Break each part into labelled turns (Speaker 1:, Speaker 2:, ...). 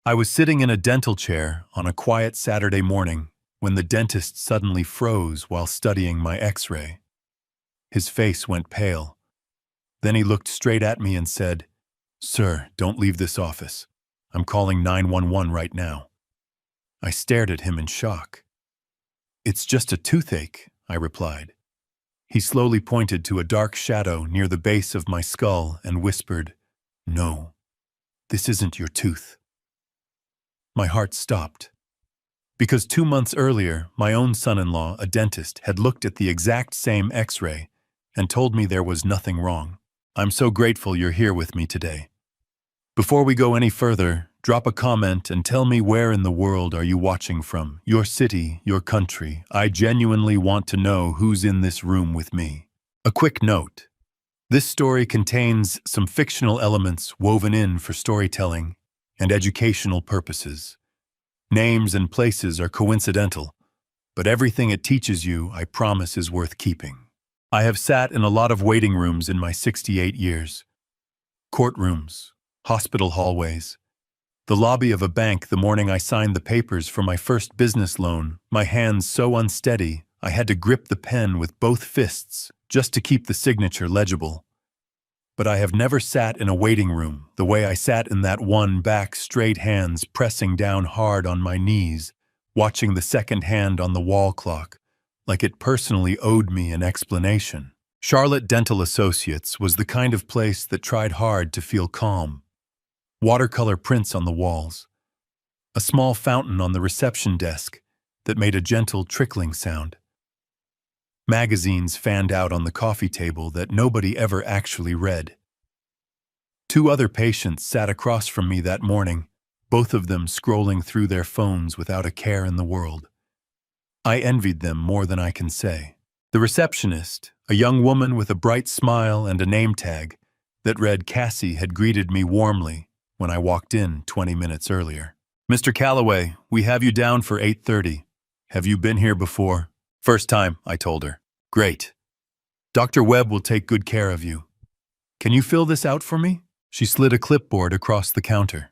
Speaker 1: I was sitting in a dental chair on a quiet Saturday morning when the dentist suddenly froze while studying my x-ray. His face went pale. Then he looked straight at me and said, "Sir, don't leave this office. I'm calling 911 right now." I stared at him in shock. "It's just a toothache," I replied. He slowly pointed to a dark shadow near the base of my skull and whispered, "No, this isn't your tooth." My heart stopped. Because 2 months earlier, my own son-in-law, a dentist, had looked at the exact same x-ray and told me there was nothing wrong. I'm so grateful you're here with me today. Before we go any further, drop a comment and tell me where in the world are you watching from, your city, your country. I genuinely want to know who's in this room with me. A quick note. This story contains some fictional elements woven in for storytelling and educational purposes. Names and places are coincidental, but everything it teaches you, I promise, is worth keeping. I have sat in a lot of waiting rooms in my 68 years. Courtrooms, hospital hallways, the lobby of a bank the morning I signed the papers for my first business loan, my hands so unsteady I had to grip the pen with both fists just to keep the signature legible. But I have never sat in a waiting room the way I sat in that one, back straight, hands pressing down hard on my knees, watching the second hand on the wall clock, like it personally owed me an explanation. Charlotte Dental Associates was the kind of place that tried hard to feel calm. Watercolor prints on the walls, a small fountain on the reception desk that made a gentle trickling sound. Magazines fanned out on the coffee table that nobody ever actually read. 2 other patients sat across from me that morning, both of them scrolling through their phones without a care in the world. I envied them more than I can say. The receptionist, a young woman with a bright smile and a name tag that read Cassie, had greeted me warmly when I walked in 20 minutes earlier. "Mr. Calloway, we have you down for 8:30. Have you been here before?" "First time," I told her. "Great. Dr. Webb will take good care of you. Can you fill this out for me?" She slid a clipboard across the counter.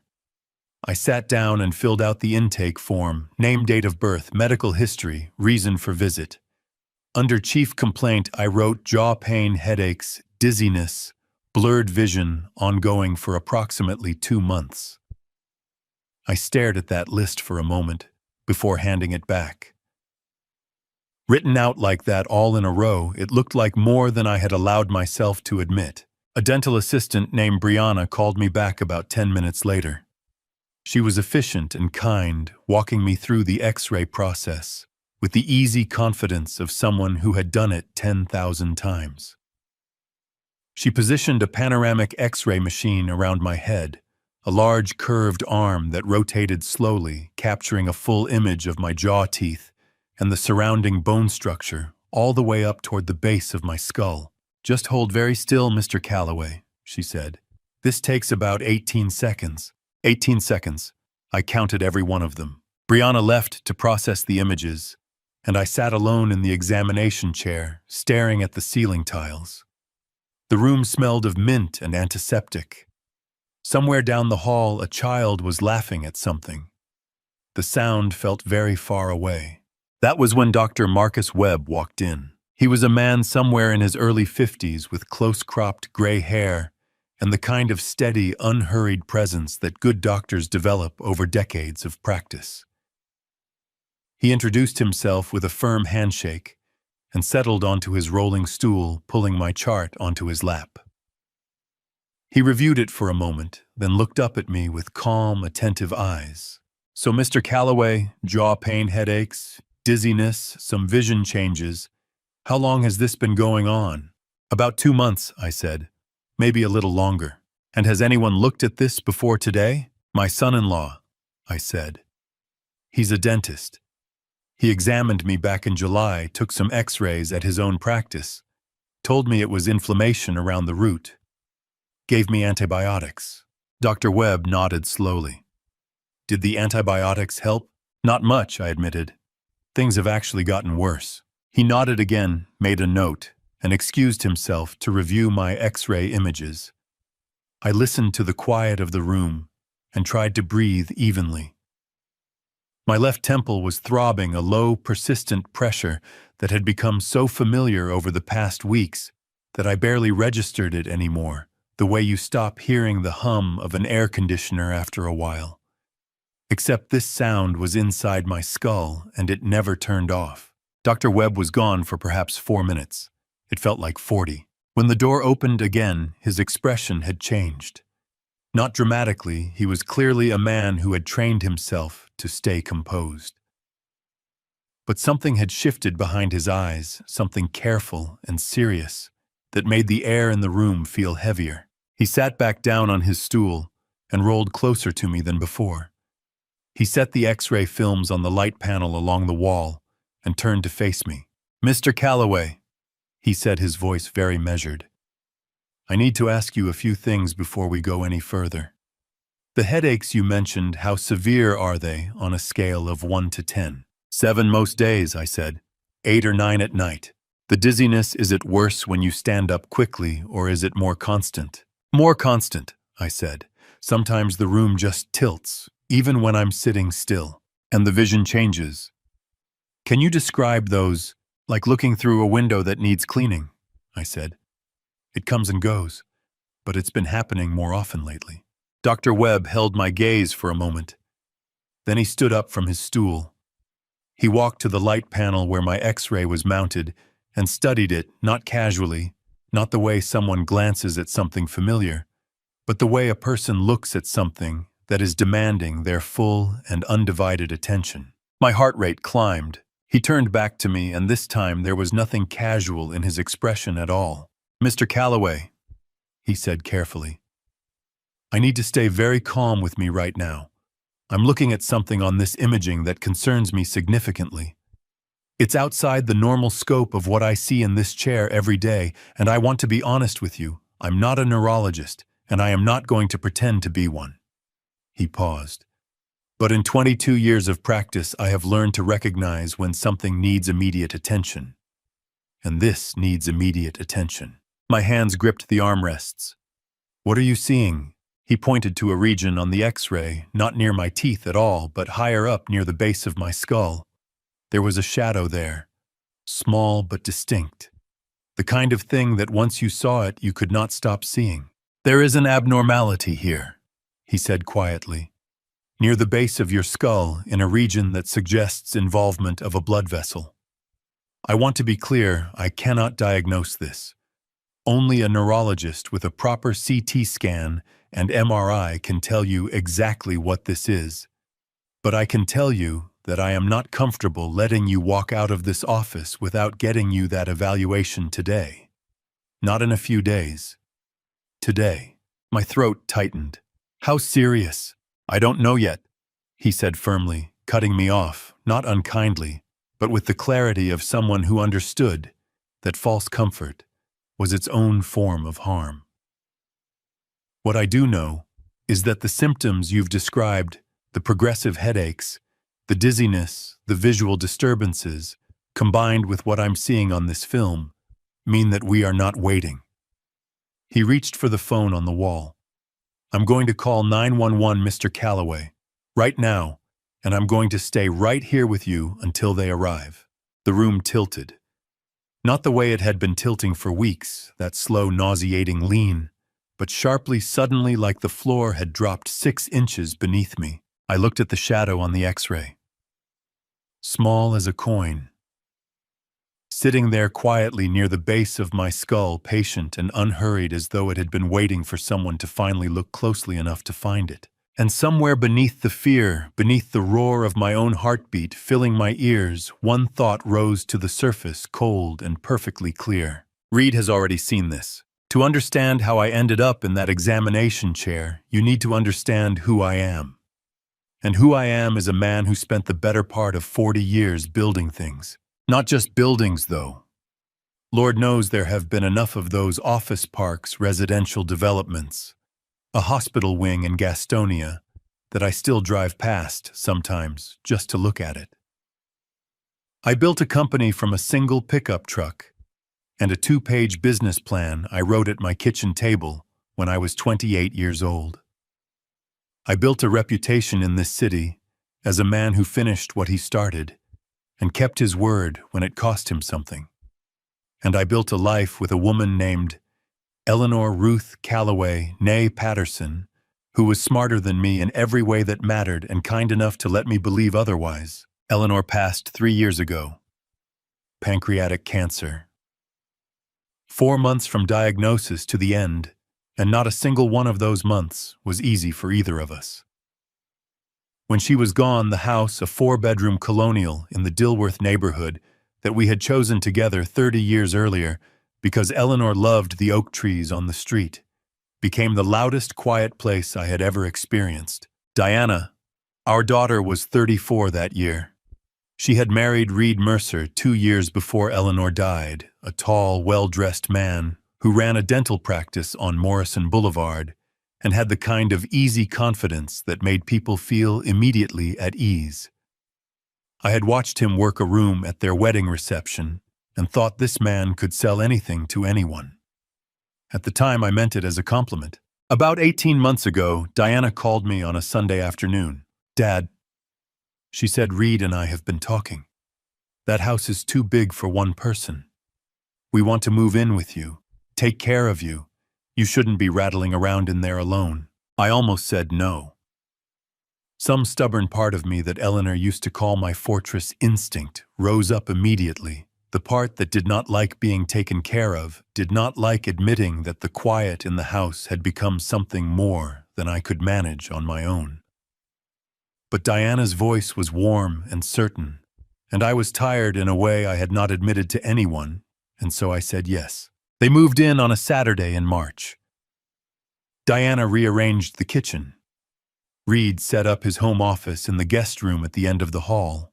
Speaker 1: I sat down and filled out the intake form, name, date of birth, medical history, reason for visit. Under chief complaint, I wrote jaw pain, headaches, dizziness, blurred vision, ongoing for approximately 2 months. I stared at that list for a moment before handing it back. Written out like that all in a row, it looked like more than I had allowed myself to admit. A dental assistant named Brianna called me back about 10 minutes later. She was efficient and kind, walking me through the x-ray process with the easy confidence of someone who had done it 10,000 times. She positioned a panoramic x-ray machine around my head, a large curved arm that rotated slowly, capturing a full image of my jaw teeth and the surrounding bone structure all the way up toward the base of my skull. "Just hold very still, Mr. Calloway," she said. "This takes about 18 seconds. 18 seconds. I counted every one of them. Brianna left to process the images, and I sat alone in the examination chair, staring at the ceiling tiles. The room smelled of mint and antiseptic. Somewhere down the hall, a child was laughing at something. The sound felt very far away. That was when Dr. Marcus Webb walked in. He was a man somewhere in his early 50s with close-cropped gray hair and the kind of steady, unhurried presence that good doctors develop over decades of practice. He introduced himself with a firm handshake and settled onto his rolling stool, pulling my chart onto his lap. He reviewed it for a moment, then looked up at me with calm, attentive eyes. "So, Mr. Calloway, jaw pain, headaches, dizziness, some vision changes. How long has this been going on?" "About 2 months," I said. "Maybe a little longer." "And has anyone looked at this before today?" "My son-in-law," I said. "He's a dentist. He examined me back in July, took some x-rays at his own practice, told me it was inflammation around the root, gave me antibiotics." Dr. Webb nodded slowly. "Did the antibiotics help?" "Not much," I admitted. "Things have actually gotten worse." He nodded again, made a note, and excused himself to review my x-ray images. I listened to the quiet of the room, and tried to breathe evenly. My left temple was throbbing a low, persistent pressure that had become so familiar over the past weeks that I barely registered it anymore, the way you stop hearing the hum of an air conditioner after a while. Except this sound was inside my skull, and it never turned off. Dr. Webb was gone for perhaps 4 minutes. It felt like 40. When the door opened again, his expression had changed. Not dramatically, he was clearly a man who had trained himself to stay composed. But something had shifted behind his eyes, something careful and serious, that made the air in the room feel heavier. He sat back down on his stool and rolled closer to me than before. He set the X-ray films on the light panel along the wall and turned to face me. "Mr. Calloway," he said, his voice very measured, "I need to ask you a few things before we go any further. The headaches you mentioned, how severe are they on a scale of 1 to 10? 7 most days," I said. 8 or 9 at night. The dizziness, is it worse when you stand up quickly, or is it more constant? More constant, I said. Sometimes the room just tilts, even when I'm sitting still, and the vision changes. Can you describe those, like looking through a window that needs cleaning? I said. It comes and goes, but it's been happening more often lately. Dr. Webb held my gaze for a moment. Then he stood up from his stool. He walked to the light panel where my X-ray was mounted and studied it, not casually, not the way someone glances at something familiar, but the way a person looks at something that is demanding their full and undivided attention. My heart rate climbed. He turned back to me, and this time there was nothing casual in his expression at all. "Mr. Calloway," he said carefully, "I need to stay very calm with me right now. I'm looking at something on this imaging that concerns me significantly. It's outside the normal scope of what I see in this chair every day, and I want to be honest with you. I'm not a neurologist, and I am not going to pretend to be one." He paused. "But in 22 years of practice, I have learned to recognize when something needs immediate attention. And this needs immediate attention." My hands gripped the armrests. "What are you seeing?" He pointed to a region on the X-ray, not near my teeth at all, but higher up near the base of my skull. There was a shadow there, small but distinct. The kind of thing that once you saw it, you could not stop seeing. "There is an abnormality here," he said quietly, "near the base of your skull in a region that suggests involvement of a blood vessel. I want to be clear, I cannot diagnose this. Only a neurologist with a proper CT scan and MRI can tell you exactly what this is. But I can tell you that I am not comfortable letting you walk out of this office without getting you that evaluation today. Not in a few days. Today." My throat tightened. "How serious?" "I don't know yet," he said firmly, cutting me off, not unkindly, but with the clarity of someone who understood that false comfort was its own form of harm. "What I do know is that the symptoms you've described, the progressive headaches, the dizziness, the visual disturbances, combined with what I'm seeing on this film, mean that we are not waiting." He reached for the phone on the wall. "I'm going to call 911, Mr. Calloway, right now, and I'm going to stay right here with you until they arrive." The room tilted. Not the way it had been tilting for weeks, that slow, nauseating lean, but sharply, suddenly, like the floor had dropped 6 inches beneath me. I looked at the shadow on the X-ray. Small as a coin. Sitting there quietly near the base of my skull, patient and unhurried, as though it had been waiting for someone to finally look closely enough to find it. And somewhere beneath the fear, beneath the roar of my own heartbeat filling my ears, one thought rose to the surface, cold and perfectly clear. Reed has already seen this. To understand how I ended up in that examination chair, you need to understand who I am. And who I am is a man who spent the better part of 40 years building things. Not just buildings, though. Lord knows there have been enough of those office parks, residential developments, a hospital wing in Gastonia, that I still drive past sometimes just to look at it. I built a company from a single pickup truck and a 2-page business plan I wrote at my kitchen table when I was 28 years old. I built a reputation in this city as a man who finished what he started and kept his word when it cost him something. And I built a life with a woman named Eleanor Ruth Calloway née Patterson, who was smarter than me in every way that mattered and kind enough to let me believe otherwise. Eleanor passed 3 years ago. Pancreatic cancer. 4 months from diagnosis to the end, and not a single one of those months was easy for either of us. When she was gone, the house, a 4-bedroom colonial in the Dilworth neighborhood that we had chosen together 30 years earlier because Eleanor loved the oak trees on the street, became the loudest quiet place I had ever experienced. Diana, our daughter, was 34 that year. She had married Reed Mercer 2 years before Eleanor died, a tall, well-dressed man who ran a dental practice on Morrison Boulevard and had the kind of easy confidence that made people feel immediately at ease. I had watched him work a room at their wedding reception and thought this man could sell anything to anyone. At the time, I meant it as a compliment. About 18 months ago, Diana called me on a Sunday afternoon. "Dad," she said, "Reed and I have been talking. That house is too big for one person. We want to move in with you, take care of you. You shouldn't be rattling around in there alone." I almost said no. Some stubborn part of me that Eleanor used to call my fortress instinct rose up immediately. The part that did not like being taken care of, did not like admitting that the quiet in the house had become something more than I could manage on my own. But Diana's voice was warm and certain, and I was tired in a way I had not admitted to anyone, and so I said yes. They moved in on a Saturday in March. Diana rearranged the kitchen. Reed set up his home office in the guest room at the end of the hall.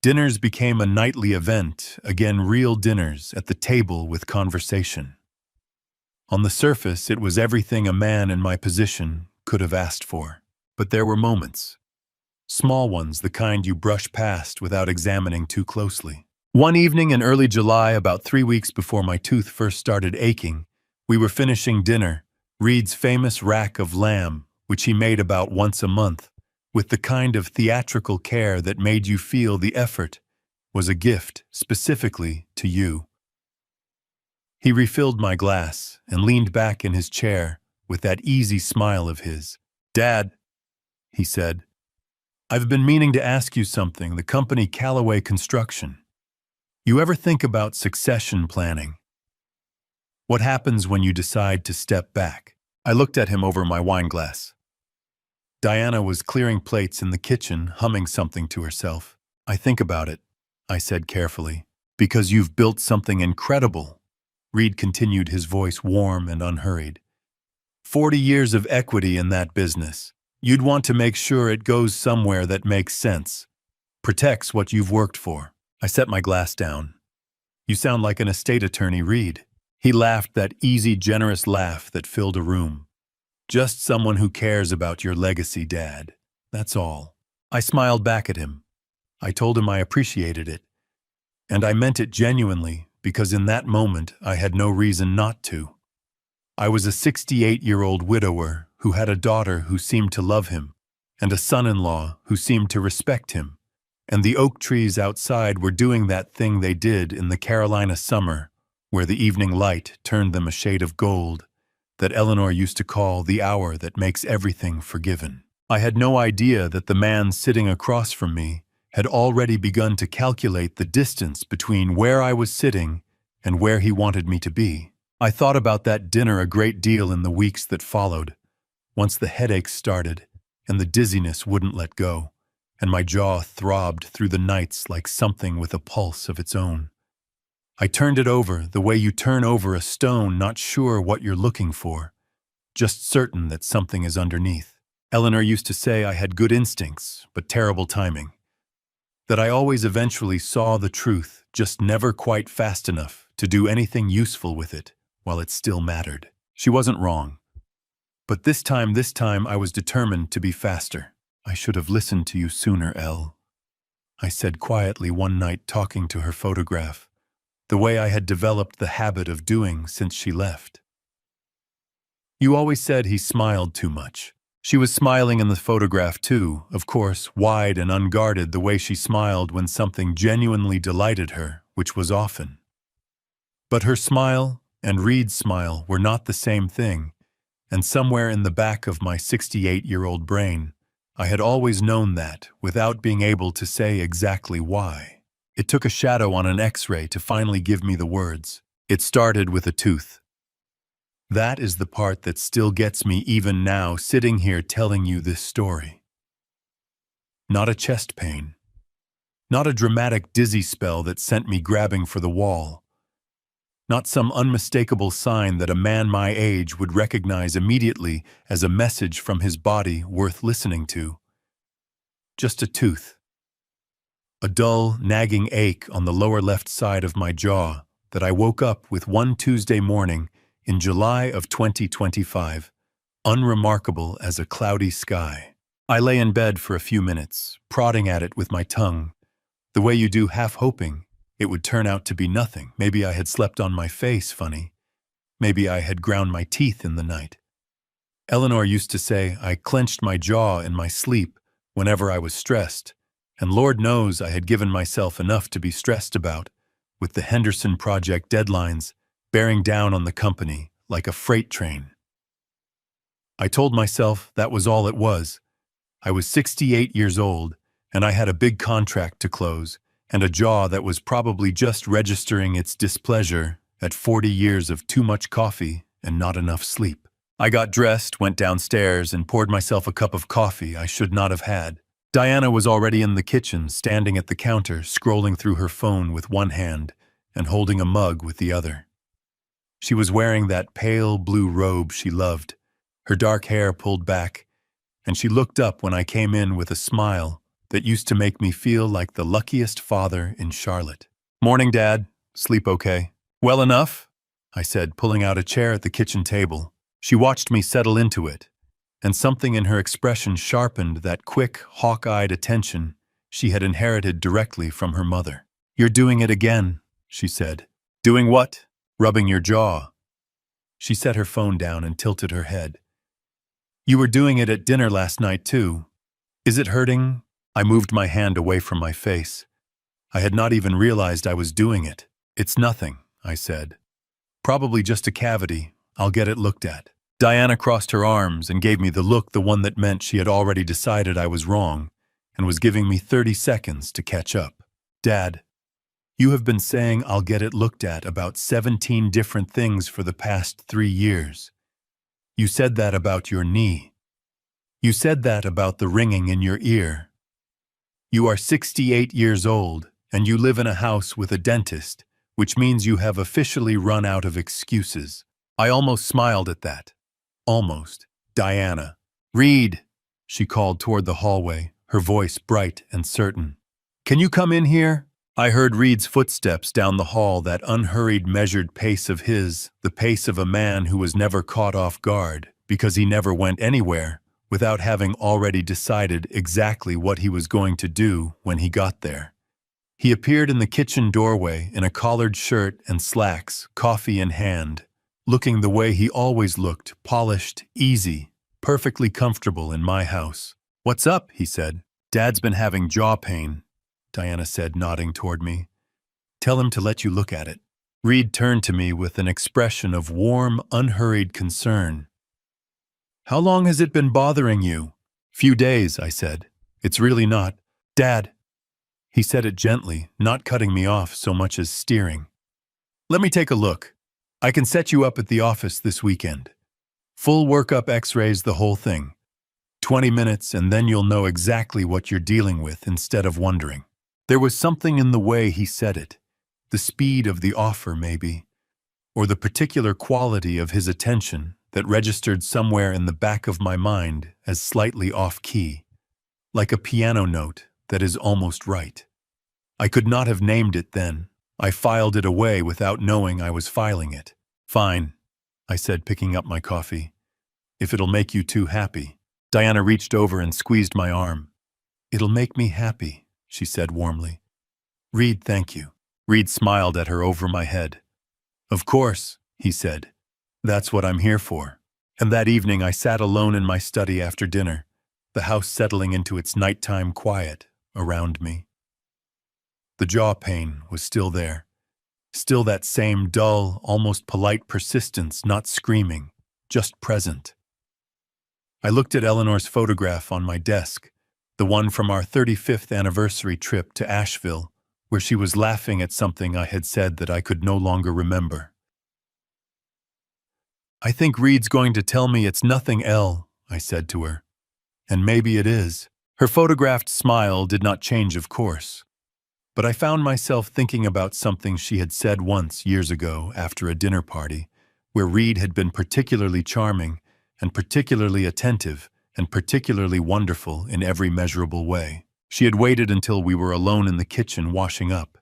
Speaker 1: Dinners became a nightly event, again real dinners at the table with conversation. On the surface, it was everything a man in my position could have asked for. But there were moments. Small ones, the kind you brush past without examining too closely. One evening in early July, about 3 weeks before my tooth first started aching, we were finishing dinner, Reed's famous rack of lamb, which he made about once a month, with the kind of theatrical care that made you feel the effort was a gift specifically to you. He refilled my glass and leaned back in his chair with that easy smile of his. "Dad," he said, "I've been meaning to ask you something, the company Calloway Construction. You ever think about succession planning? What happens when you decide to step back?" I looked at him over my wine glass. Diana was clearing plates in the kitchen, humming something to herself. "I think about it," I said carefully, "because you've built something incredible." Reed continued, his voice warm and unhurried. 40 years of equity in that business. You'd want to make sure it goes somewhere that makes sense, protects what you've worked for. I set my glass down. "You sound like an estate attorney, Reed." He laughed, that easy, generous laugh that filled a room. "Just someone who cares about your legacy, Dad. That's all." I smiled back at him. I told him I appreciated it. And I meant it genuinely, because in that moment I had no reason not to. I was a 68-year-old widower who had a daughter who seemed to love him, and a son-in-law who seemed to respect him. And the oak trees outside were doing that thing they did in the Carolina summer, where the evening light turned them a shade of gold, that Eleanor used to call the hour that makes everything forgiven. I had no idea that the man sitting across from me had already begun to calculate the distance between where I was sitting and where he wanted me to be. I thought about that dinner a great deal in the weeks that followed, once the headaches started and the dizziness wouldn't let go, and my jaw throbbed through the nights like something with a pulse of its own. I turned it over the way you turn over a stone, not sure what you're looking for, just certain that something is underneath. Eleanor used to say I had good instincts, but terrible timing. That I always eventually saw the truth, just never quite fast enough to do anything useful with it while it still mattered. She wasn't wrong. But this time I was determined to be faster. "I should have listened to you sooner, Elle," I said quietly one night, talking to her photograph, the way I had developed the habit of doing since she left. "You always said he smiled too much." She was smiling in the photograph too, of course, wide and unguarded the way she smiled when something genuinely delighted her, which was often. But her smile and Reed's smile were not the same thing, and somewhere in the back of my 68-year-old brain, I had always known that, without being able to say exactly why. It took a shadow on an X-ray to finally give me the words. It started with a tooth. That is the part that still gets me even now, sitting here telling you this story. Not a chest pain. Not a dramatic dizzy spell that sent me grabbing for the wall. Not some unmistakable sign that a man my age would recognize immediately as a message from his body worth listening to. Just a tooth. A dull, nagging ache on the lower left side of my jaw that I woke up with one Tuesday morning in July of 2025, unremarkable as a cloudy sky. I lay in bed for a few minutes, prodding at it with my tongue, the way you do, half hoping it would turn out to be nothing. Maybe I had slept on my face funny. Maybe I had ground my teeth in the night. Eleanor used to say I clenched my jaw in my sleep whenever I was stressed, and Lord knows I had given myself enough to be stressed about, with the Henderson Project deadlines bearing down on the company like a freight train. I told myself that was all it was. I was 68 years old, and I had a big contract to close, and a jaw that was probably just registering its displeasure at 40 years of too much coffee and not enough sleep. I got dressed, went downstairs, and poured myself a cup of coffee I should not have had. Diana was already in the kitchen, standing at the counter, scrolling through her phone with one hand and holding a mug with the other. She was wearing that pale blue robe she loved, her dark hair pulled back, and she looked up when I came in with a smile that used to make me feel like the luckiest father in Charlotte. "Morning, Dad. Sleep okay?" "Well enough," I said, pulling out a chair at the kitchen table. She watched me settle into it, and something in her expression sharpened that quick, hawk-eyed attention she had inherited directly from her mother. "You're doing it again," she said. "Doing what?" "Rubbing your jaw." She set her phone down and tilted her head. "You were doing it at dinner last night, too. Is it hurting?" I moved my hand away from my face. I had not even realized I was doing it. "It's nothing," I said. "Probably just a cavity. I'll get it looked at." Diana crossed her arms and gave me the look, the one that meant she had already decided I was wrong and was giving me 30 seconds to catch up. "Dad, you have been saying I'll get it looked at about 17 different things for the past 3 years. You said that about your knee. You said that about the ringing in your ear. You are 68 years old, and you live in a house with a dentist, which means you have officially run out of excuses." I almost smiled at that. Almost. "Diana." "Reed," she called toward the hallway, her voice bright and certain. "Can you come in here?" I heard Reed's footsteps down the hall, that unhurried, measured pace of his, the pace of a man who was never caught off guard, because he never went anywhere without having already decided exactly what he was going to do when he got there. He appeared in the kitchen doorway in a collared shirt and slacks, coffee in hand, looking the way he always looked, polished, easy, perfectly comfortable in my house. "What's up?" he said. "Dad's been having jaw pain," Diana said, nodding toward me. "Tell him to let you look at it." Reed turned to me with an expression of warm, unhurried concern. "How long has it been bothering you?" "Few days," I said. "It's really not." "Dad." He said it gently, not cutting me off so much as steering. "Let me take a look. I can set you up at the office this weekend. Full workup, X-rays, the whole thing. 20 minutes, and then you'll know exactly what you're dealing with instead of wondering." There was something in the way he said it, the speed of the offer maybe, or the particular quality of his attention that registered somewhere in the back of my mind as slightly off-key, like a piano note that is almost right. I could not have named it then. I filed it away without knowing I was filing it. "Fine," I said, picking up my coffee. "If it'll make you two happy." Diana reached over and squeezed my arm. "It'll make me happy," she said warmly. "Reed, thank you." Reed smiled at her over my head. "Of course," he said. "That's what I'm here for." And that evening I sat alone in my study after dinner, the house settling into its nighttime quiet around me. The jaw pain was still there, still that same dull, almost polite persistence, not screaming, just present. I looked at Eleanor's photograph on my desk, the one from our 35th anniversary trip to Asheville, where she was laughing at something I had said that I could no longer remember. "I think Reed's going to tell me it's nothing, Elle," I said to her. "And maybe it is." Her photographed smile did not change, of course. But I found myself thinking about something she had said once years ago after a dinner party, where Reed had been particularly charming and particularly attentive and particularly wonderful in every measurable way. She had waited until we were alone in the kitchen washing up,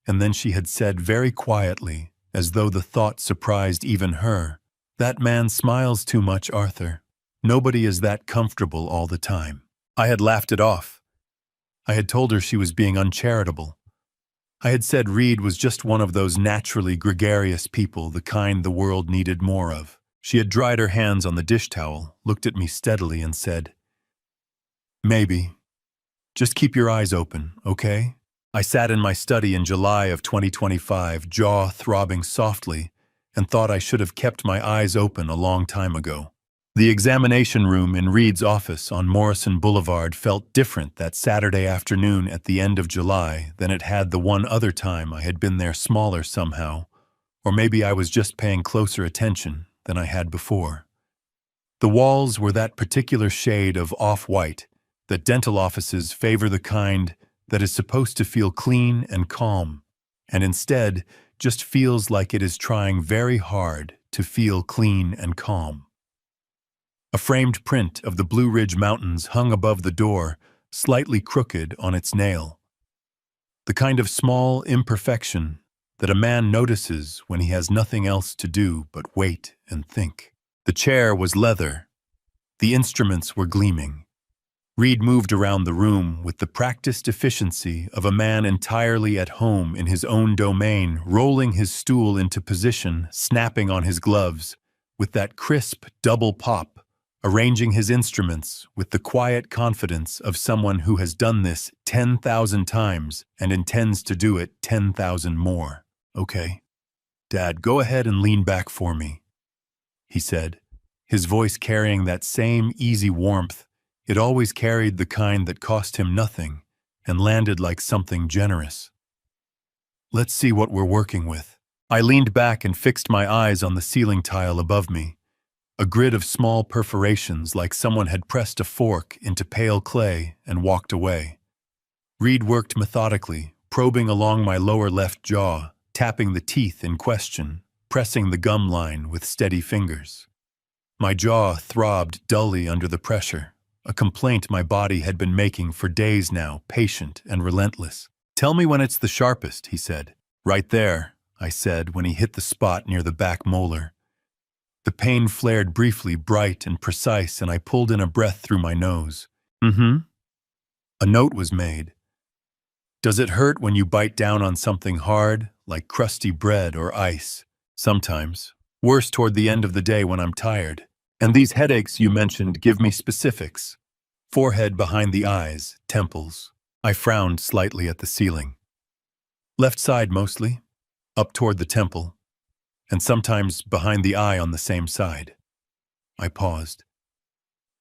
Speaker 1: and then she had said very quietly, as though the thought surprised even her, "That man smiles too much, Arthur. Nobody is that comfortable all the time." I had laughed it off. I had told her she was being uncharitable. I had said Reed was just one of those naturally gregarious people, the kind the world needed more of. She had dried her hands on the dish towel, looked at me steadily, and said, "Maybe. Just keep your eyes open, okay?" I sat in my study in July of 2025, jaw throbbing softly, and thought I should have kept my eyes open a long time ago. The examination room in Reed's office on Morrison Boulevard felt different that Saturday afternoon at the end of July than it had the one other time I had been there, smaller somehow, or maybe I was just paying closer attention than I had before. The walls were that particular shade of off-white that dental offices favor, the kind that is supposed to feel clean and calm, and instead just feels like it is trying very hard to feel clean and calm. A framed print of the Blue Ridge Mountains hung above the door, slightly crooked on its nail. The kind of small imperfection that a man notices when he has nothing else to do but wait and think. The chair was leather. The instruments were gleaming. Reed moved around the room with the practiced efficiency of a man entirely at home in his own domain, rolling his stool into position, snapping on his gloves, with that crisp double pop, arranging his instruments with the quiet confidence of someone who has done this 10,000 times and intends to do it 10,000 more. "Okay, Dad, go ahead and lean back for me," he said, his voice carrying that same easy warmth. It always carried, the kind that cost him nothing and landed like something generous. "Let's see what we're working with." I leaned back and fixed my eyes on the ceiling tile above me, a grid of small perforations like someone had pressed a fork into pale clay and walked away. Reed worked methodically, probing along my lower left jaw, tapping the teeth in question, pressing the gum line with steady fingers. My jaw throbbed dully under the pressure, a complaint my body had been making for days now, patient and relentless. "Tell me when it's the sharpest," he said. "Right there," I said when he hit the spot near the back molar. The pain flared briefly, bright and precise, and I pulled in a breath through my nose. A note was made. "Does it hurt when you bite down on something hard, like crusty bread or ice?" "Sometimes. Worse toward the end of the day when I'm tired. And these headaches you mentioned give me specifics. Forehead, behind the eyes, temples." I frowned slightly at the ceiling. "Left side mostly, up toward the temple, and sometimes behind the eye on the same side." I paused.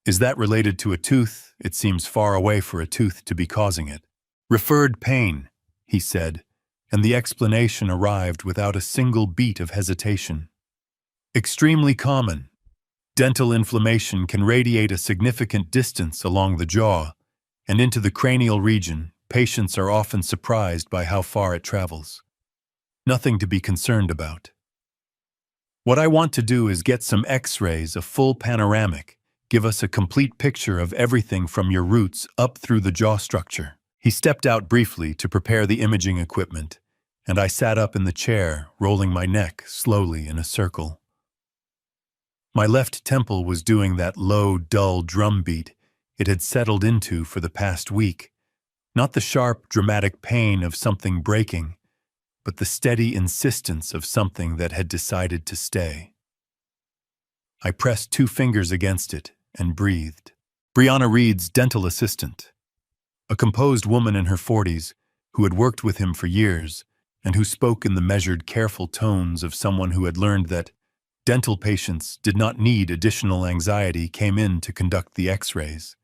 Speaker 1: "Is that related to a tooth? It seems far away for a tooth to be causing it." "Referred pain," he said, and the explanation arrived without a single beat of hesitation. "Extremely common. Dental inflammation can radiate a significant distance along the jaw, and into the cranial region. Patients are often surprised by how far it travels. Nothing to be concerned about. What I want to do is get some X-rays, a full panoramic, give us a complete picture of everything from your roots up through the jaw structure." He stepped out briefly to prepare the imaging equipment, and I sat up in the chair, rolling my neck slowly in a circle. My left temple was doing that low, dull drum beat it had settled into for the past week, not the sharp, dramatic pain of something breaking, but the steady insistence of something that had decided to stay. I pressed 2 fingers against it and breathed. Brianna Reed's dental assistant. A composed woman in her 40s who had worked with him for years and who spoke in the measured, careful tones of someone who had learned that dental patients did not need additional anxiety, came in to conduct the X-rays.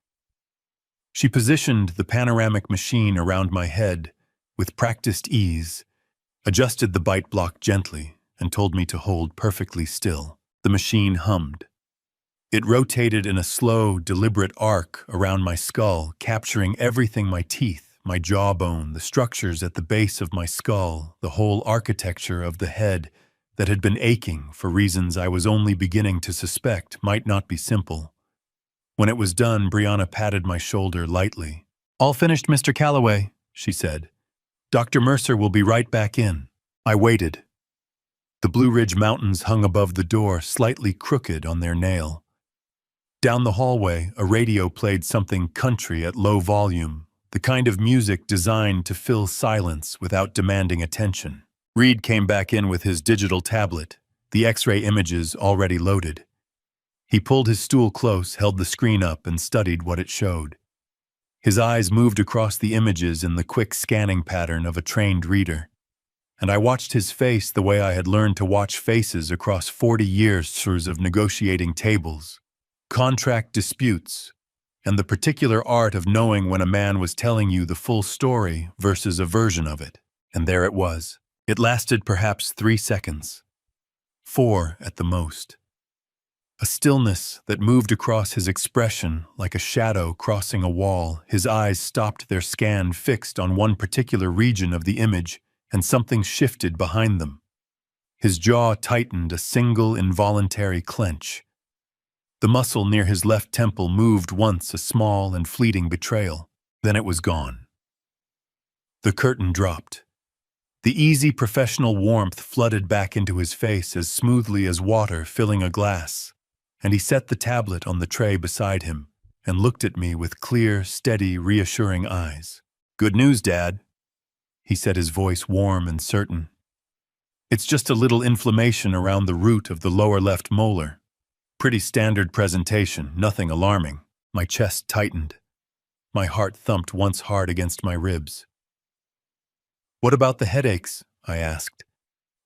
Speaker 1: She positioned the panoramic machine around my head with practiced ease, adjusted the bite block gently, and told me to hold perfectly still. The machine hummed. It rotated in a slow, deliberate arc around my skull, capturing everything: my teeth, my jawbone, the structures at the base of my skull, the whole architecture of the head that had been aching for reasons I was only beginning to suspect might not be simple. When it was done, Brianna patted my shoulder lightly. "All finished, Mr. Calloway," she said. "Dr. Mercer will be right back in." I waited. The Blue Ridge Mountains hung above the door, slightly crooked on their nail. Down the hallway, a radio played something country at low volume, the kind of music designed to fill silence without demanding attention. Reed came back in with his digital tablet, the X-ray images already loaded. He pulled his stool close, held the screen up, and studied what it showed. His eyes moved across the images in the quick scanning pattern of a trained reader, and I watched his face the way I had learned to watch faces across 40 years of negotiating tables, contract disputes, and the particular art of knowing when a man was telling you the full story versus a version of it. And there it was. It lasted perhaps 3 seconds. 4 at the most. A stillness that moved across his expression like a shadow crossing a wall. His eyes stopped their scan, fixed on one particular region of the image, and something shifted behind them. His jaw tightened, a single involuntary clench. The muscle near his left temple moved once, a small and fleeting betrayal. Then it was gone. The curtain dropped. The easy professional warmth flooded back into his face as smoothly as water filling a glass, and he set the tablet on the tray beside him and looked at me with clear, steady, reassuring eyes. "Good news, Dad," he said, his voice warm and certain. "It's just a little inflammation around the root of the lower left molar. Pretty standard presentation, nothing alarming." My chest tightened. My heart thumped once hard against my ribs. "What about the headaches?" I asked.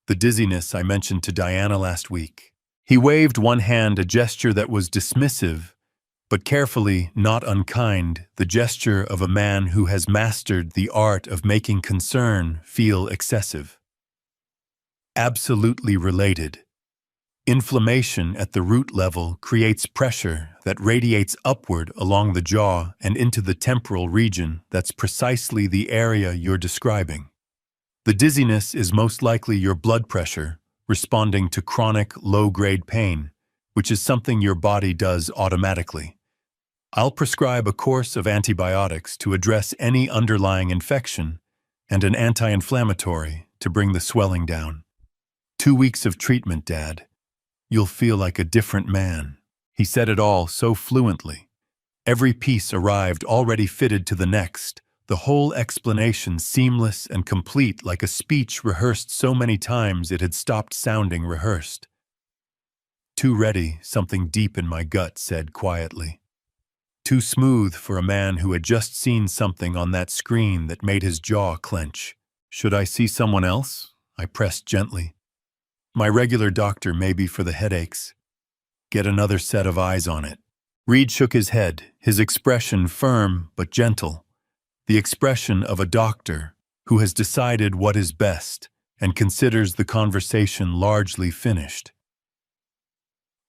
Speaker 1: "The dizziness I mentioned to Diana last week." He waved one hand, a gesture that was dismissive, but carefully not unkind, the gesture of a man who has mastered the art of making concern feel excessive. "Absolutely related. Inflammation at the root level creates pressure that radiates upward along the jaw and into the temporal region. That's precisely the area you're describing. The dizziness is most likely your blood pressure responding to chronic, low-grade pain, which is something your body does automatically. I'll prescribe a course of antibiotics to address any underlying infection and an anti-inflammatory to bring the swelling down. 2 weeks of treatment, Dad. You'll feel like a different man." He said it all so fluently. Every piece arrived already fitted to the next, the whole explanation seamless and complete, like a speech rehearsed so many times it had stopped sounding rehearsed. "Too ready," something deep in my gut said quietly. Too smooth for a man who had just seen something on that screen that made his jaw clench. "Should I see someone else?" I pressed gently. "My regular doctor, maybe, for the headaches. Get another set of eyes on it." Reed shook his head, his expression firm but gentle. The expression of a doctor who has decided what is best and considers the conversation largely finished.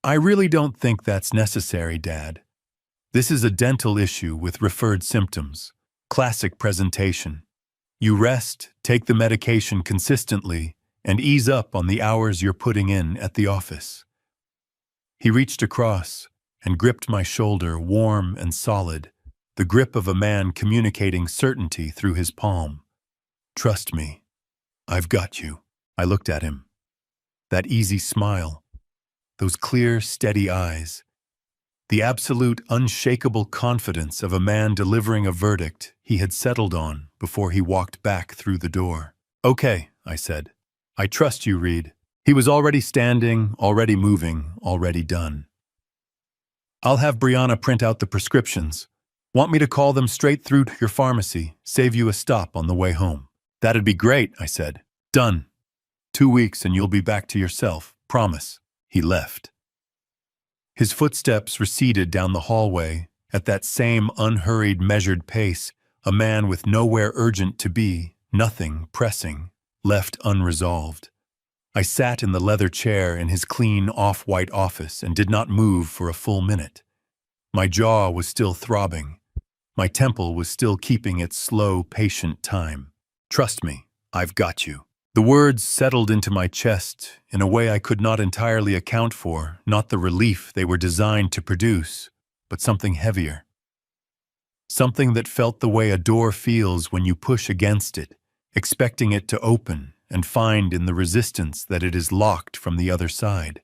Speaker 1: "I really don't think that's necessary, Dad. This is a dental issue with referred symptoms. Classic presentation. You rest, take the medication consistently, and ease up on the hours you're putting in at the office." He reached across and gripped my shoulder, warm and solid, the grip of a man communicating certainty through his palm. "Trust me. I've got you." I looked at him. That easy smile, those clear, steady eyes, the absolute, unshakable confidence of a man delivering a verdict he had settled on before he walked back through the door. "Okay," I said. "I trust you, Reed." He was already standing, already moving, already done. I'll have Brianna print out the prescriptions. Want me to call them straight through to your pharmacy, save you a stop on the way home? That'd be great, I said. Done. 2 weeks and you'll be back to yourself, promise. He left. His footsteps receded down the hallway, at that same unhurried, measured pace, a man with nowhere urgent to be, nothing pressing, left unresolved. I sat in the leather chair in his clean, off-white office and did not move for a full minute. My jaw was still throbbing. My temple was still keeping its slow, patient time. Trust me, I've got you. The words settled into my chest in a way I could not entirely account for, not the relief they were designed to produce, but something heavier. Something that felt the way a door feels when you push against it, expecting it to open and find in the resistance that it is locked from the other side.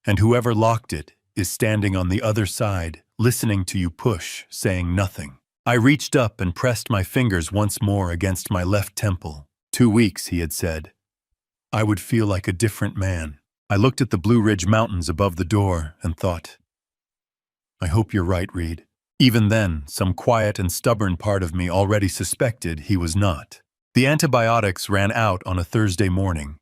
Speaker 1: And whoever locked it is standing on the other side, listening to you push, saying nothing. I reached up and pressed my fingers once more against my left temple. 2 weeks, he had said. I would feel like a different man. I looked at the Blue Ridge Mountains above the door and thought, I hope you're right, Reed. Even then, some quiet and stubborn part of me already suspected he was not. The antibiotics ran out on a Thursday morning,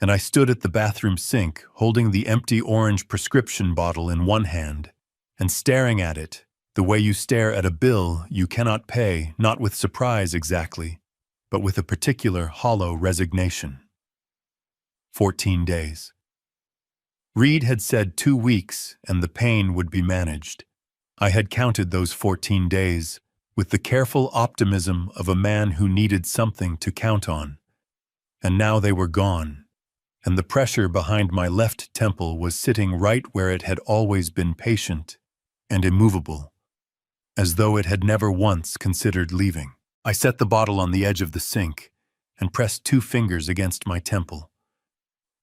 Speaker 1: and I stood at the bathroom sink holding the empty orange prescription bottle in one hand and staring at it, the way you stare at a bill you cannot pay, not with surprise exactly, but with a particular hollow resignation. 14 days. Reed had said 2 weeks and the pain would be managed. I had counted those 14 days with the careful optimism of a man who needed something to count on. And now they were gone, and the pressure behind my left temple was sitting right where it had always been, patient and immovable, as though it had never once considered leaving. I set the bottle on the edge of the sink and pressed 2 fingers against my temple.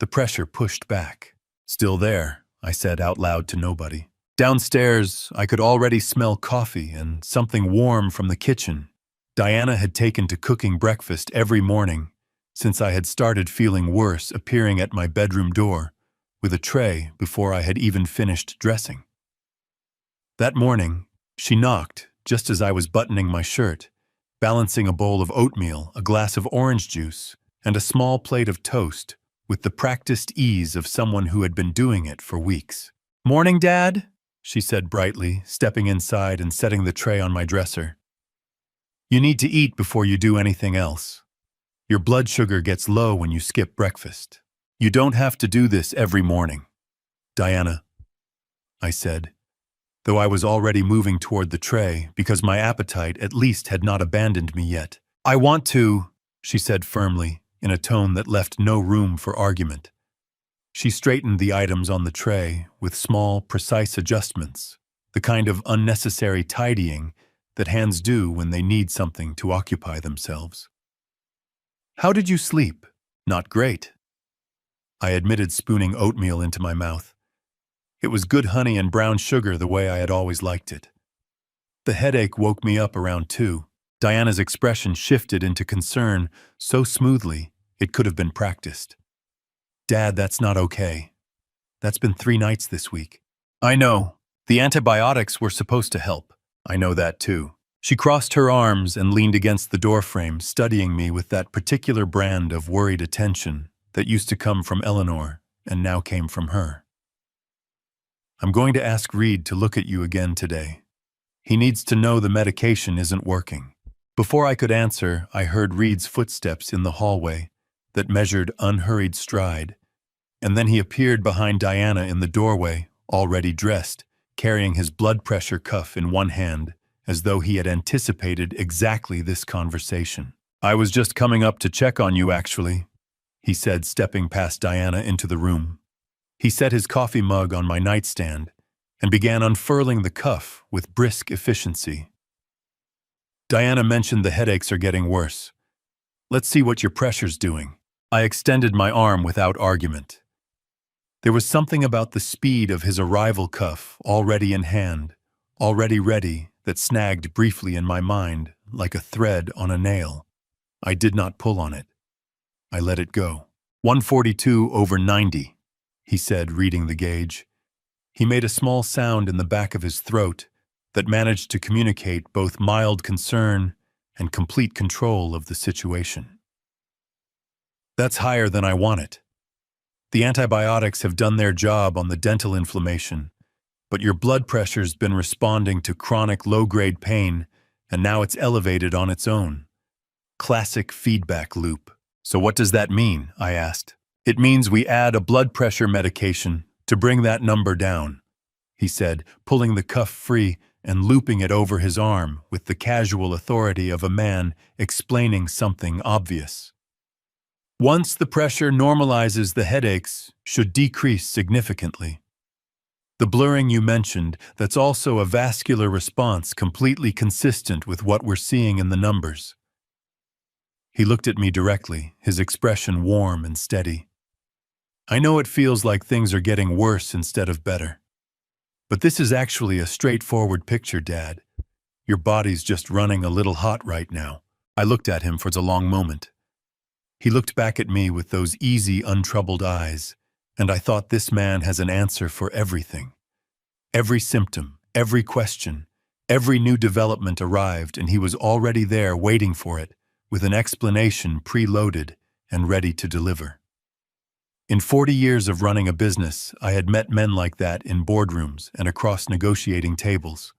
Speaker 1: The pressure pushed back. Still there, I said out loud to nobody. Downstairs, I could already smell coffee and something warm from the kitchen. Diana had taken to cooking breakfast every morning since I had started feeling worse, appearing at my bedroom door with a tray before I had even finished dressing. That morning, she knocked just as I was buttoning my shirt, balancing a bowl of oatmeal, a glass of orange juice, and a small plate of toast with the practiced ease of someone who had been doing it for weeks. "Morning, Dad," she said brightly, stepping inside and setting the tray on my dresser. "You need to eat before you do anything else. Your blood sugar gets low when you skip breakfast. You don't have to do this every morning." "Diana," I said, though I was already moving toward the tray because my appetite at least had not abandoned me yet. "I want to," she said firmly, in a tone that left no room for argument. She straightened the items on the tray with small, precise adjustments, the kind of unnecessary tidying that hands do when they need something to occupy themselves. "How did you sleep?" "Not great." I admitted, spooning oatmeal into my mouth. It was good honey and brown sugar the way I had always liked it. The headache woke me up around 2. Diana's expression shifted into concern so smoothly it could have been practiced. "Dad, that's not okay. That's been 3 nights this week." "I know. The antibiotics were supposed to help." "I know that too." She crossed her arms and leaned against the doorframe, studying me with that particular brand of worried attention that used to come from Eleanor and now came from her. "I'm going to ask Reed to look at you again today. He needs to know the medication isn't working." Before I could answer, I heard Reed's footsteps in the hallway that measured unhurried stride, and then he appeared behind Diana in the doorway, already dressed, carrying his blood pressure cuff in one hand, as though he had anticipated exactly this conversation. "I was just coming up to check on you, actually," he said, stepping past Diana into the room. He set his coffee mug on my nightstand and began unfurling the cuff with brisk efficiency. "Diana mentioned the headaches are getting worse. Let's see what your pressure's doing." I extended my arm without argument. There was something about the speed of his arrival cuff, already in hand, already ready, that snagged briefly in my mind like a thread on a nail. I did not pull on it. I let it go. 142/90, he said, reading the gauge. He made a small sound in the back of his throat that managed to communicate both mild concern and complete control of the situation. That's higher than I want it. The antibiotics have done their job on the dental inflammation, but your blood pressure's been responding to chronic low-grade pain, and now it's elevated on its own. Classic feedback loop. So what does that mean? I asked. It means we add a blood pressure medication to bring that number down, he said, pulling the cuff free and looping it over his arm with the casual authority of a man explaining something obvious. Once the pressure normalizes, the headaches should decrease significantly. The blurring you mentioned, that's also a vascular response completely consistent with what we're seeing in the numbers. He looked at me directly, his expression warm and steady. I know it feels like things are getting worse instead of better. But this is actually a straightforward picture, Dad. Your body's just running a little hot right now. I looked at him for a long moment. He looked back at me with those easy, untroubled eyes, and I thought this man has an answer for everything. Every symptom, every question, every new development arrived, and he was already there waiting for it, with an explanation preloaded and ready to deliver. In 40 years of running a business, I had met men like that in boardrooms and across negotiating tables.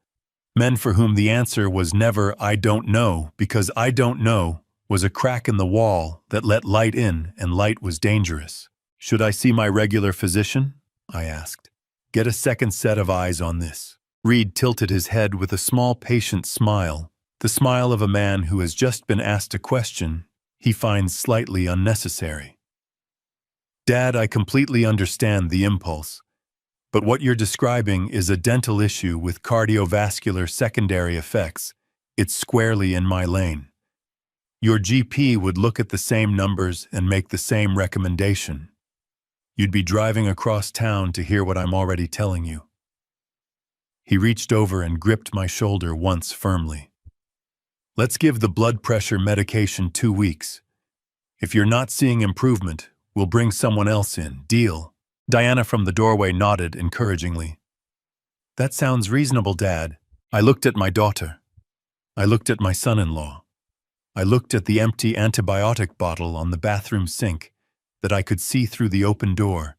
Speaker 1: Men for whom the answer was never, "I don't know," because "I don't know" was a crack in the wall that let light in, and light was dangerous. "Should I see my regular physician?" I asked. "Get a second set of eyes on this." Reed tilted his head with a small, patient smile, the smile of a man who has just been asked a question he finds slightly unnecessary. "Dad, I completely understand the impulse, but what you're describing is a dental issue with cardiovascular secondary effects. It's squarely in my lane. Your GP would look at the same numbers and make the same recommendation. You'd be driving across town to hear what I'm already telling you." He reached over and gripped my shoulder once firmly. "Let's give the blood pressure medication 2 weeks. If you're not seeing improvement, we'll bring someone else in. Deal?" Diana from the doorway nodded encouragingly. "That sounds reasonable, Dad." I looked at my daughter. I looked at my son-in-law. I looked at the empty antibiotic bottle on the bathroom sink that I could see through the open door,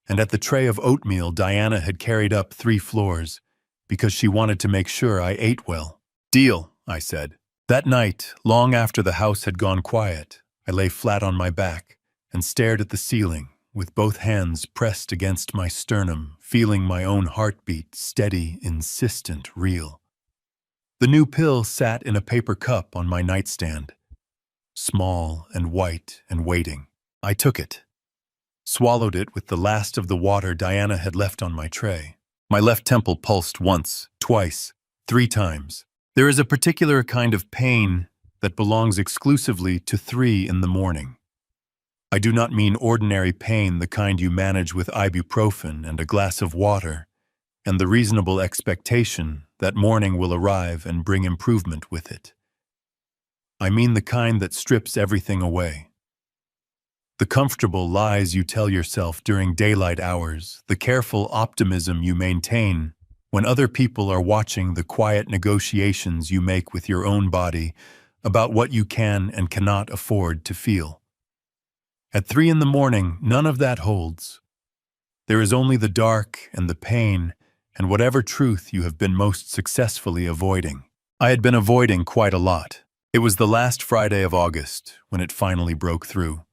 Speaker 1: and at the tray of oatmeal Diana had carried up 3 floors because she wanted to make sure I ate well. "Deal," I said. That night, long after the house had gone quiet, I lay flat on my back and stared at the ceiling, with both hands pressed against my sternum, feeling my own heartbeat steady, insistent, real. The new pill sat in a paper cup on my nightstand, small and white and waiting. I took it, swallowed it with the last of the water Diana had left on my tray. My left temple pulsed once, twice, 3 times. There is a particular kind of pain that belongs exclusively to 3 in the morning. I do not mean ordinary pain, the kind you manage with ibuprofen and a glass of water, and the reasonable expectation that morning will arrive and bring improvement with it. I mean the kind that strips everything away. The comfortable lies you tell yourself during daylight hours, the careful optimism you maintain when other people are watching, the quiet negotiations you make with your own body about what you can and cannot afford to feel. At 3 in the morning, none of that holds. There is only the dark and the pain and whatever truth you have been most successfully avoiding. I had been avoiding quite a lot. It was the last Friday of August when it finally broke through.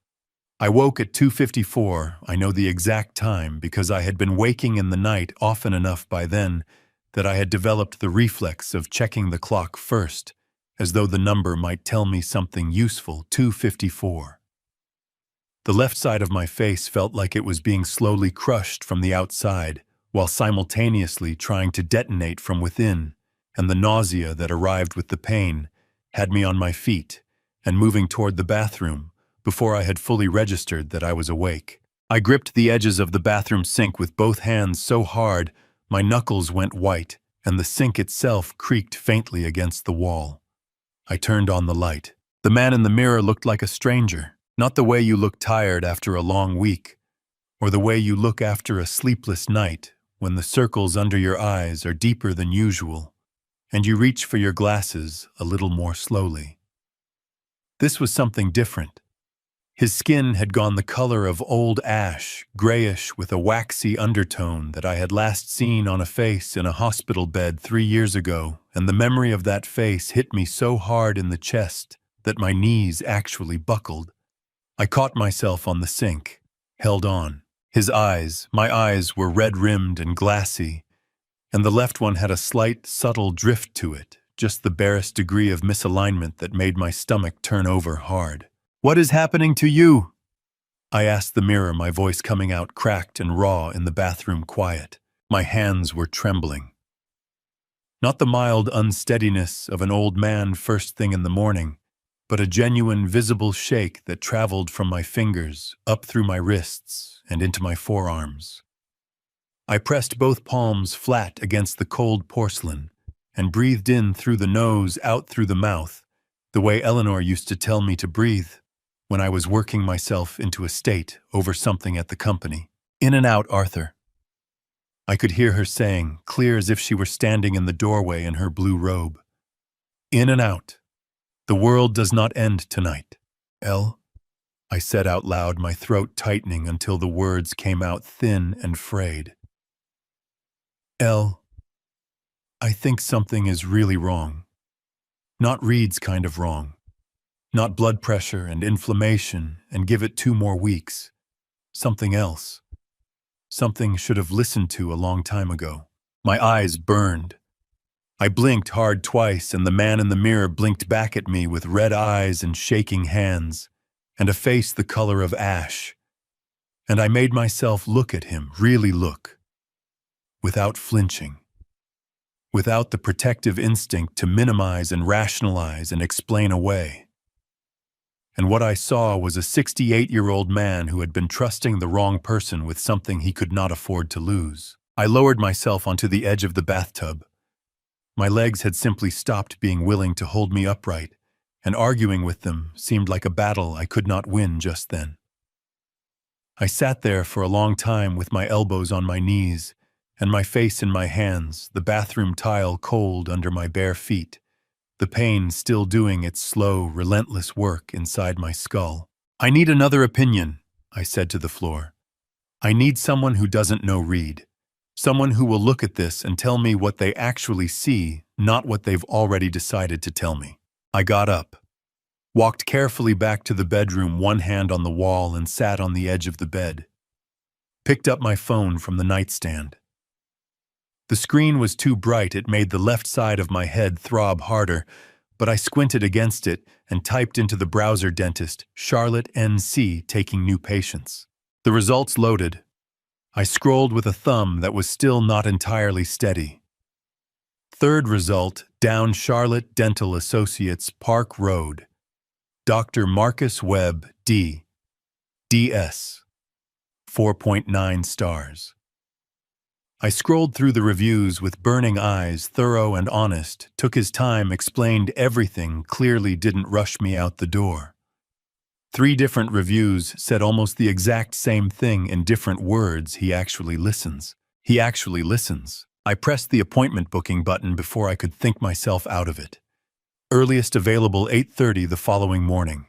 Speaker 1: I woke at 2:54, I know the exact time because I had been waking in the night often enough by then that I had developed the reflex of checking the clock first, as though the number might tell me something useful. 2:54. The left side of my face felt like it was being slowly crushed from the outside, while simultaneously trying to detonate from within, and the nausea that arrived with the pain had me on my feet and moving toward the bathroom before I had fully registered that I was awake. I gripped the edges of the bathroom sink with both hands so hard my knuckles went white and the sink itself creaked faintly against the wall. I turned on the light. The man in the mirror looked like a stranger. Not the way you look tired after a long week, or the way you look after a sleepless night when the circles under your eyes are deeper than usual, and you reach for your glasses a little more slowly. This was something different. His skin had gone the color of old ash, grayish with a waxy undertone that I had last seen on a face in a hospital bed 3 years ago, and the memory of that face hit me so hard in the chest that my knees actually buckled. I caught myself on the sink, held on. My eyes were red-rimmed and glassy, and the left one had a slight, subtle drift to it, just the barest degree of misalignment that made my stomach turn over hard. "What is happening to you?" I asked the mirror, my voice coming out cracked and raw in the bathroom quiet. My hands were trembling. Not the mild unsteadiness of an old man first thing in the morning, but a genuine visible shake that traveled from my fingers, up through my wrists, and into my forearms. I pressed both palms flat against the cold porcelain and breathed in through the nose, out through the mouth, the way Eleanor used to tell me to breathe when I was working myself into a state over something at the company. "In and out, Arthur." I could hear her saying, clear as if she were standing in the doorway in her blue robe. "In and out. The world does not end tonight." "Elle," I said out loud, my throat tightening until the words came out thin and frayed. "Elle, I think something is really wrong. Not Reed's kind of wrong. Not blood pressure and inflammation and give it 2 more weeks. Something else. Something should have listened to a long time ago." My eyes burned. I blinked hard twice, and the man in the mirror blinked back at me with red eyes and shaking hands, and a face the color of ash. And I made myself look at him, really look, without flinching, without the protective instinct to minimize and rationalize and explain away. And what I saw was a 68-year-old man who had been trusting the wrong person with something he could not afford to lose. I lowered myself onto the edge of the bathtub. My legs had simply stopped being willing to hold me upright, and arguing with them seemed like a battle I could not win just then. I sat there for a long time with my elbows on my knees and my face in my hands, the bathroom tile cold under my bare feet, the pain still doing its slow, relentless work inside my skull. "I need another opinion," I said to the floor. "I need someone who doesn't know Reed. Someone who will look at this and tell me what they actually see, not what they've already decided to tell me." I got up, walked carefully back to the bedroom, one hand on the wall, and sat on the edge of the bed. Picked up my phone from the nightstand. The screen was too bright, it made the left side of my head throb harder, but I squinted against it and typed into the browser dentist, Charlotte NC taking new patients. The results loaded. I scrolled with a thumb that was still not entirely steady. Third result, down Charlotte Dental Associates, Park Road. Dr. Marcus Webb, D. DS. 4.9 stars. I scrolled through the reviews with burning eyes, thorough and honest, took his time, explained everything, clearly didn't rush me out the door. 3 different reviews said almost the exact same thing in different words. He actually listens. He actually listens. I pressed the appointment booking button before I could think myself out of it. Earliest available 8:30 the following morning.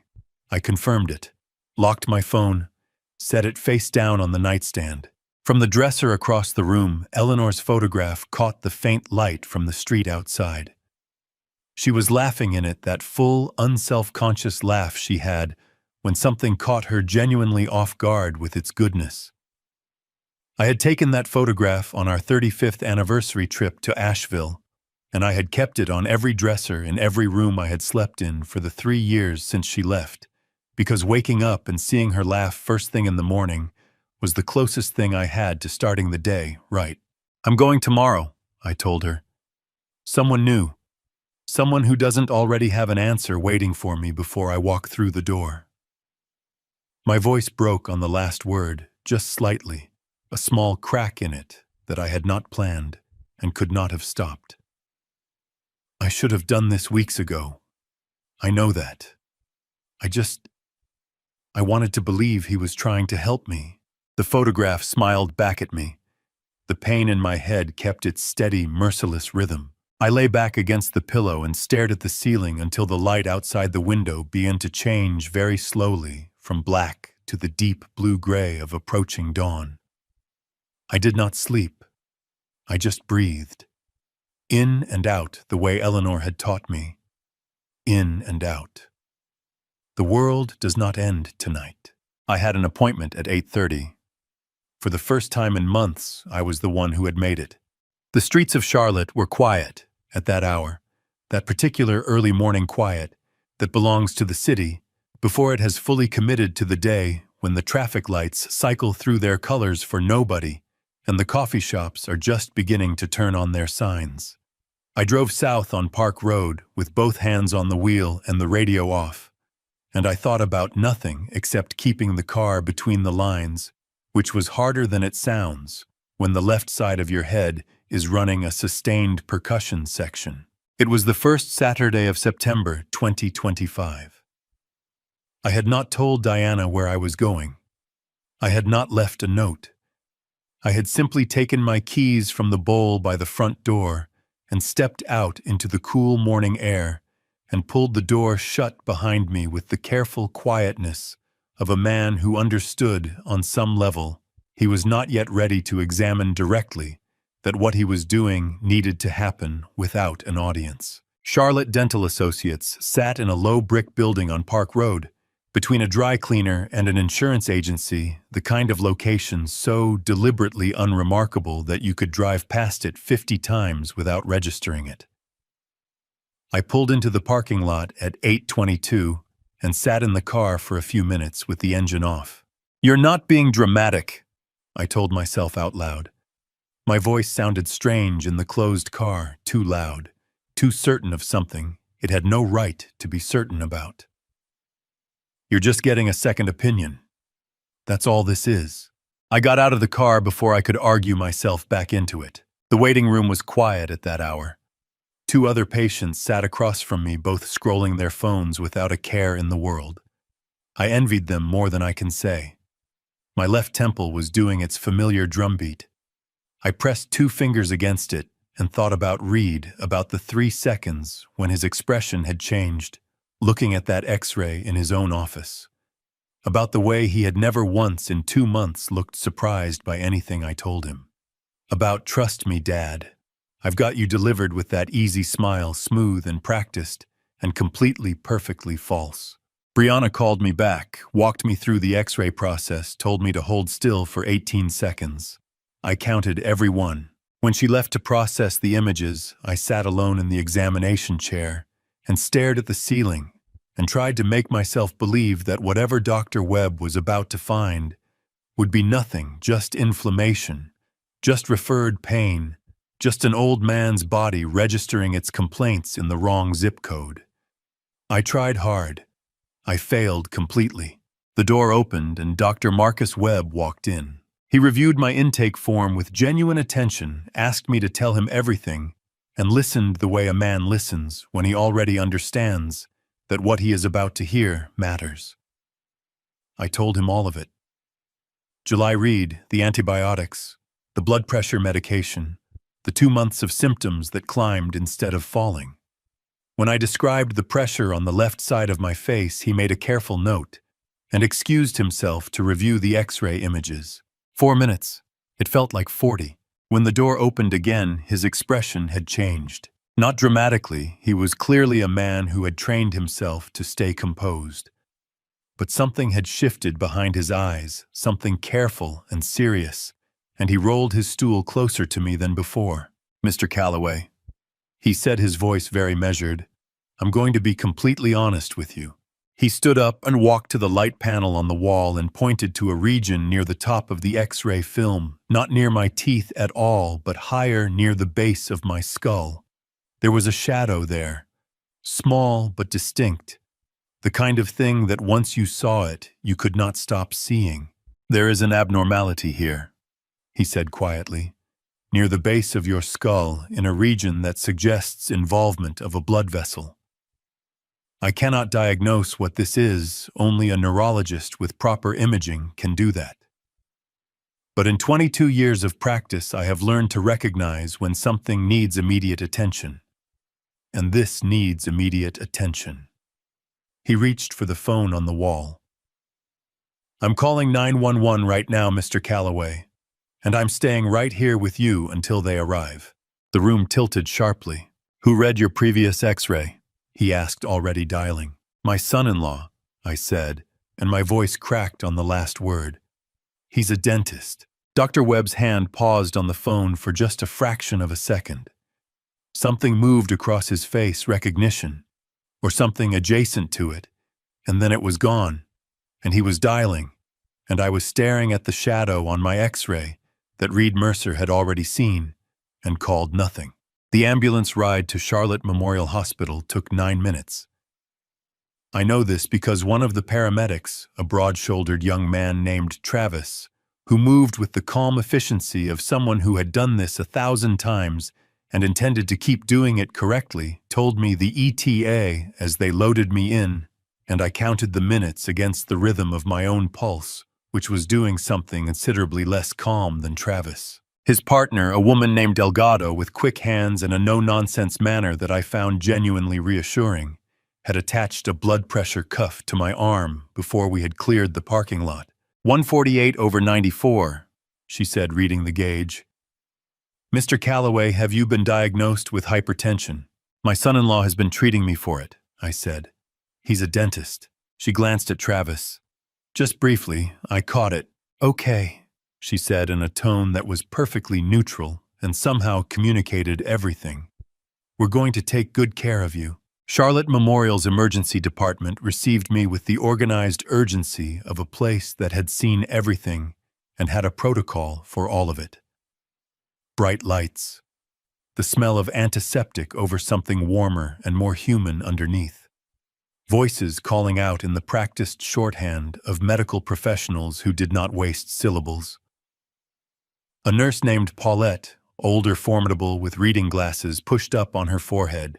Speaker 1: I confirmed it, locked my phone, set it face down on the nightstand. From the dresser across the room, Eleanor's photograph caught the faint light from the street outside. She was laughing in it, that full, unself-conscious laugh she had when something caught her genuinely off guard with its goodness. I had taken that photograph on our 35th anniversary trip to Asheville, and I had kept it on every dresser in every room I had slept in for the 3 years since she left, because waking up and seeing her laugh first thing in the morning was the closest thing I had to starting the day right. "I'm going tomorrow," I told her. "Someone new. Someone who doesn't already have an answer waiting for me before I walk through the door." My voice broke on the last word, just slightly, a small crack in it that I had not planned and could not have stopped. "I should have done this weeks ago. I know that. I just I wanted to believe he was trying to help me. The photograph smiled back at me. The pain in my head kept its steady, merciless rhythm. I lay back against the pillow and stared at the ceiling until the light outside the window began to change very slowly from black to the deep blue-gray of approaching dawn. I did not sleep. I just breathed. In and out the way Eleanor had taught me. In and out. The world does not end tonight. I had an appointment at 8:30. For the first time in months, I was the one who had made it. The streets of Charlotte were quiet at that hour, that particular early morning quiet that belongs to the city before it has fully committed to the day when the traffic lights cycle through their colors for nobody and the coffee shops are just beginning to turn on their signs. I drove south on Park Road with both hands on the wheel and the radio off, and I thought about nothing except keeping the car between the lines, which was harder than it sounds when the left side of your head is running a sustained percussion section. It was the first Saturday of September 2025. I had not told Diana where I was going. I had not left a note. I had simply taken my keys from the bowl by the front door and stepped out into the cool morning air and pulled the door shut behind me with the careful quietness of a man who understood on some level he was not yet ready to examine directly that what he was doing needed to happen without an audience. Charlotte Dental Associates sat in a low brick building on Park Road, between a dry cleaner and an insurance agency, the kind of location so deliberately unremarkable that you could drive past it 50 times without registering it. I pulled into the parking lot at 8:22 and sat in the car for a few minutes with the engine off. "You're not being dramatic," I told myself out loud. My voice sounded strange in the closed car, too loud, too certain of something it had no right to be certain about. "You're just getting a second opinion. That's all this is." I got out of the car before I could argue myself back into it. The waiting room was quiet at that hour. 2 other patients sat across from me, both scrolling their phones without a care in the world. I envied them more than I can say. My left temple was doing its familiar drumbeat. I pressed 2 fingers against it and thought about Reed about the 3 seconds when his expression had changed, looking at that X-ray in his own office. About the way he had never once in 2 months looked surprised by anything I told him. About "Trust me, Dad. I've got you delivered" with that easy smile, smooth and practiced, and completely perfectly false. Brianna called me back, walked me through the X-ray process, told me to hold still for 18 seconds. I counted every one. When she left to process the images, I sat alone in the examination chair and stared at the ceiling and tried to make myself believe that whatever Dr. Webb was about to find would be nothing, just inflammation, just referred pain, just an old man's body registering its complaints in the wrong zip code. I tried hard. I failed completely. The door opened and Dr. Marcus Webb walked in. He reviewed my intake form with genuine attention, asked me to tell him everything, and listened the way a man listens when he already understands that what he is about to hear matters. I told him all of it. July Reed, the antibiotics, the blood pressure medication, the 2 months of symptoms that climbed instead of falling. When I described the pressure on the left side of my face, he made a careful note and excused himself to review the X-ray images. 4 minutes. It felt like 40. When the door opened again, his expression had changed. Not dramatically, he was clearly a man who had trained himself to stay composed. But something had shifted behind his eyes, something careful and serious, and he rolled his stool closer to me than before. "Mr. Calloway," he said, his voice very measured, "I'm going to be completely honest with you." He stood up and walked to the light panel on the wall and pointed to a region near the top of the X-ray film, not near my teeth at all, but higher near the base of my skull. There was a shadow there, small but distinct, the kind of thing that once you saw it, you could not stop seeing. "There is an abnormality here," he said quietly, "near the base of your skull in a region that suggests involvement of a blood vessel." I cannot diagnose what this is, only a neurologist with proper imaging can do that. But in 22 years of practice, I have learned to recognize when something needs immediate attention. And this needs immediate attention. He reached for the phone on the wall. I'm calling 911 right now, Mr. Calloway, and I'm staying right here with you until they arrive. The room tilted sharply. Who read your previous X-ray? He asked, already dialing. My son-in-law, I said, and my voice cracked on the last word. He's a dentist. Dr. Webb's hand paused on the phone for just a fraction of a second. Something moved across his face, recognition, or something adjacent to it, and then it was gone, and he was dialing, and I was staring at the shadow on my X-ray that Reed Mercer had already seen and called nothing. The ambulance ride to Charlotte Memorial Hospital took 9 minutes. I know this because one of the paramedics, a broad-shouldered young man named Travis, who moved with the calm efficiency of someone who had done this 1,000 times and intended to keep doing it correctly, told me the ETA as they loaded me in, and I counted the minutes against the rhythm of my own pulse, which was doing something considerably less calm than Travis. His partner, a woman named Delgado with quick hands and a no-nonsense manner that I found genuinely reassuring, had attached a blood pressure cuff to my arm before we had cleared the parking lot. 148/94, she said, reading the gauge. Mr. Calloway, have you been diagnosed with hypertension? My son-in-law has been treating me for it, I said. He's a dentist. She glanced at Travis. Just briefly, I caught it. Okay, she said in a tone that was perfectly neutral and somehow communicated everything. We're going to take good care of you. Charlotte Memorial's emergency department received me with the organized urgency of a place that had seen everything and had a protocol for all of it. Bright lights. The smell of antiseptic over something warmer and more human underneath. Voices calling out in the practiced shorthand of medical professionals who did not waste syllables. A nurse named Paulette, older, formidable, with reading glasses pushed up on her forehead,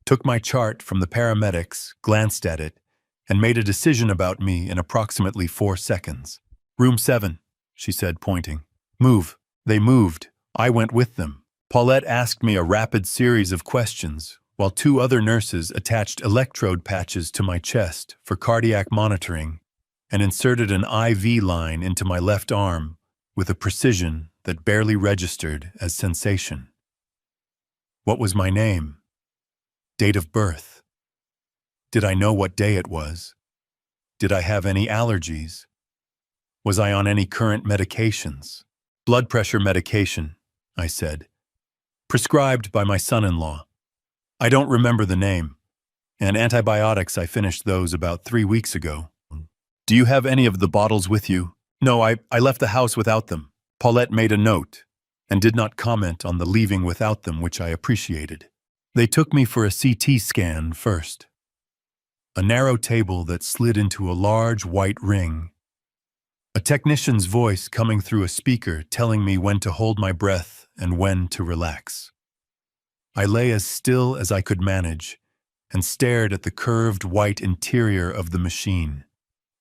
Speaker 1: took my chart from the paramedics, glanced at it, and made a decision about me in approximately 4 seconds. Room 7, she said, pointing. Move. They moved. I went with them. Paulette asked me a rapid series of questions, while 2 other nurses attached electrode patches to my chest for cardiac monitoring and inserted an IV line into my left arm with a precision that barely registered as sensation. What was my name? Date of birth? Did I know what day it was? Did I have any allergies? Was I on any current medications? Blood pressure medication, I said. Prescribed by my son-in-law. I don't remember the name. And antibiotics, I finished those about 3 weeks ago. Do you have any of the bottles with you? No, I left the house without them. Paulette made a note and did not comment on the leaving without them, which I appreciated. They took me for a CT scan first. A narrow table that slid into a large white ring. A technician's voice coming through a speaker telling me when to hold my breath and when to relax. I lay as still as I could manage and stared at the curved white interior of the machine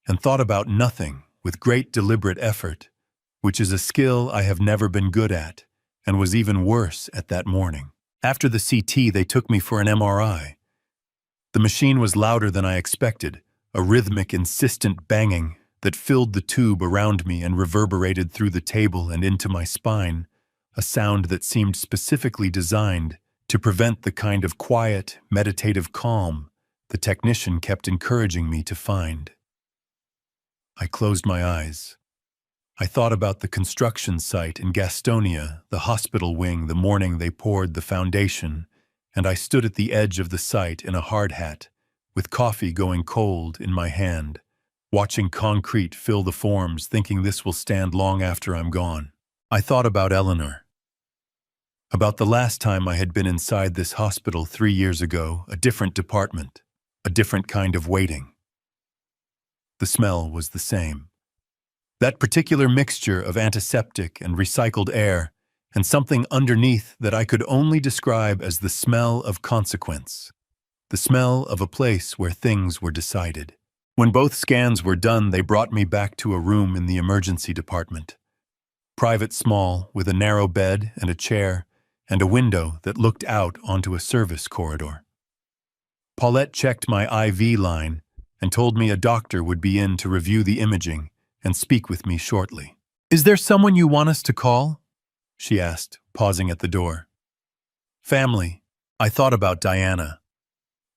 Speaker 1: and thought about nothing with great deliberate effort, which is a skill I have never been good at and was even worse at that morning. After the CT, they took me for an MRI. The machine was louder than I expected, a rhythmic, insistent banging that filled the tube around me and reverberated through the table and into my spine, a sound that seemed specifically designed to prevent the kind of quiet, meditative calm the technician kept encouraging me to find. I closed my eyes. I thought about the construction site in Gastonia, the hospital wing, the morning they poured the foundation, and I stood at the edge of the site in a hard hat, with coffee going cold in my hand, watching concrete fill the forms, thinking this will stand long after I'm gone. I thought about Eleanor. About the last time I had been inside this hospital 3 years ago, a different department, a different kind of waiting. The smell was the same. That particular mixture of antiseptic and recycled air, and something underneath that I could only describe as the smell of consequence. the smell of a place where things were decided. When both scans were done, they brought me back to a room in the emergency department. Private, small, with a narrow bed and a chair, and a window that looked out onto a service corridor. Paulette checked my IV line and told me a doctor would be in to review the imaging and speak with me shortly. "Is there someone you want us to call?" she asked, pausing at the door. "Family." I thought about Diana,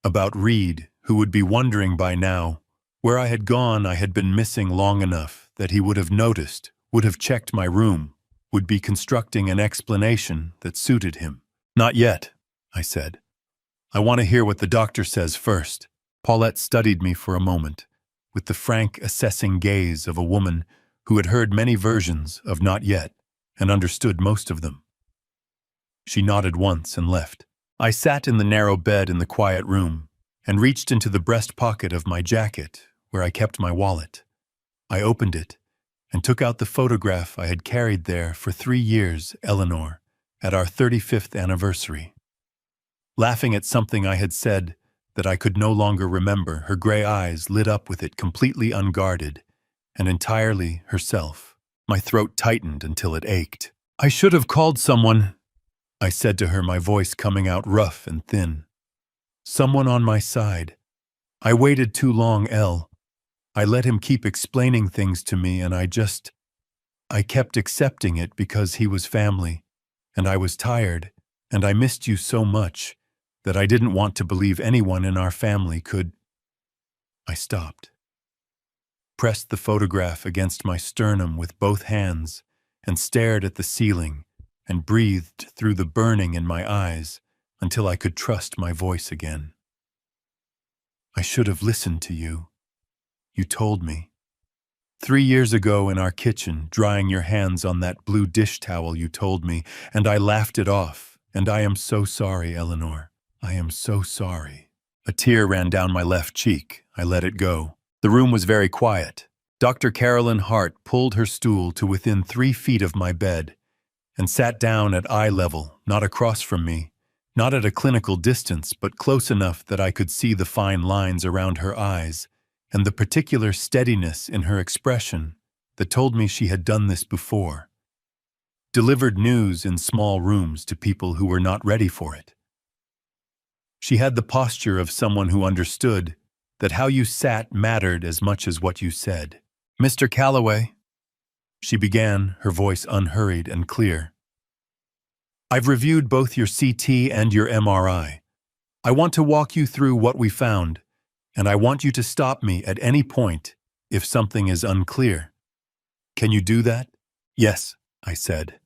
Speaker 1: about Reed, who would be wondering by now where I had gone. I had been missing long enough that he would have noticed, would have checked my room, would be constructing an explanation that suited him. "Not yet," I said. "I want to hear what the doctor says first." Paulette studied me for a moment, with the frank, assessing gaze of a woman who had heard many versions of "not yet" and understood most of them. She nodded once and left. I sat in the narrow bed in the quiet room and reached into the breast pocket of my jacket where I kept my wallet. I opened it and took out the photograph I had carried there for 3 years, Eleanor, at our 35th anniversary. Laughing at something I had said that I could no longer remember, her gray eyes lit up with it, completely unguarded and entirely herself. My throat tightened until it ached. "I should have called someone," I said to her, my voice coming out rough and thin. "Someone on my side. I waited too long, Elle. I let him keep explaining things to me, and I kept accepting it because he was family, and I was tired, and I missed you so much that I didn't want to believe anyone in our family could." I stopped, pressed the photograph against my sternum with both hands, and stared at the ceiling, and breathed through the burning in my eyes until I could trust my voice again. "I should have listened to you. You told me. 3 years ago in our kitchen, drying your hands on that blue dish towel, you told me, and I laughed it off, and I am so sorry, Eleanor. I am so sorry." A tear ran down my left cheek. I let it go. The room was very quiet. Dr. Carolyn Hart pulled her stool to within 3 feet of my bed and sat down at eye level, not across from me, not at a clinical distance, but close enough that I could see the fine lines around her eyes and the particular steadiness in her expression that told me she had done this before. Delivered news in small rooms to people who were not ready for it. She had the posture of someone who understood that how you sat mattered as much as what you said. "Mr. Calloway," she began, her voice unhurried and clear. "I've reviewed both your CT and your MRI. I want to walk you through what we found, and I want you to stop me at any point if something is unclear. Can you do that?" "Yes," I said.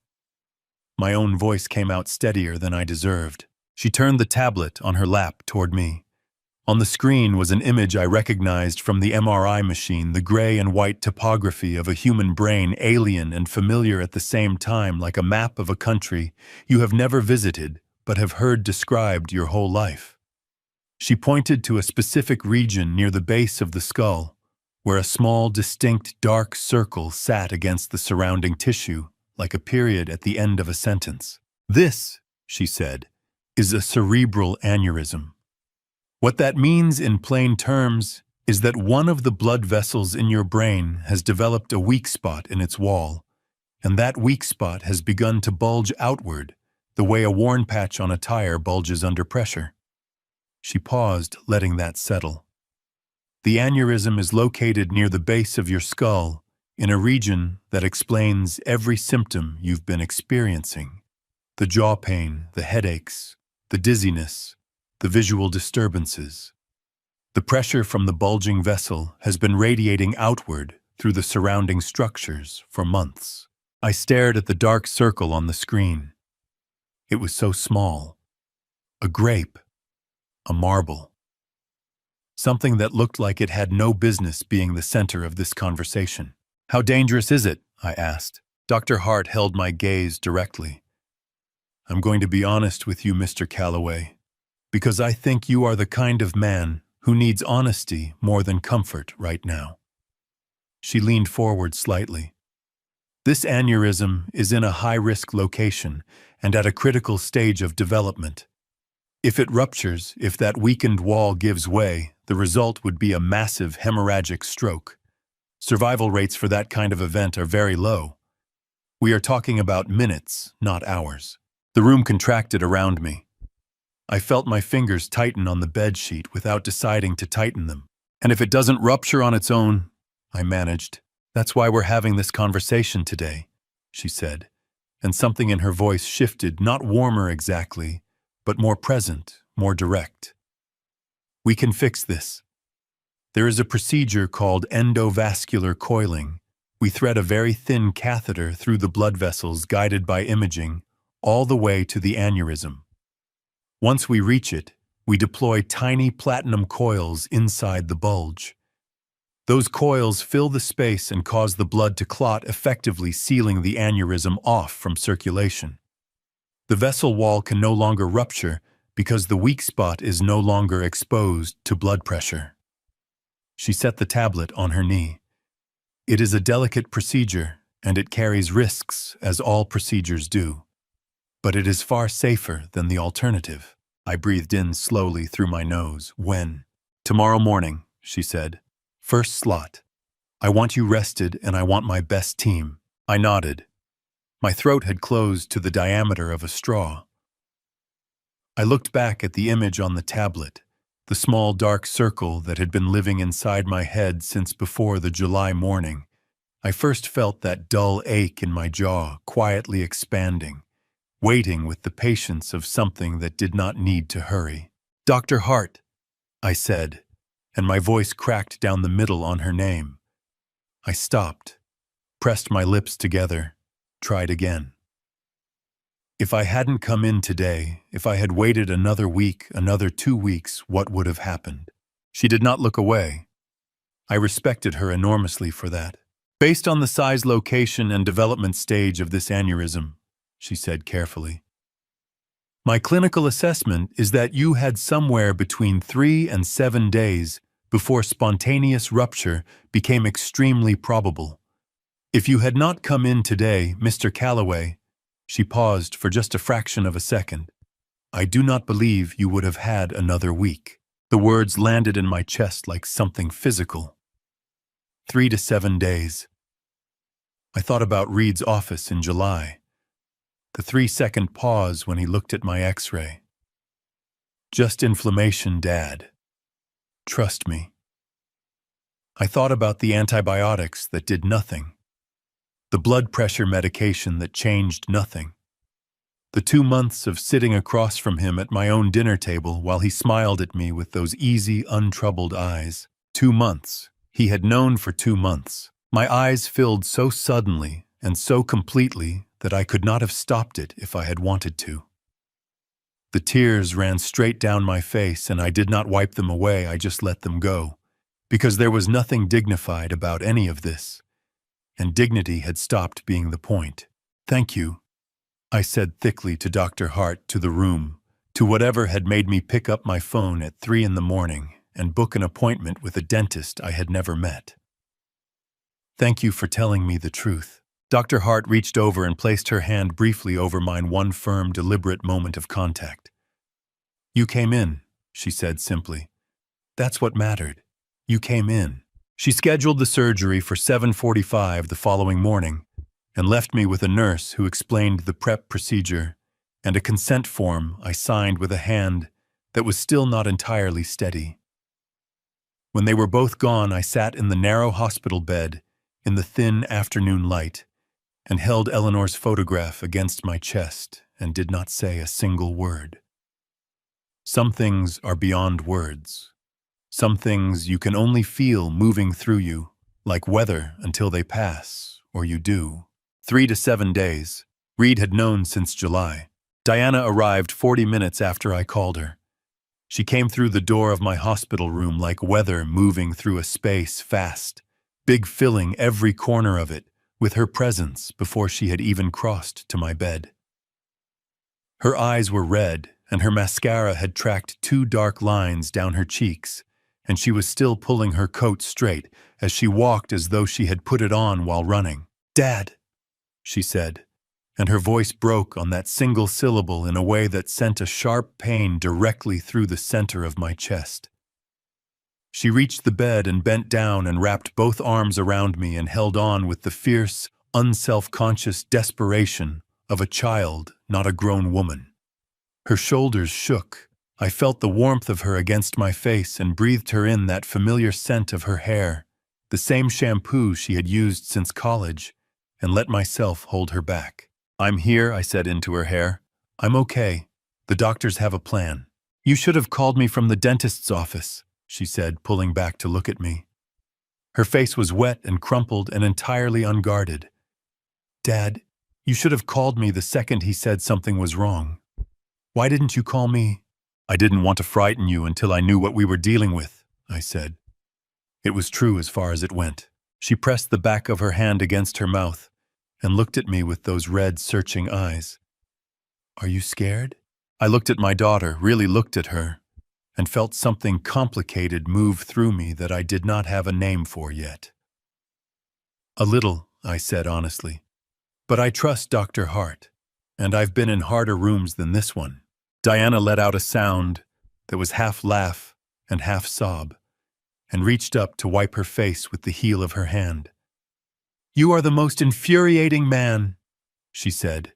Speaker 1: My own voice came out steadier than I deserved. She turned the tablet on her lap toward me. On the screen was an image I recognized from the MRI machine, the gray and white topography of a human brain, alien and familiar at the same time, like a map of a country you have never visited but have heard described your whole life. She pointed to a specific region near the base of the skull, where a small, distinct, dark circle sat against the surrounding tissue, like a period at the end of a sentence. "This," she said, "is a cerebral aneurysm. What that means in plain terms is that one of the blood vessels in your brain has developed a weak spot in its wall, and that weak spot has begun to bulge outward, the way a worn patch on a tire bulges under pressure." She paused, letting that settle. "The aneurysm is located near the base of your skull, in a region that explains every symptom you've been experiencing. The jaw pain, the headaches, the dizziness, the visual disturbances. The pressure from the bulging vessel has been radiating outward through the surrounding structures for months." I stared at the dark circle on the screen. It was so small. A grape. A marble. Something that looked like it had no business being the center of this conversation. "How dangerous is it?" I asked. Dr. Hart held my gaze directly. "I'm going to be honest with you, Mr. Calloway, because I think you are the kind of man who needs honesty more than comfort right now." She leaned forward slightly. "This aneurysm is in a high-risk location and at a critical stage of development. If it ruptures, if that weakened wall gives way, the result would be a massive hemorrhagic stroke. Survival rates for that kind of event are very low. We are talking about minutes, not hours. The room contracted around me. I felt my fingers tighten on the bed sheet without deciding to tighten them. And if it doesn't rupture on its own, I managed. That's why we're having this conversation today, she said, and something in her voice shifted, not warmer exactly, but more present, more direct. We can fix this. There is a procedure called endovascular coiling. We thread a very thin catheter through the blood vessels guided by imaging, all the way to the aneurysm. Once we reach it, we deploy tiny platinum coils inside the bulge. Those coils fill the space and cause the blood to clot, effectively sealing the aneurysm off from circulation. The vessel wall can no longer rupture because the weak spot is no longer exposed to blood pressure. She set the tablet on her knee. It is a delicate procedure, and it carries risks, as all procedures do. But it is far safer than the alternative. I breathed in slowly through my nose. When? Tomorrow morning, she said. First slot. I want you rested, and I want my best team. I nodded. My throat had closed to the diameter of a straw. I looked back at the image on the tablet, the small dark circle that had been living inside my head since before the July morning. I first felt that dull ache in my jaw, quietly expanding, waiting with the patience of something that did not need to hurry. Dr. Hart, I said, and my voice cracked down the middle on her name. I stopped, pressed my lips together, tried again. If I hadn't come in today, if I had waited another week, another 2 weeks, what would have happened? She did not look away. I respected her enormously for that. Based on the size, location, and development stage of this aneurysm, she said carefully, my clinical assessment is that you had somewhere between 3 and 7 days before spontaneous rupture became extremely probable. If you had not come in today, Mr. Calloway, she paused for just a fraction of a second, I do not believe you would have had another week. The words landed in my chest like something physical. 3 to 7 days. I thought about Reed's office in July. The 3-second pause when he looked at my X-ray. Just inflammation, Dad. Trust me. I thought about the antibiotics that did nothing. The blood pressure medication that changed nothing. The 2 months of sitting across from him at my own dinner table while he smiled at me with those easy, untroubled eyes. 2 months. He had known for 2 months. My eyes filled so suddenly and so completely that I could not have stopped it if I had wanted to. The tears ran straight down my face, and I did not wipe them away, I just let them go, because there was nothing dignified about any of this, and dignity had stopped being the point. Thank you, I said thickly to Dr. Hart, to the room, to whatever had made me pick up my phone at 3 in the morning and book an appointment with a dentist I had never met. Thank you for telling me the truth. Dr. Hart reached over and placed her hand briefly over mine, one firm, deliberate moment of contact. You came in, she said simply. That's what mattered. You came in. She scheduled the surgery for 7:45 the following morning and left me with a nurse who explained the prep procedure and a consent form I signed with a hand that was still not entirely steady. When they were both gone, I sat in the narrow hospital bed in the thin afternoon light and held Eleanor's photograph against my chest and did not say a single word. Some things are beyond words. Some things you can only feel moving through you, like weather, until they pass, or you do. 3 to 7 days. Reed had known since July. Diana arrived 40 minutes after I called her. She came through the door of my hospital room like weather moving through a space fast, big, filling every corner of it with her presence before she had even crossed to my bed. Her eyes were red, and her mascara had tracked 2 dark lines down her cheeks, and she was still pulling her coat straight as she walked as though she had put it on while running. Dad, she said, and her voice broke on that single syllable in a way that sent a sharp pain directly through the center of my chest. She reached the bed and bent down and wrapped both arms around me and held on with the fierce, unself-conscious desperation of a child, not a grown woman. Her shoulders shook. I felt the warmth of her against my face and breathed her in that familiar scent of her hair, the same shampoo she had used since college, and let myself hold her back. "I'm here," I said into her hair. "I'm okay. The doctors have a plan." "You should have called me from the dentist's office," she said, pulling back to look at me. Her face was wet and crumpled and entirely unguarded. "Dad, you should have called me the second he said something was wrong. Why didn't you call me?" "I didn't want to frighten you until I knew what we were dealing with," I said. It was true as far as it went. She pressed the back of her hand against her mouth and looked at me with those red, searching eyes. "Are you scared?" I looked at my daughter, really looked at her, and felt something complicated move through me that I did not have a name for yet. "A little," I said honestly. "But I trust Dr. Hart, and I've been in harder rooms than this one." Diana let out a sound that was half laugh and half sob, and reached up to wipe her face with the heel of her hand. "You are the most infuriating man," she said,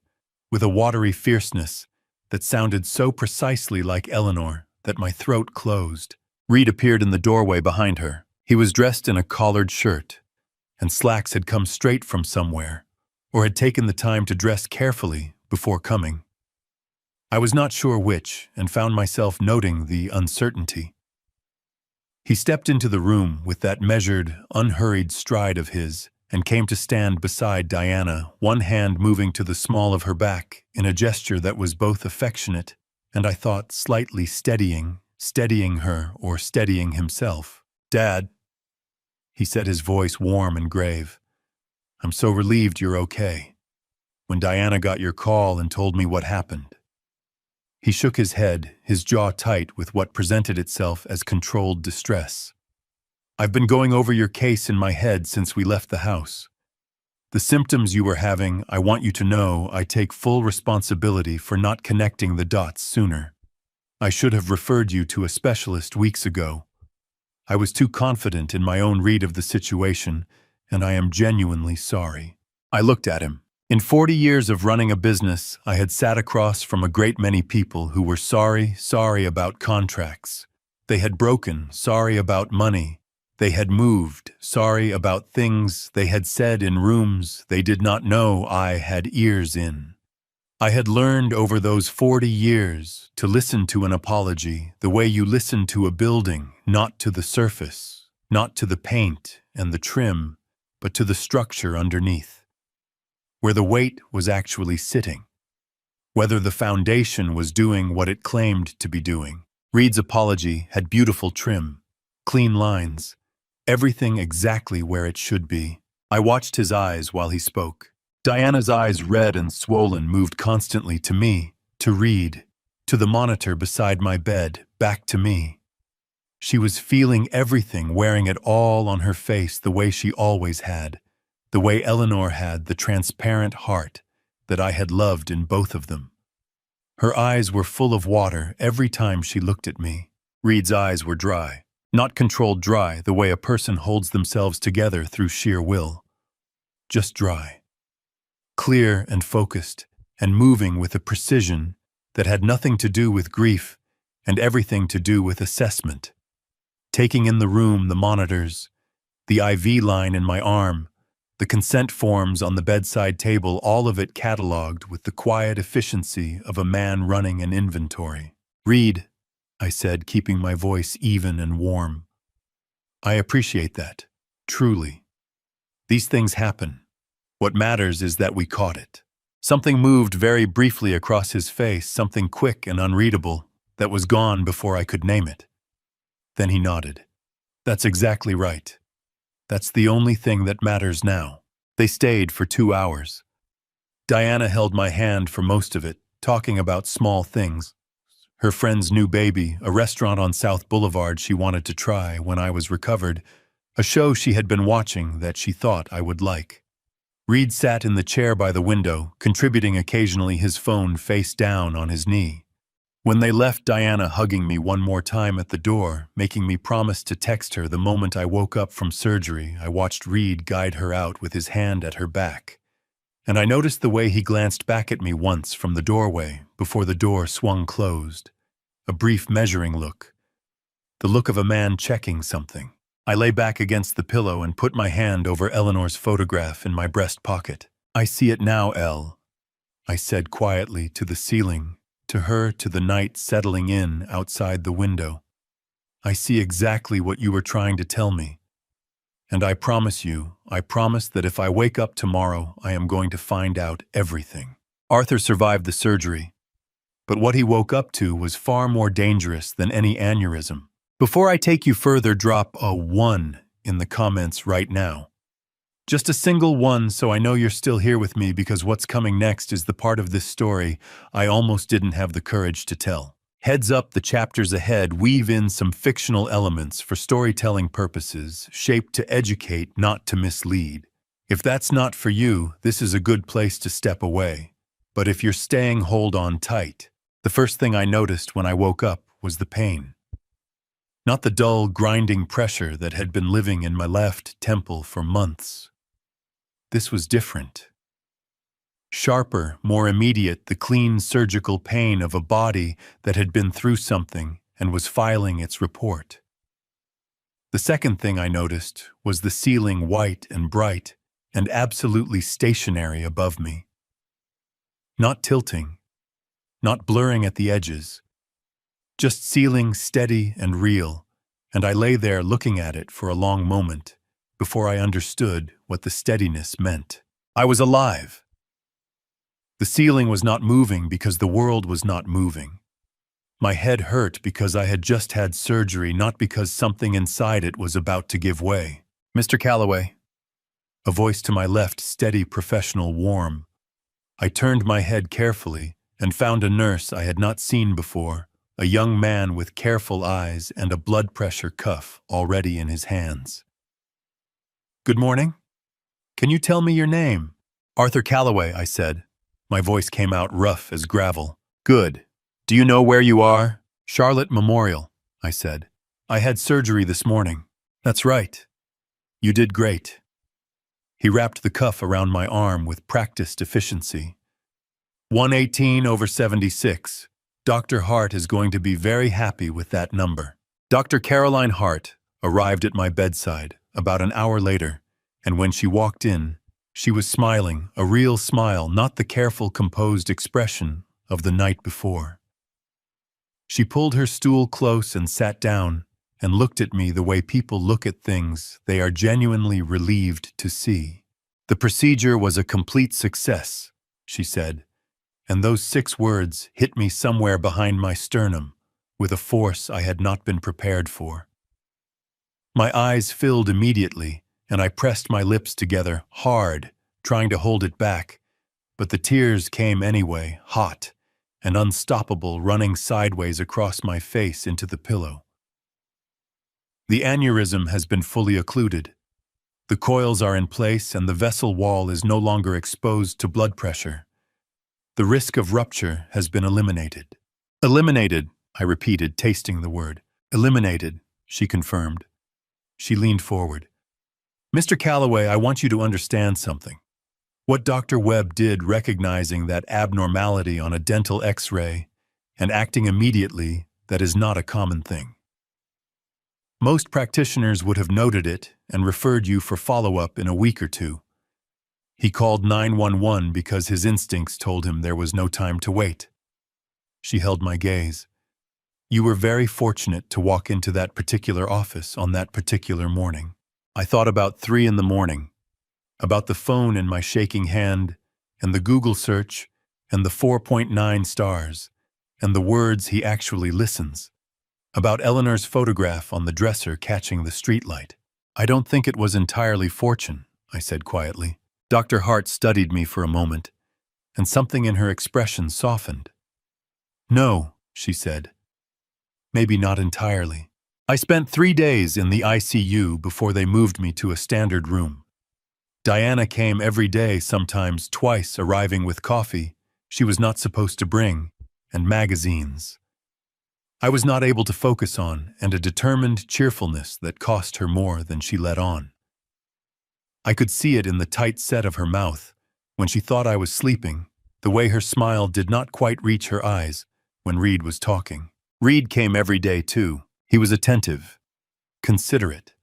Speaker 1: with a watery fierceness that sounded so precisely like Eleanor that my throat closed. Reed appeared in the doorway behind her. He was dressed in a collared shirt, and slacks had come straight from somewhere, or had taken the time to dress carefully before coming. I was not sure which, and found myself noting the uncertainty. He stepped into the room with that measured, unhurried stride of his, and came to stand beside Diana, one hand moving to the small of her back in a gesture that was both affectionate and, I thought, slightly steadying her or steadying himself. "Dad," he said, his voice warm and grave, "I'm so relieved you're okay. When Diana got your call and told me what happened." He shook his head, his jaw tight with what presented itself as controlled distress. "I've been going over your case in my head since we left the house. The symptoms you were having, I want you to know I take full responsibility for not connecting the dots sooner. I should have referred you to a specialist weeks ago. I was too confident in my own read of the situation, and I am genuinely sorry." I looked at him. In 40 years of running a business, I had sat across from a great many people who were sorry about contracts. They had broken, sorry about money. They had moved, sorry about things they had said in rooms they did not know I had ears in. I had learned over those 40 years to listen to an apology the way you listen to a building, not to the surface, not to the paint and the trim, but to the structure underneath, where the weight was actually sitting, whether the foundation was doing what it claimed to be doing. Reed's apology had beautiful trim, clean lines, everything exactly where it should be. I watched his eyes while he spoke. Diana's eyes, red and swollen, moved constantly to me, to Reed, to the monitor beside my bed, back to me. She was feeling everything, wearing it all on her face the way she always had, the way Eleanor had the transparent heart that I had loved in both of them. Her eyes were full of water every time she looked at me. Reed's eyes were dry, not controlled dry the way a person holds themselves together through sheer will. Just dry. Clear and focused, and moving with a precision that had nothing to do with grief and everything to do with assessment. Taking in the room, the monitors, the IV line in my arm, the consent forms on the bedside table, all of it cataloged with the quiet efficiency of a man running an inventory. "Reed," I said, keeping my voice even and warm. "I appreciate that, truly. These things happen. What matters is that we caught it." Something moved very briefly across his face, something quick and unreadable that was gone before I could name it. Then he nodded. "That's exactly right. That's the only thing that matters now." They stayed for 2 hours. Diana held my hand for most of it, talking about small things. Her friend's new baby, a restaurant on South Boulevard she wanted to try when I was recovered, a show she had been watching that she thought I would like. Reed sat in the chair by the window, contributing occasionally his phone face down on his knee. When they left, Diana hugging me one more time at the door, making me promise to text her the moment I woke up from surgery, I watched Reed guide her out with his hand at her back. And I noticed the way he glanced back at me once from the doorway before the door swung closed. A brief measuring look. The look of a man checking something. I lay back against the pillow and put my hand over Eleanor's photograph in my breast pocket. "I see it now, Elle," I said quietly to the ceiling, to her, to the night settling in outside the window. "I see exactly what you were trying to tell me. And I promise that if I wake up tomorrow, I am going to find out everything." Arthur survived the surgery, but what he woke up to was far more dangerous than any aneurysm. Before I take you further, drop a 1 in the comments right now. Just a single one, so I know you're still here with me, because what's coming next is the part of this story I almost didn't have the courage to tell. Heads up, the chapters ahead weave in some fictional elements for storytelling purposes, shaped to educate, not to mislead. If that's not for you, this is a good place to step away. But if you're staying, hold on tight. The first thing I noticed when I woke up was the pain. Not the dull, grinding pressure that had been living in my left temple for months. This was different. Sharper, more immediate, the clean surgical pain of a body that had been through something and was filing its report. The second thing I noticed was the ceiling, white and bright and absolutely stationary above me. Not tilting, not blurring at the edges, just ceiling steady and real, and I lay there looking at it for a long moment before I understood what the steadiness meant. I was alive. The ceiling was not moving because the world was not moving. My head hurt because I had just had surgery, not because something inside it was about to give way. "Mr. Calloway." A voice to my left, steady, professional, warm. I turned my head carefully and found a nurse I had not seen before, a young man with careful eyes and a blood pressure cuff already in his hands. "Good morning. Can you tell me your name?" "Arthur Calloway," I said. My voice came out rough as gravel. "Good. Do you know where you are?" "Charlotte Memorial," I said. "I had surgery this morning." "That's right. You did great." He wrapped the cuff around my arm with practiced efficiency. 118/76. Dr. Hart is going to be very happy with that number. Dr. Caroline Hart arrived at my bedside about an hour later, and when she walked in, she was smiling, a real smile, not the careful, composed expression of the night before. She pulled her stool close and sat down and looked at me the way people look at things they are genuinely relieved to see. "The procedure was a complete success," she said, and those 6 words hit me somewhere behind my sternum with a force I had not been prepared for. My eyes filled immediately, and I pressed my lips together hard, trying to hold it back, but the tears came anyway, hot and unstoppable, running sideways across my face into the pillow. "The aneurysm has been fully occluded. The coils are in place and the vessel wall is no longer exposed to blood pressure. The risk of rupture has been eliminated." "Eliminated," I repeated, tasting the word. "Eliminated," she confirmed. She leaned forward. "Mr. Calloway, I want you to understand something. What Dr. Webb did, recognizing that abnormality on a dental X-ray and acting immediately, that is not a common thing. Most practitioners would have noted it and referred you for follow-up in a week or 2. He called 911 because his instincts told him there was no time to wait." She held my gaze. "You were very fortunate to walk into that particular office on that particular morning." I thought about 3 in the morning, about the phone in my shaking hand, and the Google search, and the 4.9 stars, and the words "he actually listens," about Eleanor's photograph on the dresser catching the streetlight. "I don't think it was entirely fortune," I said quietly. Dr. Hart studied me for a moment, and something in her expression softened. "No," she said. "Maybe not entirely. I spent 3 days in the ICU before they moved me to a standard room. Diana came every day, sometimes twice, arriving with coffee she was not supposed to bring, and magazines I was not able to focus on, and a determined cheerfulness that cost her more than she let on. I could see it in the tight set of her mouth when she thought I was sleeping, the way her smile did not quite reach her eyes when Reed was talking. Reed came every day, too. He was attentive, considerate.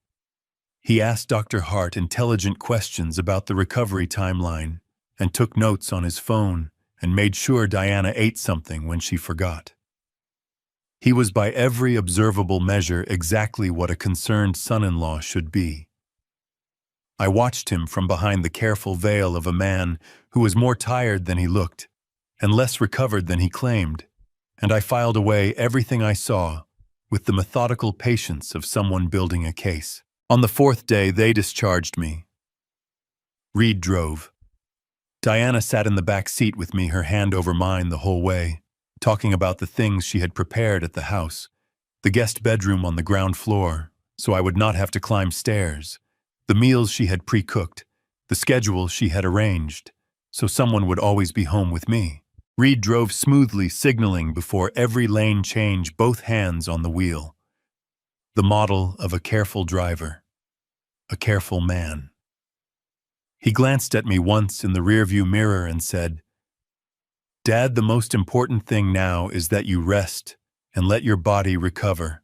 Speaker 1: He asked Dr. Hart intelligent questions about the recovery timeline and took notes on his phone and made sure Diana ate something when she forgot. He was by every observable measure exactly what a concerned son-in-law should be. I watched him from behind the careful veil of a man who was more tired than he looked and less recovered than he claimed, and I filed away everything I saw with the methodical patience of someone building a case. On the 4th day, they discharged me. Reed drove. Diana sat in the back seat with me, her hand over mine the whole way, talking about the things she had prepared at the house, the guest bedroom on the ground floor, so I would not have to climb stairs, the meals she had pre-cooked, the schedule she had arranged, so someone would always be home with me. Reed drove smoothly, signaling before every lane change, both hands on the wheel. The model of a careful driver, a careful man. He glanced at me once in the rearview mirror and said, "Dad, the most important thing now is that you rest and let your body recover.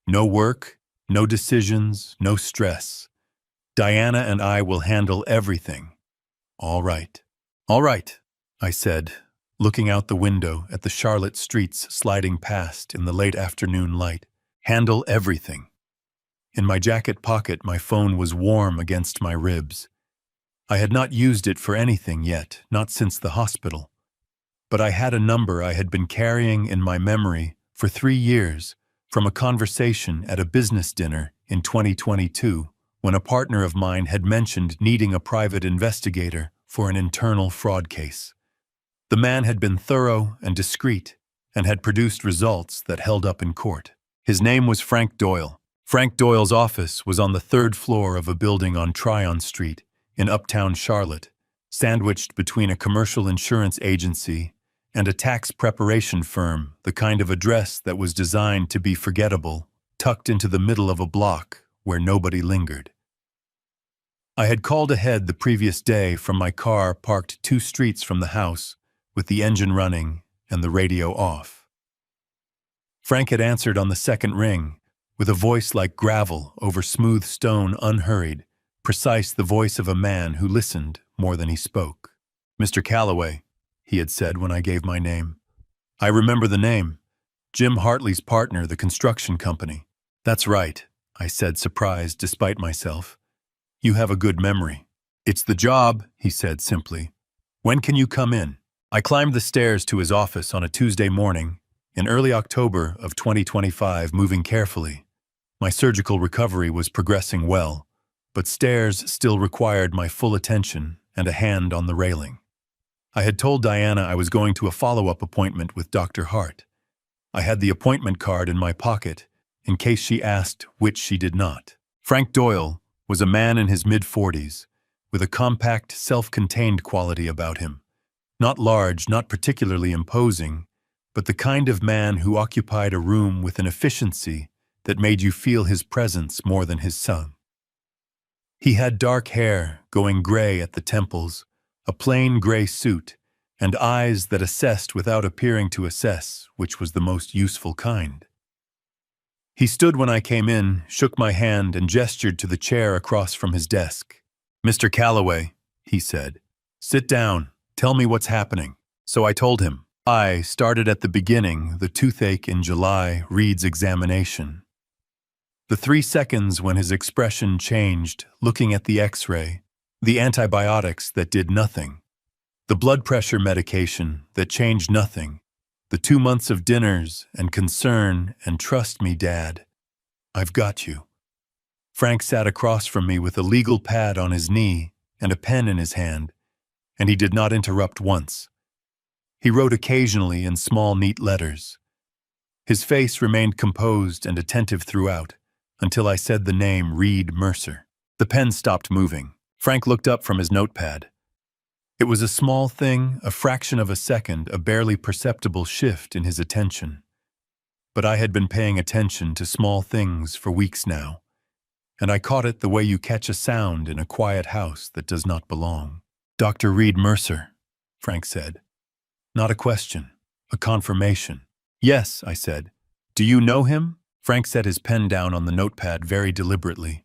Speaker 1: No work, no decisions, no stress. Diana and I will handle everything." "All right." "All right," I said, looking out the window at the Charlotte streets sliding past in the late afternoon light. "Handle everything." In my jacket pocket, my phone was warm against my ribs. I had not used it for anything yet, not since the hospital. But I had a number I had been carrying in my memory for 3 years from a conversation at a business dinner in 2022 when a partner of mine had mentioned needing a private investigator for an internal fraud case. The man had been thorough and discreet and had produced results that held up in court. His name was Frank Doyle. Frank Doyle's office was on the 3rd floor of a building on Tryon Street in uptown Charlotte, sandwiched between a commercial insurance agency and a tax preparation firm, the kind of address that was designed to be forgettable, tucked into the middle of a block where nobody lingered. I had called ahead the previous day from my car parked 2 streets from the house, with the engine running and the radio off. Frank had answered on the 2nd ring, with a voice like gravel over smooth stone, unhurried, precise, the voice of a man who listened more than he spoke. "Mr. Calloway," he had said when I gave my name. "I remember the name. Jim Hartley's partner, the construction company." "That's right," I said, surprised despite myself. "You have a good memory." "It's the job," he said simply. "When can you come in?" I climbed the stairs to his office on a Tuesday morning in early October of 2025, moving carefully. My surgical recovery was progressing well, but stairs still required my full attention and a hand on the railing. I had told Diana I was going to a follow-up appointment with Dr. Hart. I had the appointment card in my pocket in case she asked, which she did not. Frank Doyle was a man in his mid-40s, with a compact, self-contained quality about him. Not large, not particularly imposing, but the kind of man who occupied a room with an efficiency that made you feel his presence more than his son. He had dark hair going gray at the temples, a plain gray suit, and eyes that assessed without appearing to assess, which was the most useful kind. He stood when I came in, shook my hand, and gestured to the chair across from his desk. "Mr. Calloway," he said, "sit down. Tell me what's happening." So I told him. I started at the beginning, the toothache in July, Reed's examination. The 3 seconds when his expression changed, looking at the X-ray, the antibiotics that did nothing, the blood pressure medication that changed nothing, the 2 months of dinners and concern and "Trust me, Dad, I've got you." Frank sat across from me with a legal pad on his knee and a pen in his hand, and he did not interrupt once. He wrote occasionally in small, neat letters. His face remained composed and attentive throughout, until I said the name Reed Mercer. The pen stopped moving. Frank looked up from his notepad. It was a small thing, a fraction of a second, a barely perceptible shift in his attention. But I had been paying attention to small things for weeks now, and I caught it the way you catch a sound in a quiet house that does not belong. "Dr. Reed Mercer," Frank said. Not a question, a confirmation. "Yes," I said. "Do you know him?" Frank set his pen down on the notepad very deliberately.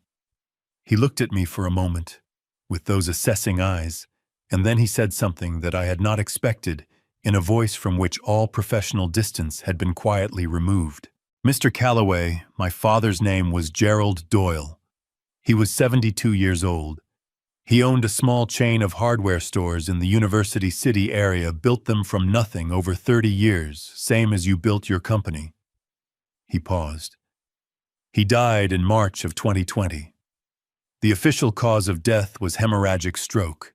Speaker 1: He looked at me for a moment, with those assessing eyes, and then he said something that I had not expected, in a voice from which all professional distance had been quietly removed. "Mr. Calloway, my father's name was Gerald Doyle. He was 72 years old. He owned a small chain of hardware stores in the University City area, built them from nothing over 30 years, same as you built your company." He paused. "He died in March of 2020. The official cause of death was hemorrhagic stroke.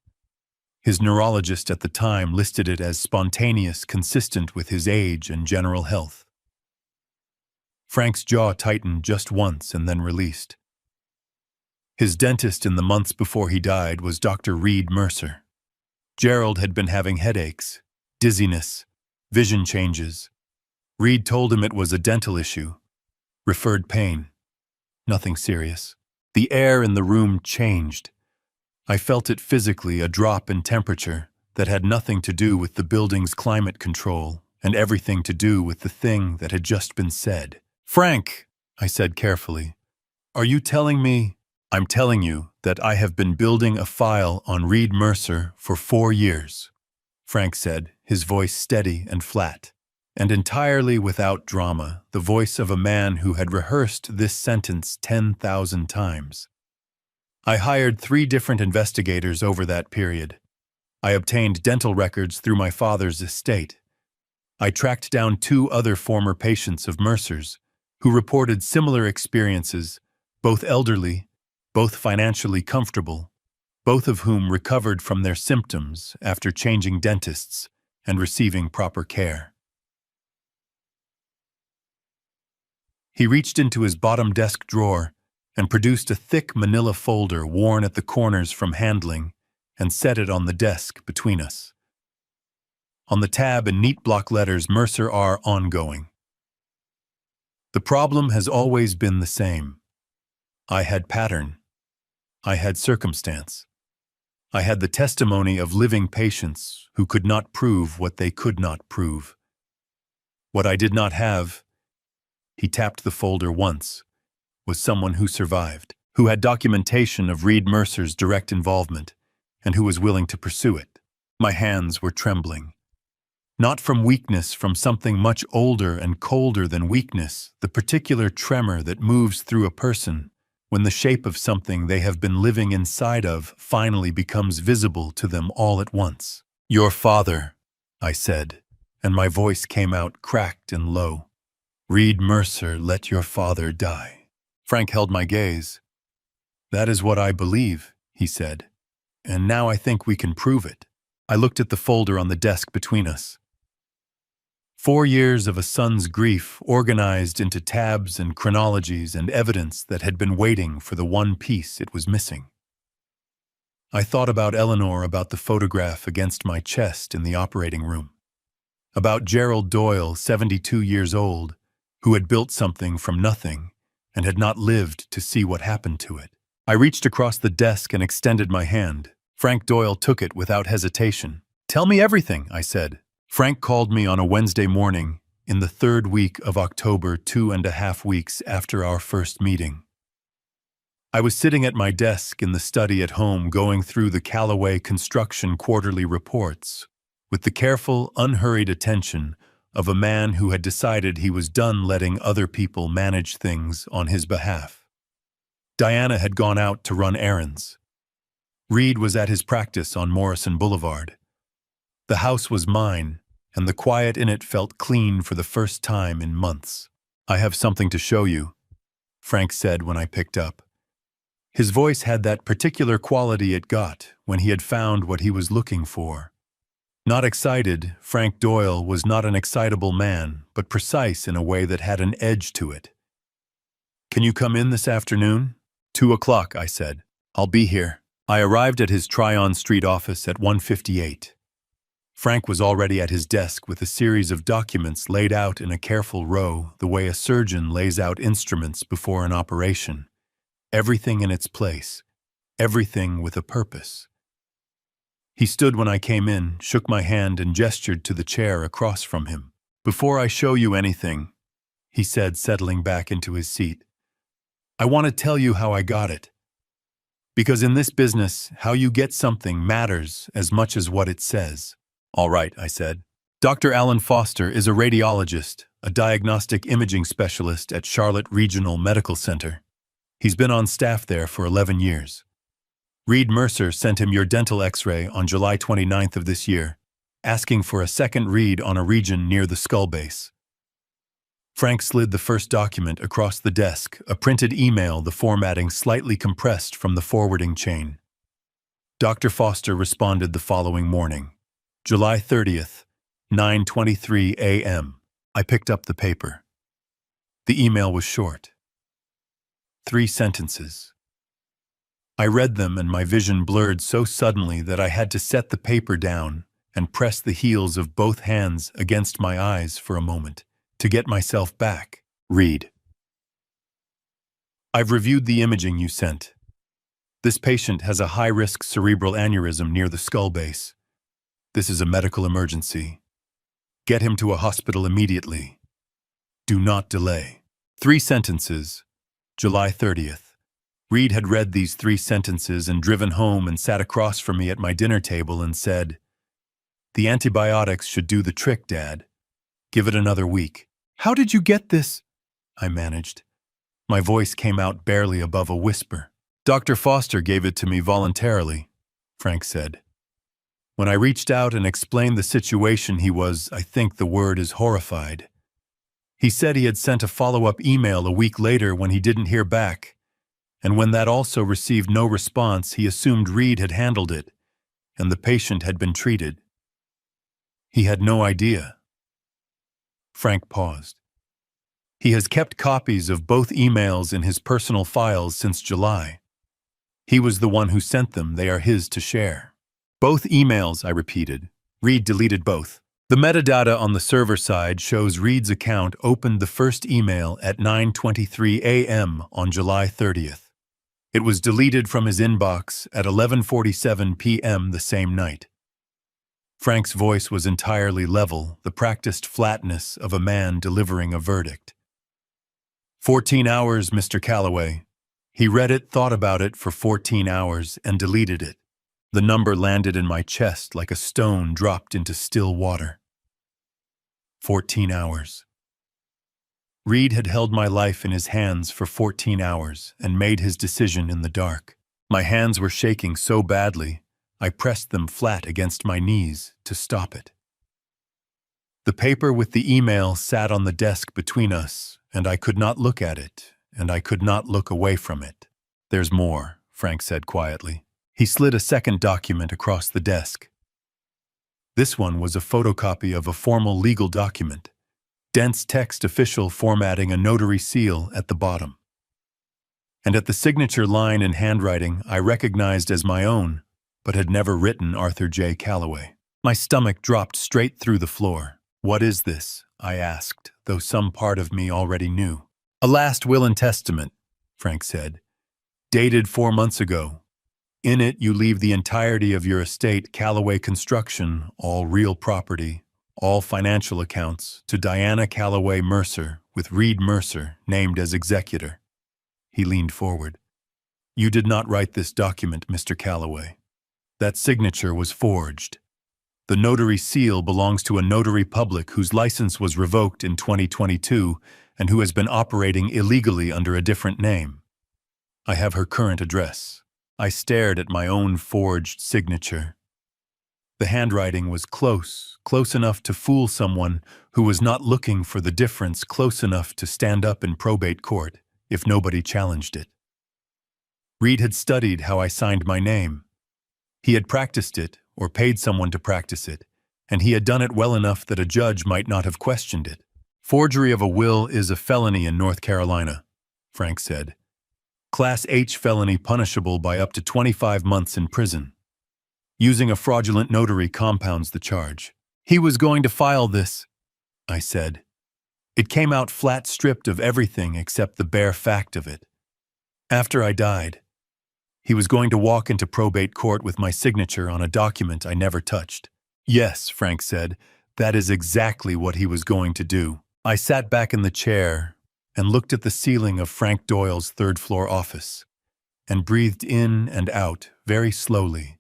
Speaker 1: His neurologist at the time listed it as spontaneous, consistent with his age and general health." Frank's jaw tightened just once and then released. His dentist in the months before he died was Dr. Reed Mercer. Gerald had been having headaches, dizziness, vision changes. Reed told him it was a dental issue. Referred pain. Nothing serious. The air in the room changed. I felt it physically, a drop in temperature that had nothing to do with the building's climate control and everything to do with the thing that had just been said. "Frank," I said carefully, "are you telling me—" "I'm telling you that I have been building a file on Reed Mercer for 4 years, Frank said, his voice steady and flat, and entirely without drama, the voice of a man who had rehearsed this sentence 10,000 times. "I hired 3 different investigators over that period. I obtained dental records through my father's estate. I tracked down 2 other former patients of Mercer's who reported similar experiences, both elderly, both financially comfortable, both of whom recovered from their symptoms after changing dentists and receiving proper care." He reached into his bottom desk drawer and produced a thick manila folder worn at the corners from handling and set it on the desk between us. On the tab in neat block letters, Mercer are ongoing. "The problem has always been the same. I had pattern. I had circumstance. I had the testimony of living patients who could not prove what they could not prove. What I did not have," he tapped the folder once, "was someone who survived, who had documentation of Reed Mercer's direct involvement, and who was willing to pursue it." My hands were trembling. Not from weakness, from something much older and colder than weakness, the particular tremor that moves through a person when the shape of something they have been living inside of finally becomes visible to them all at once. "Your father," I said, and my voice came out cracked and low. "Reed Mercer let your father die." Frank held my gaze. "That is what I believe," he said, "and now I think we can prove it." I looked at the folder on the desk between us. 4 years of a son's grief organized into tabs and chronologies and evidence that had been waiting for the one piece it was missing. I thought about Eleanor, about the photograph against my chest in the operating room, about Gerald Doyle, 72 years old, who had built something from nothing and had not lived to see what happened to it. I reached across the desk and extended my hand. Frank Doyle took it without hesitation. "Tell me everything," I said. Frank called me on a Wednesday morning in the 3rd week of October, 2.5 weeks after our first meeting. I was sitting at my desk in the study at home going through the Calloway Construction quarterly reports with the careful, unhurried attention of a man who had decided he was done letting other people manage things on his behalf. Diana had gone out to run errands. Reed was at his practice on Morrison Boulevard. The house was mine, and the quiet in it felt clean for the first time in months. "I have something to show you," Frank said when I picked up. His voice had that particular quality it got when he had found what he was looking for. Not excited, Frank Doyle was not an excitable man, but precise in a way that had an edge to it. "Can you come in this afternoon?" 2 o'clock, I said. "I'll be here." I arrived at his Tryon Street office at 1:58. Frank was already at his desk with a series of documents laid out in a careful row the way a surgeon lays out instruments before an operation. Everything in its place. Everything with a purpose. He stood when I came in, shook my hand, and gestured to the chair across from him. "Before I show you anything," he said, settling back into his seat, "I want to tell you how I got it. Because in this business, how you get something matters as much as what it says." "All right," I said. "Dr. Alan Foster is a radiologist, a diagnostic imaging specialist at Charlotte Regional Medical Center. He's been on staff there for 11 years. Reed Mercer sent him your dental x-ray on July 29th of this year, asking for a second read on a region near the skull base." Frank slid the first document across the desk, a printed email, the formatting slightly compressed from the forwarding chain. Dr. Foster responded the following morning, July 30th, 9:23 a.m. I picked up the paper. The email was short. 3 sentences. I read them and my vision blurred so suddenly that I had to set the paper down and press the heels of both hands against my eyes for a moment to get myself back. Read. "I've reviewed the imaging you sent. This patient has a high-risk cerebral aneurysm near the skull base. This is a medical emergency. Get him to a hospital immediately. Do not delay." 3 sentences. July 30th. Reed had read these 3 sentences and driven home and sat across from me at my dinner table and said, "The antibiotics should do the trick, Dad. Give it another week." "How did you get this?" I managed. My voice came out barely above a whisper. "Dr. Foster gave it to me voluntarily," Frank said. When I reached out and explained the situation, he was, I think the word is, horrified. He said he had sent a follow-up email a week later when he didn't hear back, and when that also received no response, he assumed Reed had handled it, and the patient had been treated. He had no idea. Frank paused. He has kept copies of both emails in his personal files since July. He was the one who sent them. They are his to share. "Both emails," I repeated. Reed deleted both. The metadata on the server side shows Reed's account opened the first email at 9:23 a.m. on July 30th. It was deleted from his inbox at 11:47 p.m. the same night. Frank's voice was entirely level, the practiced flatness of a man delivering a verdict. 14 hours, Mr. Calloway. He read it, thought about it for 14 hours, and deleted it. The number landed in my chest like a stone dropped into still water. 14 hours. Reed had held my life in his hands for 14 hours and made his decision in the dark. My hands were shaking so badly, I pressed them flat against my knees to stop it. The paper with the email sat on the desk between us, and I could not look at it, and I could not look away from it. "There's more," Frank said quietly. He slid a second document across the desk. This one was a photocopy of a formal legal document. Dense text, official formatting, a notary seal at the bottom. And at the signature line in handwriting I recognized as my own, but had never written Arthur J. Calloway. My stomach dropped straight through the floor. "What is this?" I asked, though some part of me already knew. "A last will and testament," Frank said, "dated 4 months ago. In it you leave the entirety of your estate, Calloway Construction, all real property, all financial accounts, to Diana Calloway Mercer, with Reed Mercer named as executor." He leaned forward. "You did not write this document, Mr. Calloway. That signature was forged. The notary seal belongs to a notary public whose license was revoked in 2022 and who has been operating illegally under a different name. I have her current address." I stared at my own forged signature. The handwriting was close enough to fool someone who was not looking for the difference, close enough to stand up in probate court if nobody challenged it. Reed had studied how I signed my name. He had practiced it, or paid someone to practice it, and he had done it well enough that a judge might not have questioned it. "Forgery of a will is a felony in North Carolina," Frank said. Class H felony punishable by up to 25 months in prison. Using a fraudulent notary compounds the charge. He was going to file this, I said. It came out flat stripped of everything except the bare fact of it. After I died, he was going to walk into probate court with my signature on a document I never touched. Yes, Frank said, that is exactly what he was going to do. I sat back in the chair and looked at the ceiling of Frank Doyle's third-floor office and breathed in and out very slowly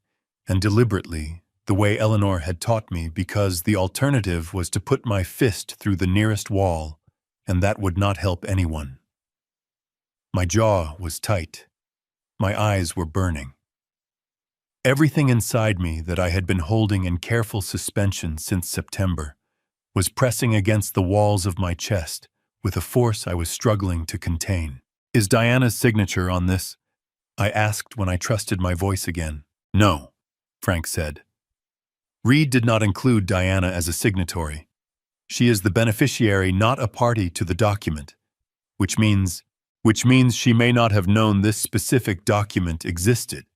Speaker 1: and deliberately the way Eleanor had taught me, because the alternative was to put my fist through the nearest wall, and that would not help anyone. My jaw was tight. My eyes were burning. Everything inside me that I had been holding in careful suspension since September was pressing against the walls of my chest with a force I was struggling to contain. Is Diana's signature on this? I asked when I trusted my voice again. No, Frank said. Reed did not include Diana as a signatory. She is the beneficiary, not a party to the document, which means she may not have known this specific document existed,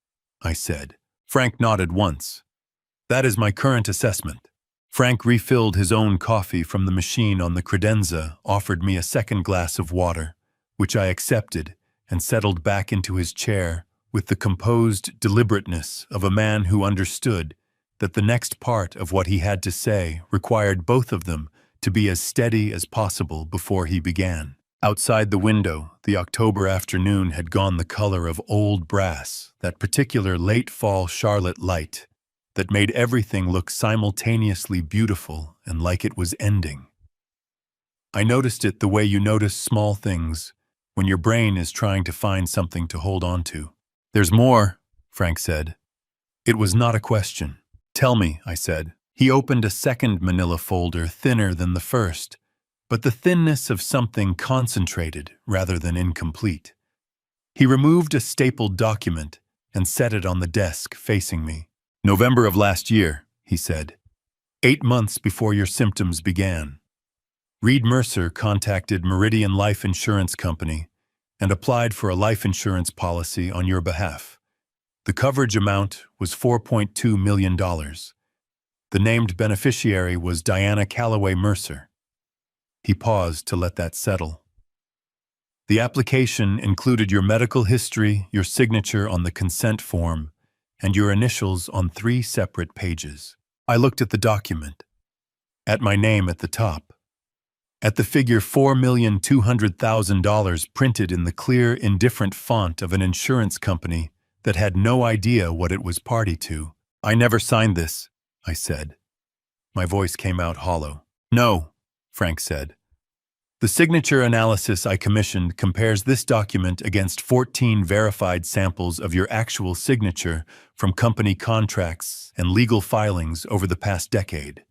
Speaker 1: I said. Frank nodded once. That is my current assessment. Frank refilled his own coffee from the machine on the credenza, offered me a second glass of water, which I accepted, and settled back into his chair with the composed deliberateness of a man who understood that the next part of what he had to say required both of them to be as steady as possible before he began. Outside the window, the October afternoon had gone the color of old brass, that particular late-fall Charlotte light that made everything look simultaneously beautiful and like it was ending. I noticed it the way you notice small things when your brain is trying to find something to hold on to. There's more, Frank said. It was not a question. Tell me, I said. He opened a second manila folder, thinner than the first, but the thinness of something concentrated rather than incomplete. He removed a stapled document and set it on the desk facing me. November of last year, he said. 8 months before your symptoms began. Reed Mercer contacted Meridian Life Insurance Company and applied for a life insurance policy on your behalf. The coverage amount was $4.2 million. The named beneficiary was Diana Calloway Mercer. He paused to let that settle. The application included your medical history, your signature on the consent form, and your initials on 3 separate pages. I looked at the document, at my name at the top, at the figure $4,200,000 printed in the clear, indifferent font of an insurance company that had no idea what it was party to. I never signed this, I said. My voice came out hollow. No, Frank said. The signature analysis I commissioned compares this document against 14 verified samples of your actual signature from company contracts and legal filings over the past decade.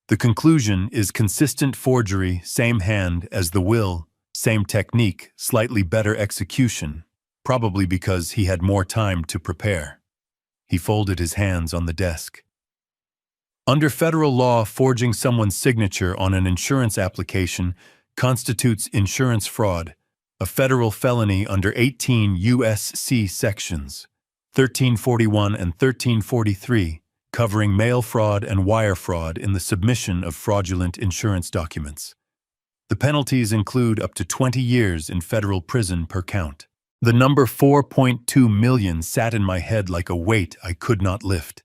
Speaker 1: The conclusion is consistent forgery, same hand as the will, same technique, slightly better execution, probably because he had more time to prepare. He folded his hands on the desk. Under federal law, forging someone's signature on an insurance application constitutes insurance fraud, a federal felony under 18 U.S.C. sections 1341 and 1343, covering mail fraud and wire fraud in the submission of fraudulent insurance documents. The penalties include up to 20 years in federal prison per count. The number 4.2 million sat in my head like a weight I could not lift.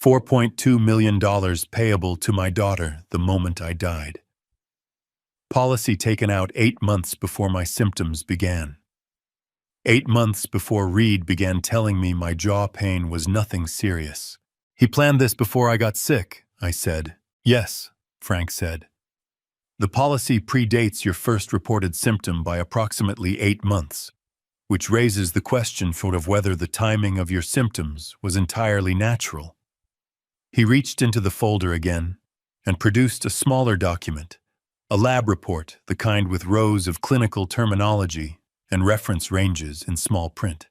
Speaker 1: $4.2 million payable to my daughter the moment I died. Policy taken out 8 months before my symptoms began. 8 months before Reed began telling me my jaw pain was nothing serious. He planned this before I got sick, I said. Yes, Frank said. The policy predates your first reported symptom by approximately 8 months, which raises the question of whether the timing of your symptoms was entirely natural. He reached into the folder again and produced a smaller document, a lab report, the kind with rows of clinical terminology and reference ranges in small print.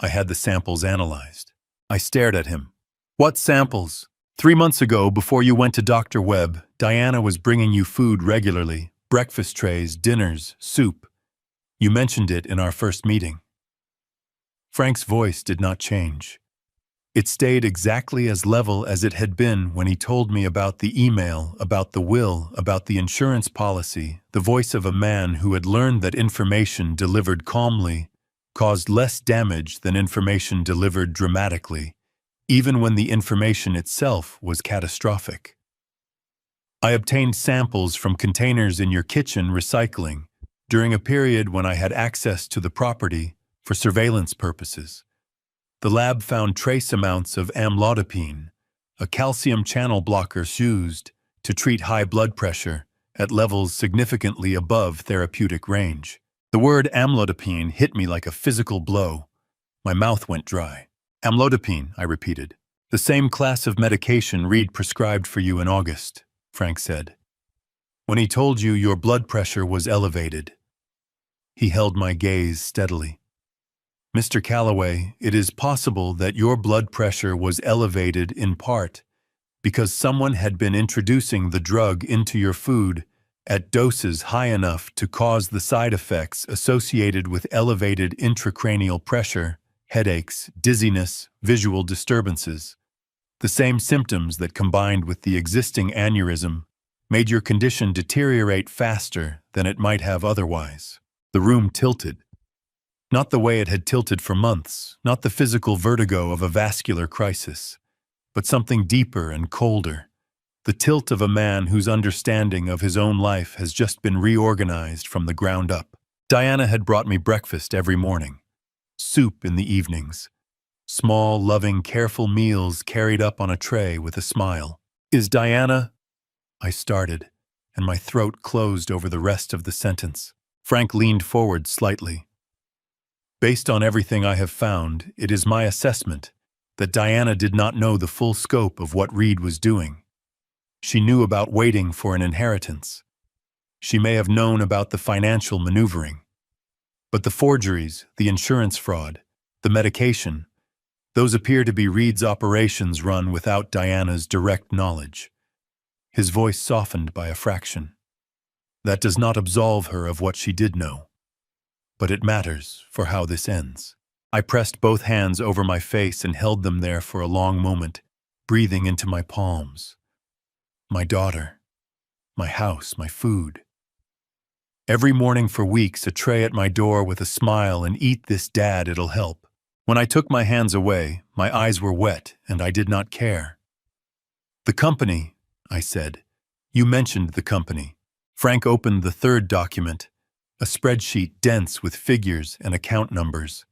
Speaker 1: I had the samples analyzed. I stared at him. What samples? 3 months ago, before you went to Dr. Webb, Diana was bringing you food regularly, breakfast trays, dinners, soup. You mentioned it in our first meeting. Frank's voice did not change. It stayed exactly as level as it had been when he told me about the email, about the will, about the insurance policy, the voice of a man who had learned that information delivered calmly caused less damage than information delivered dramatically, even when the information itself was catastrophic. I obtained samples from containers in your kitchen recycling during a period when I had access to the property for surveillance purposes. The lab found trace amounts of amlodipine, a calcium channel blocker used to treat high blood pressure at levels significantly above therapeutic range. The word amlodipine hit me like a physical blow. My mouth went dry. Amlodipine, I repeated. The same class of medication Reed prescribed for you in August, Frank said. When he told you your blood pressure was elevated. He held my gaze steadily. Mr. Calloway, it is possible that your blood pressure was elevated in part because someone had been introducing the drug into your food at doses high enough to cause the side effects associated with elevated intracranial pressure, headaches, dizziness, visual disturbances. The same symptoms that combined with the existing aneurysm made your condition deteriorate faster than it might have otherwise. The room tilted. Not the way it had tilted for months, not the physical vertigo of a vascular crisis, but something deeper and colder. The tilt of a man whose understanding of his own life has just been reorganized from the ground up. Diana had brought me breakfast every morning, soup in the evenings, small, loving, careful meals carried up on a tray with a smile. Is Diana? I started, and my throat closed over the rest of the sentence. Frank leaned forward slightly. Based on everything I have found, it is my assessment that Diana did not know the full scope of what Reed was doing. She knew about waiting for an inheritance. She may have known about the financial maneuvering. But the forgeries, the insurance fraud, the medication, those appear to be Reed's operations run without Diana's direct knowledge. His voice softened by a fraction. That does not absolve her of what she did know. But it matters for how this ends. I pressed both hands over my face and held them there for a long moment, breathing into my palms. My daughter, my house, my food. Every morning for weeks, a tray at my door with a smile and "Eat this, Dad, it'll help." When I took my hands away, my eyes were wet and I did not care. The company, I said. You mentioned the company. Frank opened the third document, a spreadsheet dense with figures and account numbers.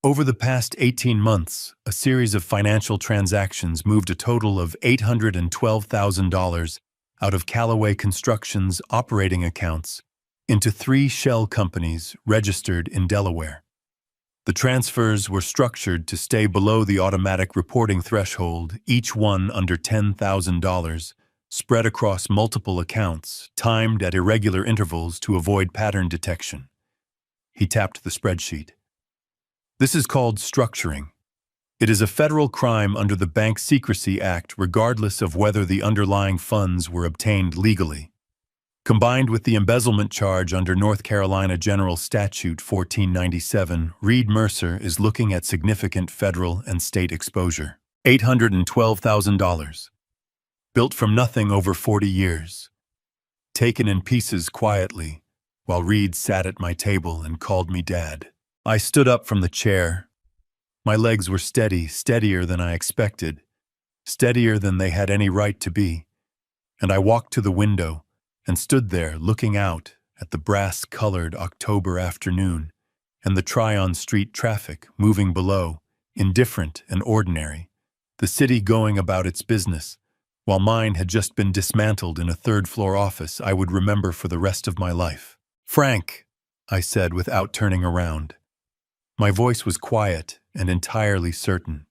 Speaker 1: Over the past 18 months, a series of financial transactions moved a total of $812,000 out of Callaway Construction's operating accounts into 3 shell companies registered in Delaware. The transfers were structured to stay below the automatic reporting threshold, each one under $10,000, spread across multiple accounts, timed at irregular intervals to avoid pattern detection. He tapped the spreadsheet. This is called structuring. It is a federal crime under the Bank Secrecy Act regardless of whether the underlying funds were obtained legally. Combined with the embezzlement charge under North Carolina General Statute 1497, Reed Mercer is looking at significant federal and state exposure. $812,000. Built from nothing over 40 years. Taken in pieces quietly, while Reed sat at my table and called me Dad. I stood up from the chair. My legs were steady, steadier than I expected, steadier than they had any right to be, and I walked to the window and stood there looking out at the brass-colored October afternoon and the Tryon Street traffic moving below, indifferent and ordinary, the city going about its business, while mine had just been dismantled in a third-floor office I would remember for the rest of my life. "Frank," I said without turning around. My voice was quiet and entirely certain.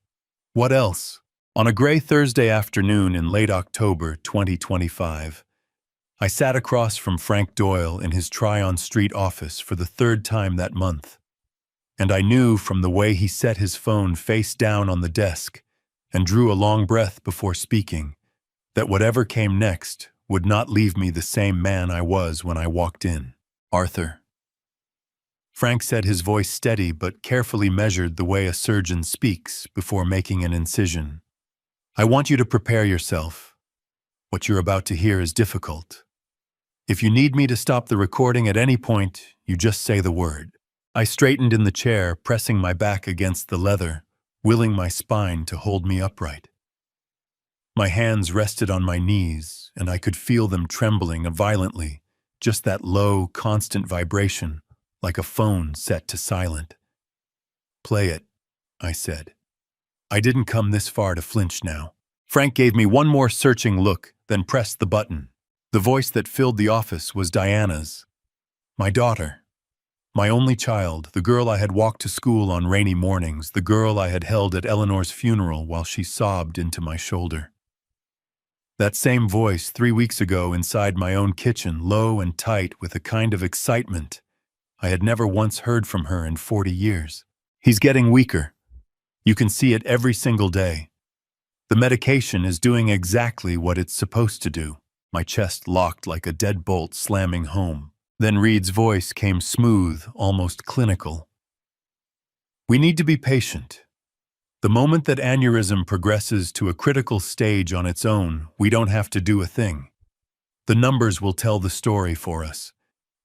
Speaker 1: "What else?" On a gray Thursday afternoon in late October 2025, I sat across from Frank Doyle in his Tryon Street office for the third time that month, and I knew from the way he set his phone face down on the desk and drew a long breath before speaking, that whatever came next would not leave me the same man I was when I walked in. "Arthur," Frank said, his voice steady but carefully measured the way a surgeon speaks before making an incision. I want you to prepare yourself. What you're about to hear is difficult. If you need me to stop the recording at any point, you just say the word. I straightened in the chair, pressing my back against the leather, willing my spine to hold me upright. My hands rested on my knees, and I could feel them trembling violently, just that low, constant vibration, like a phone set to silent. Play it, I said. I didn't come this far to flinch now. Frank gave me one more searching look, then pressed the button. The voice that filled the office was Diana's. My daughter. My only child, the girl I had walked to school on rainy mornings, the girl I had held at Eleanor's funeral while she sobbed into my shoulder. That same voice 3 weeks ago inside my own kitchen, low and tight with a kind of excitement I had never once heard from her in 40 years. He's getting weaker. You can see it every single day. The medication is doing exactly what it's supposed to do. My chest locked like a deadbolt slamming home. Then Reed's voice came smooth, almost clinical. We need to be patient. The moment that aneurysm progresses to a critical stage on its own, we don't have to do a thing. The numbers will tell the story for us.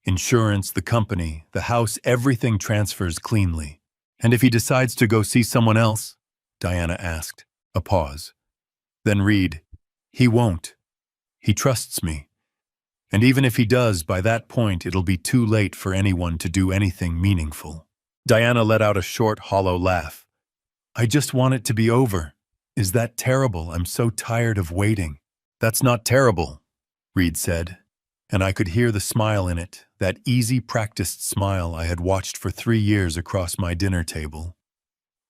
Speaker 1: Insurance, the company, the house, everything transfers cleanly. And if he decides to go see someone else? Diana asked. A pause. Then Reed, he won't. He trusts me. And even if he does, by that point it'll be too late for anyone to do anything meaningful. Diana let out a short, hollow laugh. I just want it to be over. Is that terrible? I'm so tired of waiting. That's not terrible, Reed said, and I could hear the smile in it, that easy, practiced smile I had watched for 3 years across my dinner table.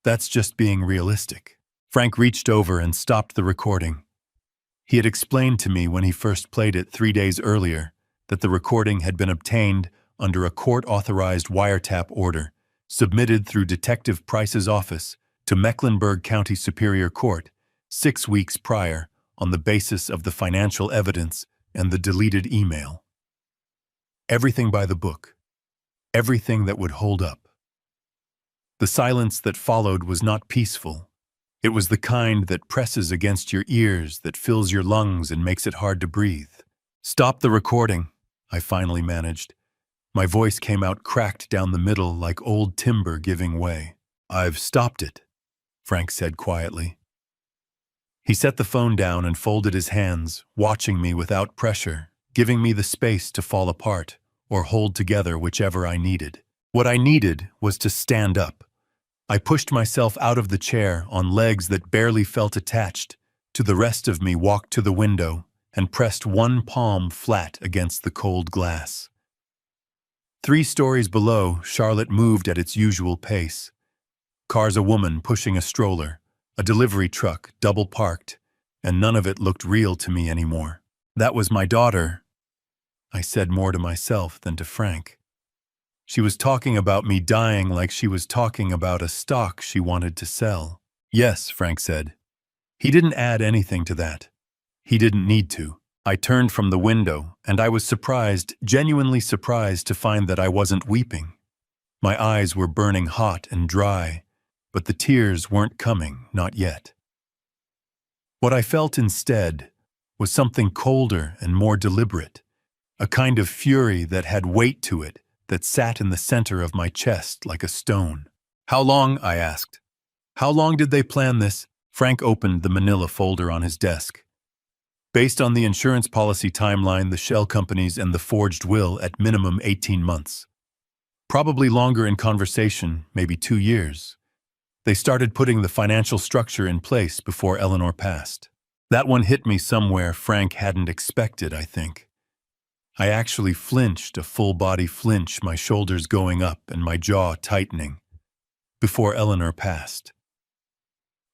Speaker 1: That's just being realistic. Frank reached over and stopped the recording. He had explained to me when he first played it 3 days earlier that the recording had been obtained under a court-authorized wiretap order, submitted through Detective Price's office to Mecklenburg County Superior Court 6 weeks prior on the basis of the financial evidence and the deleted email. Everything by the book. Everything that would hold up. The silence that followed was not peaceful. It was the kind that presses against your ears, that fills your lungs and makes it hard to breathe. Stop the recording, I finally managed. My voice came out cracked down the middle like old timber giving way. I've stopped it, Frank said quietly. He set the phone down and folded his hands, watching me without pressure, giving me the space to fall apart or hold together whichever I needed. What I needed was to stand up. I pushed myself out of the chair on legs that barely felt attached. To the rest of me walked to the window and pressed one palm flat against the cold glass. 3 stories below, Charlotte moved at its usual pace. Cars, a woman pushing a stroller, a delivery truck double parked, and none of it looked real to me anymore. That was my daughter, I said more to myself than to Frank. She was talking about me dying like she was talking about a stock she wanted to sell. Yes, Frank said. He didn't add anything to that. He didn't need to. I turned from the window, and I was surprised, genuinely surprised to find that I wasn't weeping. My eyes were burning hot and dry, but the tears weren't coming, not yet. What I felt instead was something colder and more deliberate, a kind of fury that had weight to it, that sat in the center of my chest like a stone. How long? I asked. How long did they plan this? Frank opened the manila folder on his desk. Based on the insurance policy timeline, the shell companies, and the forged will, at minimum 18 months. Probably longer in conversation, maybe 2 years. They started putting the financial structure in place before Eleanor passed. That one hit me somewhere Frank hadn't expected, I think. I actually flinched, a full-body flinch, my shoulders going up and my jaw tightening, before Eleanor passed.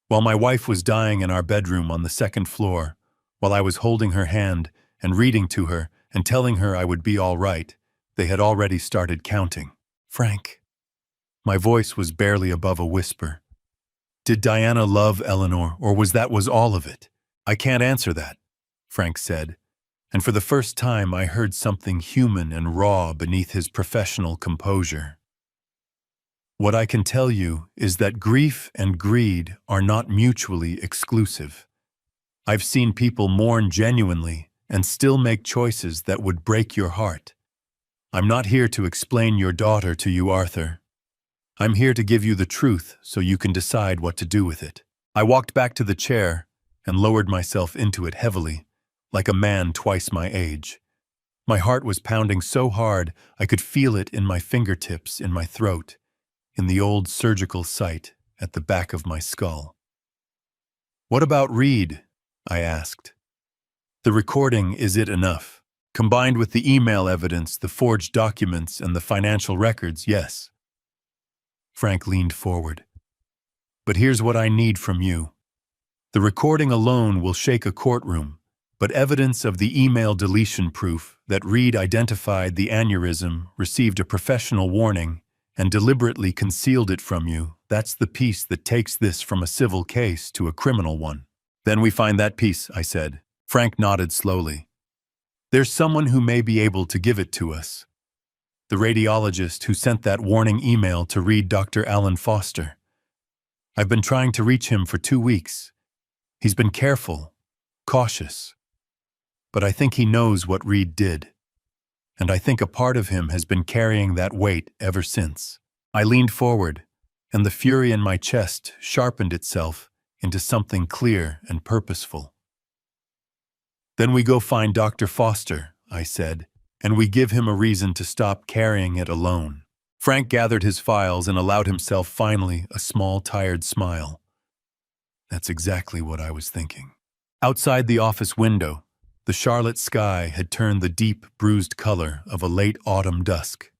Speaker 1: While my wife was dying in our bedroom on the 2nd floor, while I was holding her hand and reading to her and telling her I would be all right, they had already started counting. Frank. My voice was barely above a whisper. Did Diana love Eleanor, or was all of it? I can't answer that, Frank said. And for the first time I heard something human and raw beneath his professional composure. What I can tell you is that grief and greed are not mutually exclusive. I've seen people mourn genuinely and still make choices that would break your heart. I'm not here to explain your daughter to you, Arthur. I'm here to give you the truth so you can decide what to do with it. I walked back to the chair and lowered myself into it heavily, like a man twice my age. My heart was pounding so hard I could feel it in my fingertips, in my throat, in the old surgical site at the back of my skull. "What about Reed?" I asked. "The recording, is it enough? Combined with the email evidence, the forged documents, and the financial records, yes." Frank leaned forward. "But here's what I need from you. The recording alone will shake a courtroom, but evidence of the email deletion proof that Reed identified the aneurysm, received a professional warning, and deliberately concealed it from you, that's the piece that takes this from a civil case to a criminal one." "Then we find that piece," I said. Frank nodded slowly. "There's someone who may be able to give it to us. The radiologist who sent that warning email to Reed, Dr. Alan Foster. I've been trying to reach him for 2 weeks. He's been careful, cautious. But I think he knows what Reed did. And I think a part of him has been carrying that weight ever since." I leaned forward, and the fury in my chest sharpened itself into something clear and purposeful. "Then we go find Dr. Foster," I said, "and we give him a reason to stop carrying it alone." Frank gathered his files and allowed himself finally a small, tired smile. That's exactly what I was thinking. Outside the office window, the Charlotte sky had turned the deep, bruised color of a late autumn dusk.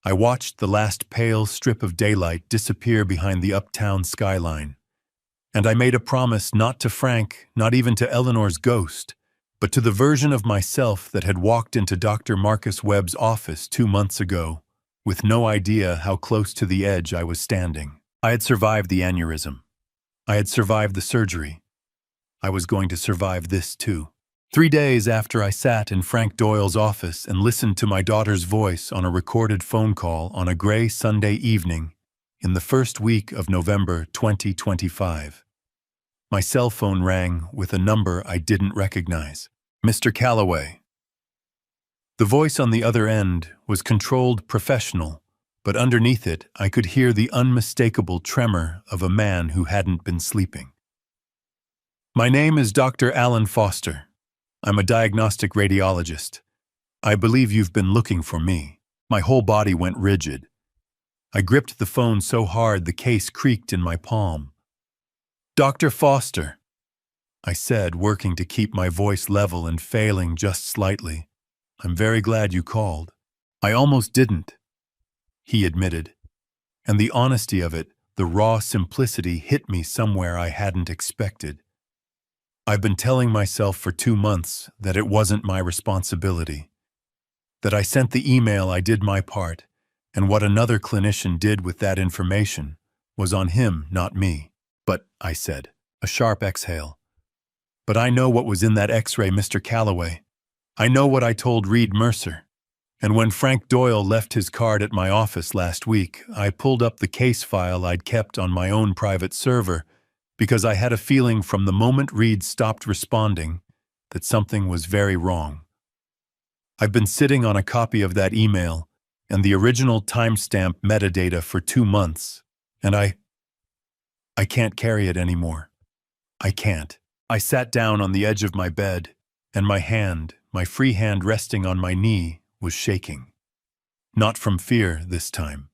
Speaker 1: I watched the last pale strip of daylight disappear behind the uptown skyline, and I made a promise not to Frank, not even to Eleanor's ghost, but to the version of myself that had walked into Dr. Marcus Webb's office 2 months ago, with no idea how close to the edge I was standing. I had survived the aneurysm. I had survived the surgery. I was going to survive this too. 3 days after I sat in Frank Doyle's office and listened to my daughter's voice on a recorded phone call on a gray Sunday evening in the first week of November 2025, my cell phone rang with a number I didn't recognize. "Mr. Calloway." The voice on the other end was controlled professional, but underneath it I could hear the unmistakable tremor of a man who hadn't been sleeping. "My name is Dr. Alan Foster. I'm a diagnostic radiologist. I believe you've been looking for me." My whole body went rigid. I gripped the phone so hard the case creaked in my palm. "Dr. Foster," I said, working to keep my voice level and failing just slightly. "I'm very glad you called." "I almost didn't," he admitted. And the honesty of it, the raw simplicity, hit me somewhere I hadn't expected. I've been telling myself for 2 months that it wasn't my responsibility. That I sent the email, I did my part, and what another clinician did with that information was on him, not me. "But," I said, a sharp exhale, "but I know what was in that X-ray, Mr. Calloway. I know what I told Reed Mercer. And when Frank Doyle left his card at my office last week, I pulled up the case file I'd kept on my own private server because I had a feeling from the moment Reed stopped responding that something was very wrong. I've been sitting on a copy of that email and the original timestamp metadata for 2 months, and I can't carry it anymore. I can't." I sat down on the edge of my bed, and my free hand resting on my knee, was shaking. Not from fear this time.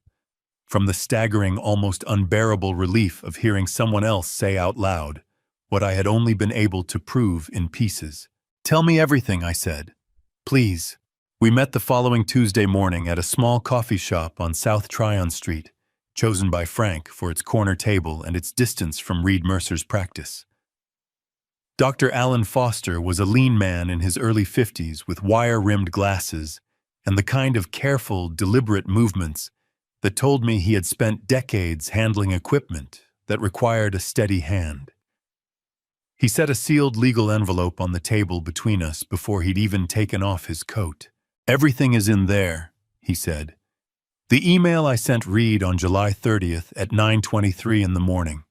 Speaker 1: From the staggering, almost unbearable relief of hearing someone else say out loud what I had only been able to prove in pieces. "Tell me everything," I said. "Please." We met the following Tuesday morning at a small coffee shop on South Tryon Street, chosen by Frank for its corner table and its distance from Reed Mercer's practice. Dr. Alan Foster was a lean man in his early 50s with wire-rimmed glasses and the kind of careful, deliberate movements that told me he had spent decades handling equipment that required a steady hand. He set a sealed legal envelope on the table between us before he'd even taken off his coat. "Everything is in there," he said. The email I sent Reed on July 30th at 9:23 in the morning.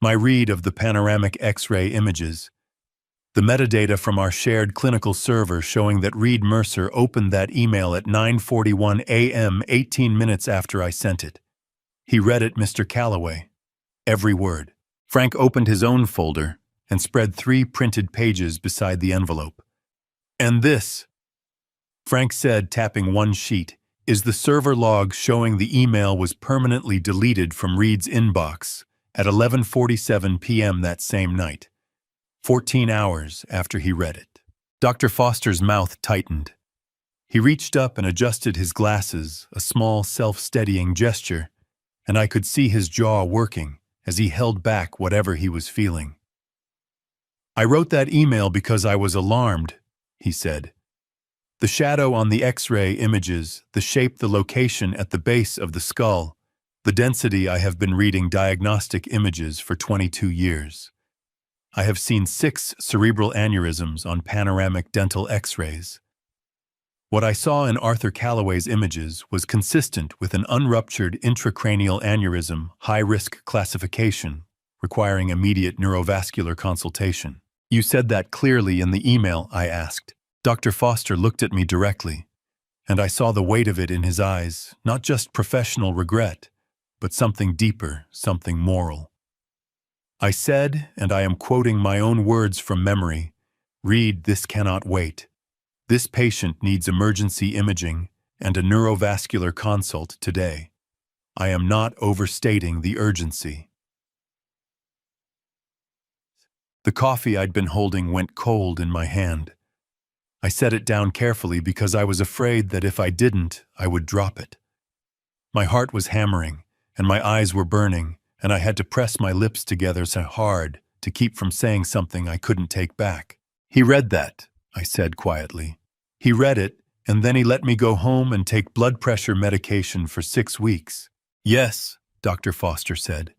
Speaker 1: My read of the panoramic X-ray images. The metadata from our shared clinical server showing that Reed Mercer opened that email at 9:41 a.m. 18 minutes after I sent it. He read it, Mr. Calloway. Every word. Frank opened his own folder and spread 3 printed pages beside the envelope. And this, Frank said, tapping one sheet, is the server log showing the email was permanently deleted from Reed's inbox at 11:47 p.m. that same night, 14 hours after he read it. Dr. Foster's mouth tightened. He reached up and adjusted his glasses, a small self-steadying gesture, and I could see his jaw working as he held back whatever he was feeling. I wrote that email because I was alarmed, he said. The shadow on the X-ray images, the shape, the location at the base of the skull, the density. I have been reading diagnostic images for 22 years. I have seen 6 cerebral aneurysms on panoramic dental X-rays. What I saw in Arthur Calloway's images was consistent with an unruptured intracranial aneurysm, high-risk classification, requiring immediate neurovascular consultation. You said that clearly in the email, I asked. Dr. Foster looked at me directly, and I saw the weight of it in his eyes, not just professional regret, but something deeper, something moral. I said, and I am quoting my own words from memory, "Reed, this cannot wait. This patient needs emergency imaging and a neurovascular consult today. I am not overstating the urgency." The coffee I'd been holding went cold in my hand. I set it down carefully because I was afraid that if I didn't, I would drop it. My heart was hammering, and my eyes were burning, and I had to press my lips together so hard to keep from saying something I couldn't take back. "He read that," I said quietly. "He read it, and then he let me go home and take blood pressure medication for 6 weeks. "Yes," Dr. Foster said.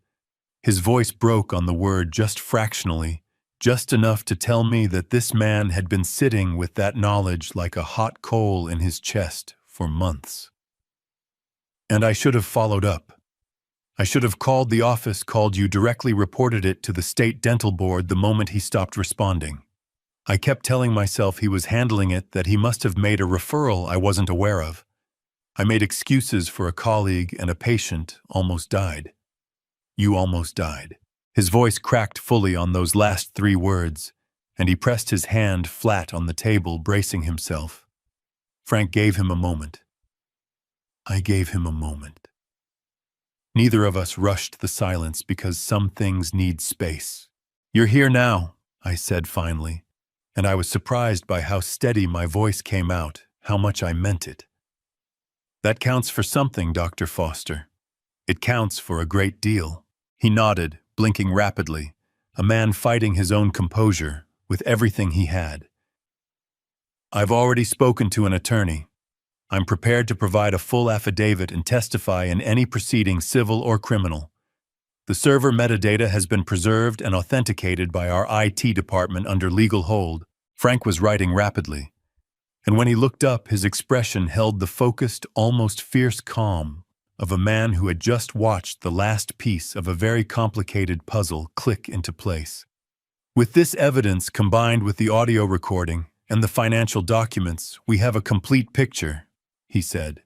Speaker 1: His voice broke on the word just fractionally, just enough to tell me that this man had been sitting with that knowledge like a hot coal in his chest for months. And I should have followed up. I should have called the office, called you directly, reported it to the state dental board the moment he stopped responding. I kept telling myself he was handling it, that he must have made a referral I wasn't aware of. I made excuses for a colleague, and a patient almost died. You almost died. His voice cracked fully on those last 3 words, and he pressed his hand flat on the table, bracing himself. Frank gave him a moment. I gave him a moment. Neither of us rushed the silence because some things need space. "You're here now," I said finally, and I was surprised by how steady my voice came out, how much I meant it. "That counts for something, Dr. Foster. It counts for a great deal." He nodded, blinking rapidly, a man fighting his own composure with everything he had. "I've already spoken to an attorney. I'm prepared to provide a full affidavit and testify in any proceeding, civil or criminal. The server metadata has been preserved and authenticated by our IT department under legal hold." Frank was writing rapidly, and when he looked up, his expression held the focused, almost fierce calm of a man who had just watched the last piece of a very complicated puzzle click into place. "With this evidence combined with the audio recording and the financial documents, we have a complete picture," he said.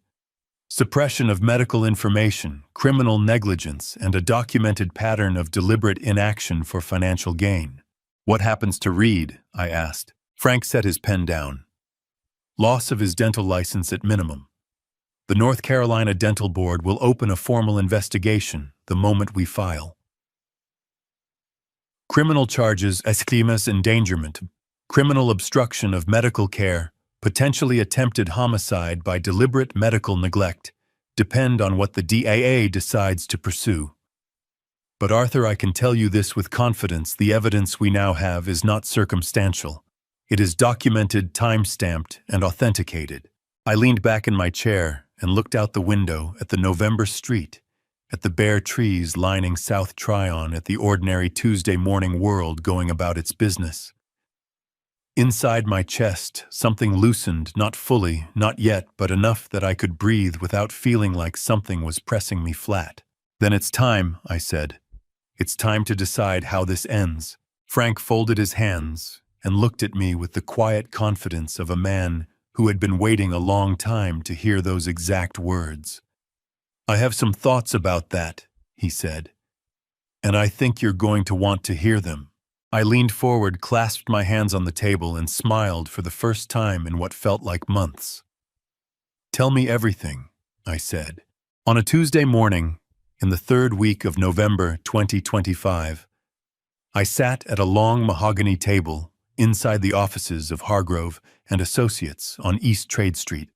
Speaker 1: "Suppression of medical information, criminal negligence, and a documented pattern of deliberate inaction for financial gain." "What happens to Reed?" I asked. Frank set his pen down. "Loss of his dental license at minimum. The North Carolina Dental Board will open a formal investigation the moment we file. Criminal charges, extremis endangerment, criminal obstruction of medical care, potentially attempted homicide by deliberate medical neglect, depend on what the DAA decides to pursue. But Arthur, I can tell you this with confidence, the evidence we now have is not circumstantial. It is documented, time-stamped, and authenticated." I leaned back in my chair and looked out the window at the November street, at the bare trees lining South Tryon, at the ordinary Tuesday morning world going about its business. Inside my chest, something loosened, not fully, not yet, but enough that I could breathe without feeling like something was pressing me flat. "Then it's time," I said. "It's time to decide how this ends." Frank folded his hands and looked at me with the quiet confidence of a man who had been waiting a long time to hear those exact words. "I have some thoughts about that," he said, "and I think you're going to want to hear them." I leaned forward, clasped my hands on the table, and smiled for the first time in what felt like months. "Tell me everything," I said. On a Tuesday morning, in the third week of November 2025, I sat at a long mahogany table inside the offices of Hargrove and Associates on East Trade Street,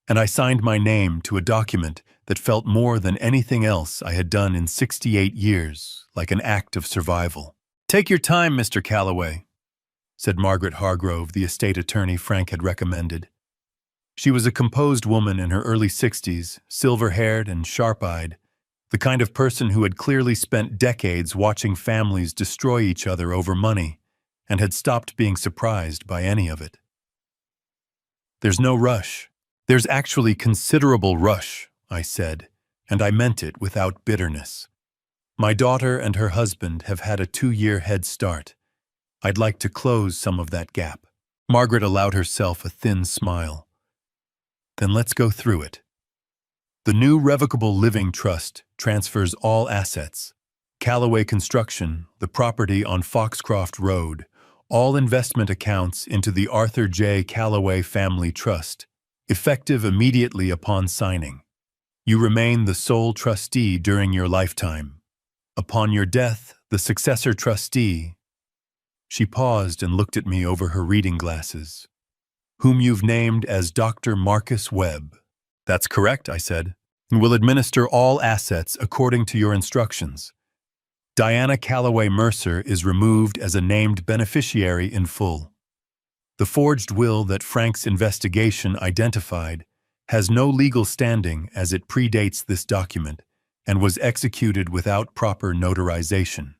Speaker 1: and I signed my name to a document that felt more than anything else I had done in 68 years, like an act of survival. "Take your time, Mr. Calloway," said Margaret Hargrove, the estate attorney Frank had recommended. She was a composed woman in her early 60s, silver-haired and sharp-eyed, the kind of person who had clearly spent decades watching families destroy each other over money and had stopped being surprised by any of it. "There's no rush. There's actually considerable rush," I said, and I meant it without bitterness. "My daughter and her husband have had a 2-year head start. I'd like to close some of that gap." Margaret allowed herself a thin smile. "Then let's go through it. The new Revocable Living Trust transfers all assets, Calloway Construction, the property on Foxcroft Road, all investment accounts into the Arthur J. Calloway Family Trust, effective immediately upon signing. You remain the sole trustee during your lifetime. Upon your death, the successor trustee—" She paused and looked at me over her reading glasses. "Whom you've named as Dr. Marcus Webb." "That's correct," I said, "and will administer all assets according to your instructions. Diana Calloway Mercer is removed as a named beneficiary in full. The forged will that Frank's investigation identified has no legal standing as it predates this document and was executed without proper notarization."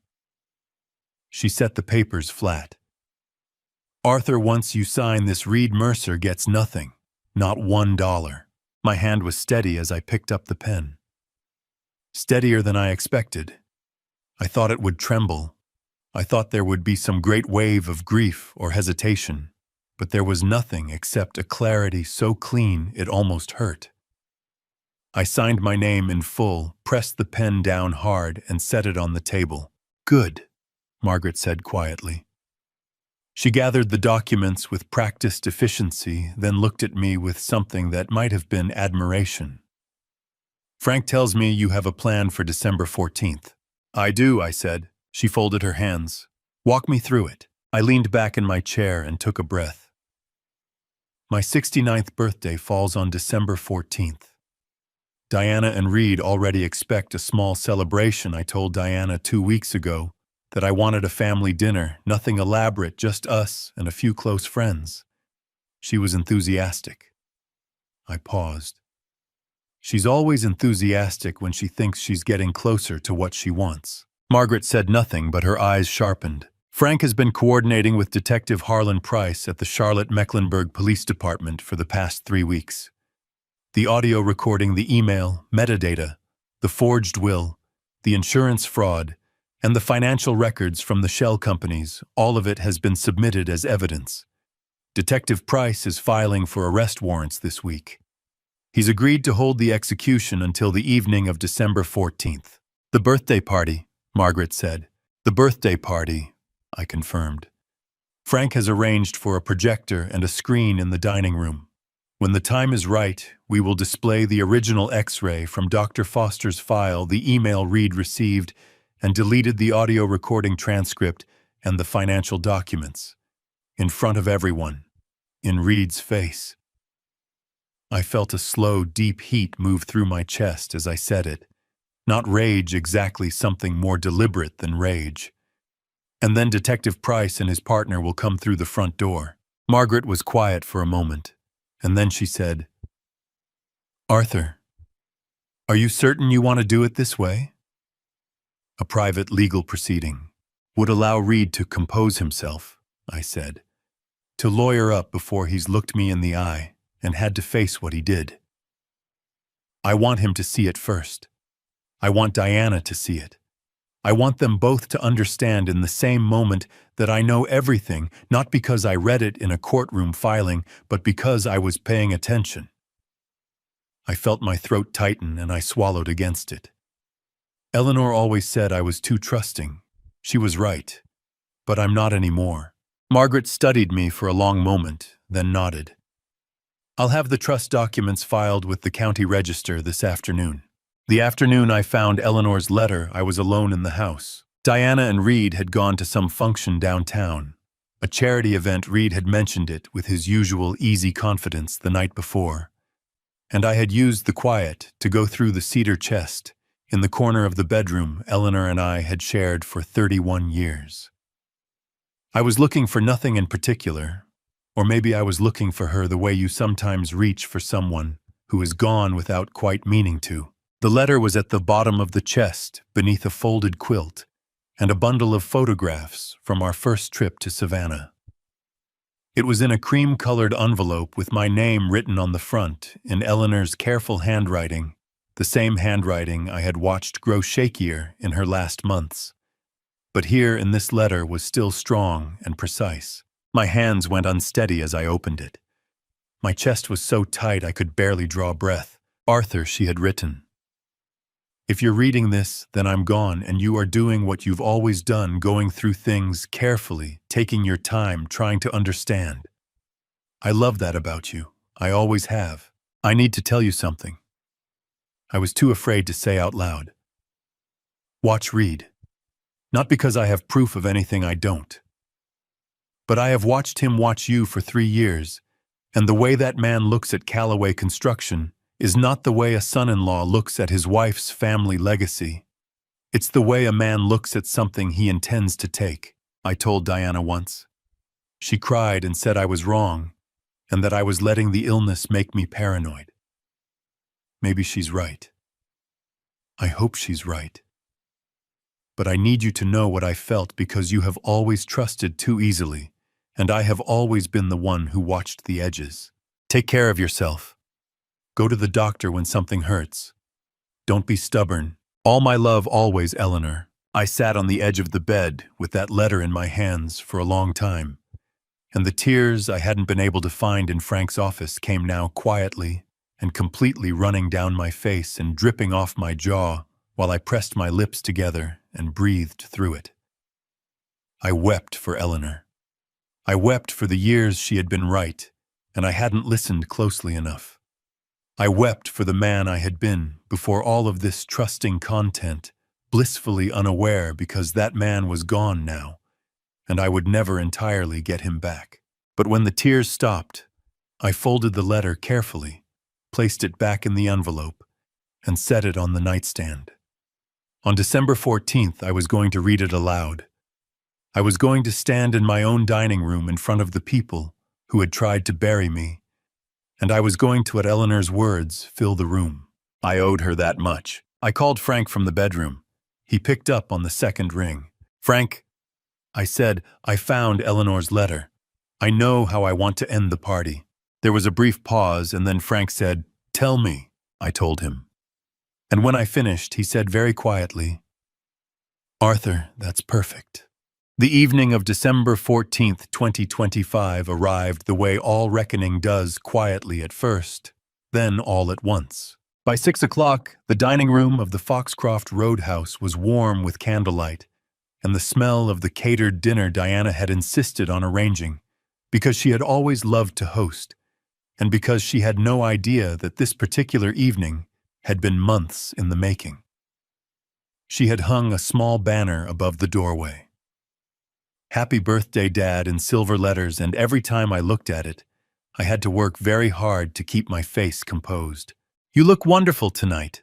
Speaker 1: She set the papers flat. "Arthur, once you sign this, Reed Mercer gets nothing, not $1. My hand was steady as I picked up the pen. Steadier than I expected. I thought it would tremble. I thought there would be some great wave of grief or hesitation, but there was nothing except a clarity so clean it almost hurt. I signed my name in full, pressed the pen down hard, and set it on the table. "Good," Margaret said quietly. She gathered the documents with practiced efficiency, then looked at me with something that might have been admiration. "Frank tells me you have a plan for December 14th. "I do," I said. She folded her hands. "Walk me through it." I leaned back in my chair and took a breath. My 69th birthday falls on December 14th. Diana and Reed already expect a small celebration. I told Diana 2 weeks ago that I wanted a family dinner, nothing elaborate, just us and a few close friends. She was enthusiastic. I paused. She's always enthusiastic when she thinks she's getting closer to what she wants. Margaret said nothing, but her eyes sharpened. "Frank has been coordinating with Detective Harlan Price at the Charlotte-Mecklenburg Police Department for the past 3 weeks. The audio recording, the email, metadata, the forged will, the insurance fraud, and the financial records from the shell companies, all of it has been submitted as evidence. Detective Price is filing for arrest warrants this week. He's agreed to hold the execution until the evening of December 14th. "The birthday party," Margaret said. "The birthday party," I confirmed. "Frank has arranged for a projector and a screen in the dining room. When the time is right, we will display the original X-ray from Dr. Foster's file, the email Reed received, and deleted the audio recording transcript and the financial documents, in front of everyone, in Reed's face." I felt a slow, deep heat move through my chest as I said it. Not rage exactly, something more deliberate than rage. "And then Detective Price and his partner will come through the front door." Margaret was quiet for a moment, and then she said, "Arthur, are you certain you want to do it this way?" "A private legal proceeding would allow Reed to compose himself," I said. to lawyer up before he's looked me in the eye and had to face what he did. I want him to see it first. I want Diana to see it. I want them both to understand in the same moment that I know everything, not because I read it in a courtroom filing, but because I was paying attention. I felt my throat tighten and I swallowed against it. Eleanor always said I was too trusting. She was right. But I'm not anymore. Margaret studied me for a long moment, then nodded. I'll have the trust documents filed with the county register this afternoon. The afternoon I found Eleanor's letter, I was alone in the house. Diana and Reed had gone to some function downtown. A charity event. Reed had mentioned it with his usual easy confidence the night before. And I had used the quiet to go through the cedar chest in the corner of the bedroom Eleanor and I had shared for 31 years. I was looking for nothing in particular, or maybe I was looking for her the way you sometimes reach for someone who is gone without quite meaning to. The letter was at the bottom of the chest, beneath a folded quilt, and a bundle of photographs from our first trip to Savannah. It was in a cream-colored envelope with my name written on the front in Eleanor's careful handwriting, the same handwriting I had watched grow shakier in her last months. But here in this letter was still strong and precise. My hands went unsteady as I opened it. My chest was so tight I could barely draw breath. Arthur, she had written. If you're reading this, then I'm gone, and you are doing what you've always done, going through things carefully, taking your time, trying to understand. I love that about you. I always have. I need to tell you something. I was too afraid to say out loud. Watch Reed. Not because I have proof of anything I don't. But I have watched him watch you for 3 years, and the way that man looks at Callaway Construction is not the way a son-in-law looks at his wife's family legacy. It's the way a man looks at something he intends to take, I told Diana once. She cried and said I was wrong, and that I was letting the illness make me paranoid. Maybe she's right. I hope she's right. But I need you to know what I felt because you have always trusted too easily, and I have always been the one who watched the edges. Take care of yourself. Go to the doctor when something hurts. Don't be stubborn. All my love always, Eleanor. I sat on the edge of the bed with that letter in my hands for a long time, and the tears I hadn't been able to find in Frank's office came now quietly and completely running down my face and dripping off my jaw while I pressed my lips together and breathed through it. I wept for Eleanor. I wept for the years she had been right, and I hadn't listened closely enough. I wept for the man I had been before all of this trusting content, blissfully unaware because that man was gone now, and I would never entirely get him back. But when the tears stopped, I folded the letter carefully, placed it back in the envelope, and set it on the nightstand. On December 14th, I was going to read it aloud. I was going to stand in my own dining room in front of the people who had tried to bury me, and I was going to let Eleanor's words fill the room. I owed her that much. I called Frank from the bedroom. He picked up on the second ring. Frank, I said, I found Eleanor's letter. I know how I want to end the party. There was a brief pause, and then Frank said, Tell me, I told him. And when I finished, he said very quietly, Arthur, that's perfect. The evening of December 14th, 2025 arrived the way all reckoning does, quietly at first, then all at once. By 6 o'clock, the dining room of the Foxcroft Roadhouse was warm with candlelight, and the smell of the catered dinner Diana had insisted on arranging, because she had always loved to host, and because she had no idea that this particular evening had been months in the making. She had hung a small banner above the doorway. Happy birthday, Dad, in silver letters, and every time I looked at it, I had to work very hard to keep my face composed. You look wonderful tonight,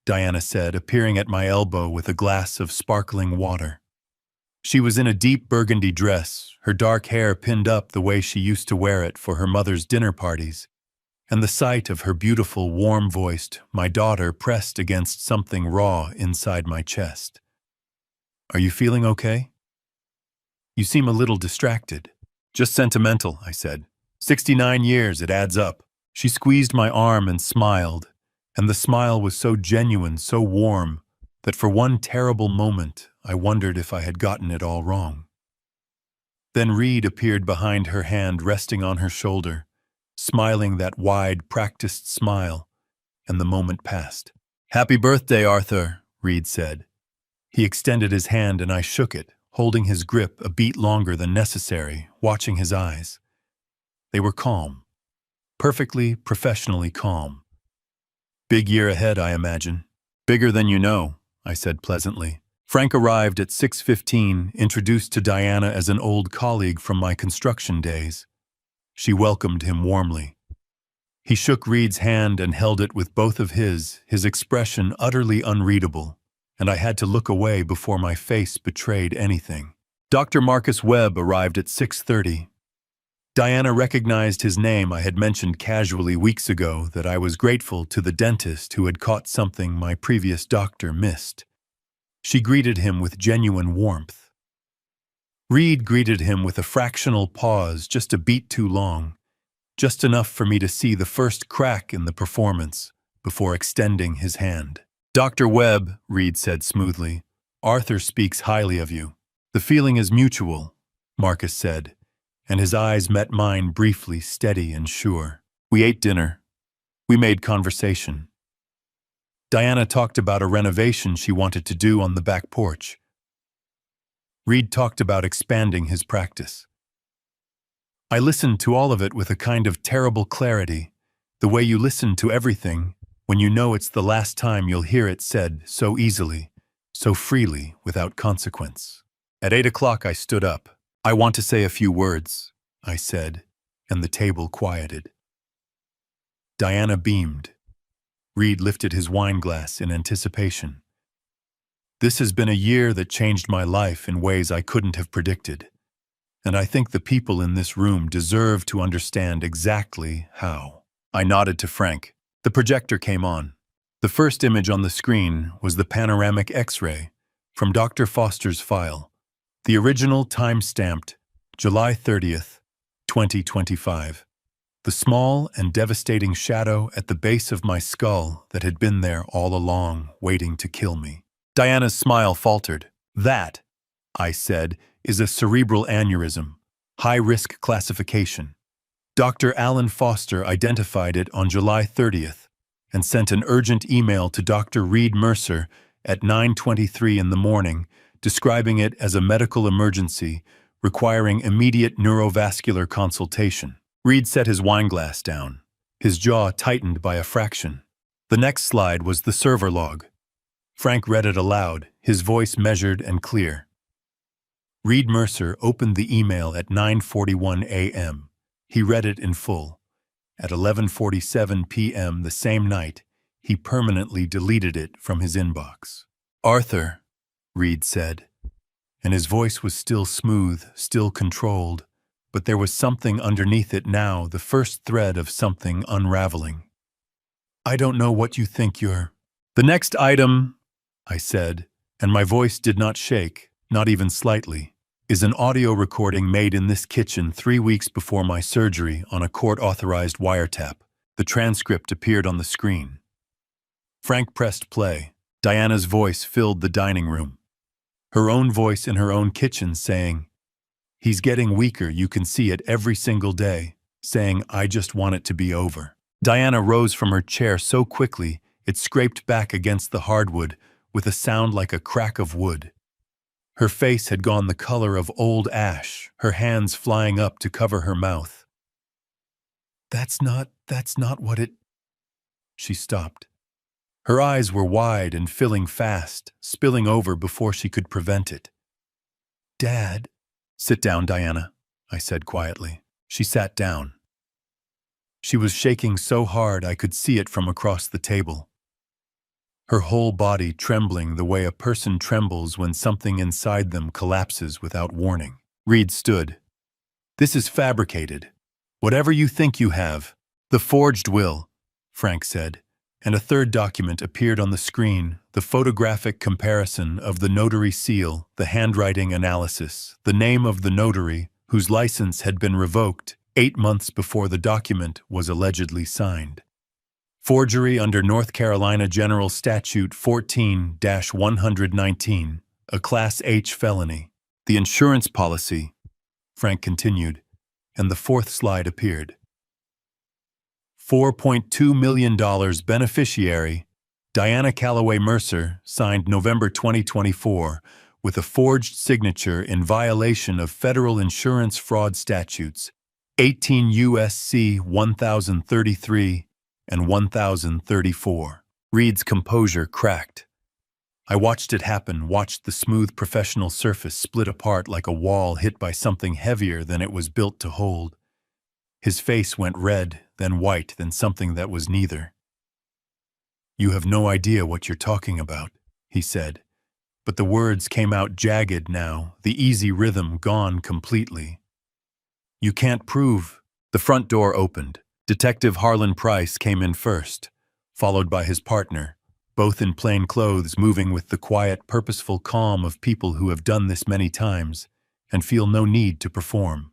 Speaker 1: Diana said, appearing at my elbow with a glass of sparkling water. She was in a deep burgundy dress, her dark hair pinned up the way she used to wear it for her mother's dinner parties, and the sight of her beautiful, warm-voiced, my daughter, pressed against something raw inside my chest. Are you feeling okay? You seem a little distracted. Just sentimental, I said. 69 years, it adds up. She squeezed my arm and smiled, and the smile was so genuine, so warm, that for one terrible moment I wondered if I had gotten it all wrong. Then Reed appeared behind her, hand resting on her shoulder, smiling that wide, practiced smile, and the moment passed. "Happy birthday, Arthur," Reed said. He extended his hand and I shook it, holding his grip a beat longer than necessary, watching his eyes. They were calm. Perfectly, professionally calm. "Big year ahead, I imagine." "Bigger than you know," I said pleasantly. Frank arrived at 6:15, introduced to Diana as an old colleague from my construction days. She welcomed him warmly. He shook Reed's hand and held it with both of his expression utterly unreadable, and I had to look away before my face betrayed anything. Dr. Marcus Webb arrived at 6:30. Diana recognized his name. I had mentioned casually weeks ago that I was grateful to the dentist who had caught something my previous doctor missed. She greeted him with genuine warmth. Reed greeted him with a fractional pause, just a beat too long, just enough for me to see the first crack in the performance before extending his hand. "Dr. Webb," Reed said smoothly, "Arthur speaks highly of you." "The feeling is mutual," Marcus said, and his eyes met mine briefly, steady and sure. We ate dinner. We made conversation. Diana talked about a renovation she wanted to do on the back porch. Reed talked about expanding his practice. I listened to all of it with a kind of terrible clarity, the way you listen to everything when you know it's the last time you'll hear it said so easily, so freely, without consequence. At 8 o'clock I stood up. "I want to say a few words," I said, and the table quieted. Diana beamed. Reed lifted his wine glass in anticipation. "This has been a year that changed my life in ways I couldn't have predicted, and I think the people in this room deserve to understand exactly how." I nodded to Frank. The projector came on. The first image on the screen was the panoramic X-ray from Dr. Foster's file, the original time-stamped July 30th, 2025. The small and devastating shadow at the base of my skull that had been there all along, waiting to kill me. Diana's smile faltered. "That," I said, "is a cerebral aneurysm, high-risk classification. Dr. Alan Foster identified it on July 30th and sent an urgent email to Dr. Reed Mercer at 9:23 in the morning, describing it as a medical emergency requiring immediate neurovascular consultation." Reed set his wineglass down, his jaw tightened by a fraction. The next slide was the server log. Frank read it aloud, his voice measured and clear. Reed Mercer opened the email at 9:41 a.m. He read it in full. At 11:47 p.m. the same night, he permanently deleted it from his inbox. "Arthur," Reed said, and his voice was still smooth, still controlled, but there was something underneath it now, the first thread of something unraveling. "I don't know what you think you're—" "The next item," I said, and my voice did not shake, not even slightly, "is an audio recording made in this kitchen 3 weeks before my surgery on a court-authorized wiretap. The transcript appeared on the screen." Frank pressed play. Diana's voice filled the dining room. Her own voice in her own kitchen saying, "He's getting weaker, you can see it every single day," saying, "I just want it to be over." Diana rose from her chair so quickly it scraped back against the hardwood with a sound like a crack of wood. Her face had gone the color of old ash, her hands flying up to cover her mouth. That's not what it—" She stopped. Her eyes were wide and filling fast, spilling over before she could prevent it. "Dad—" "Sit down, Diana," I said quietly. She sat down. She was shaking so hard I could see it from across the table. Her whole body trembling the way a person trembles when something inside them collapses without warning. Reed stood. "This is fabricated. Whatever you think you have. The forged will," Frank said, and a third document appeared on the screen, the photographic comparison of the notary seal, the handwriting analysis, the name of the notary whose license had been revoked 8 months before the document was allegedly signed. Forgery under North Carolina General Statute 14-119, a Class H felony. The insurance policy, Frank continued, and the fourth slide appeared. $4.2 million beneficiary, Diana Calloway Mercer, signed November 2024 with a forged signature in violation of federal insurance fraud statutes 18 U.S.C. 1033 and 1034. Reed's composure cracked. I watched it happen, watched the smooth professional surface split apart like a wall hit by something heavier than it was built to hold. His face went red, then white, then something that was neither. "You have no idea what you're talking about," he said, but the words came out jagged now, the easy rhythm gone completely. "You can't prove." The front door opened. Detective Harlan Price came in first, followed by his partner, both in plain clothes, moving with the quiet, purposeful calm of people who have done this many times and feel no need to perform.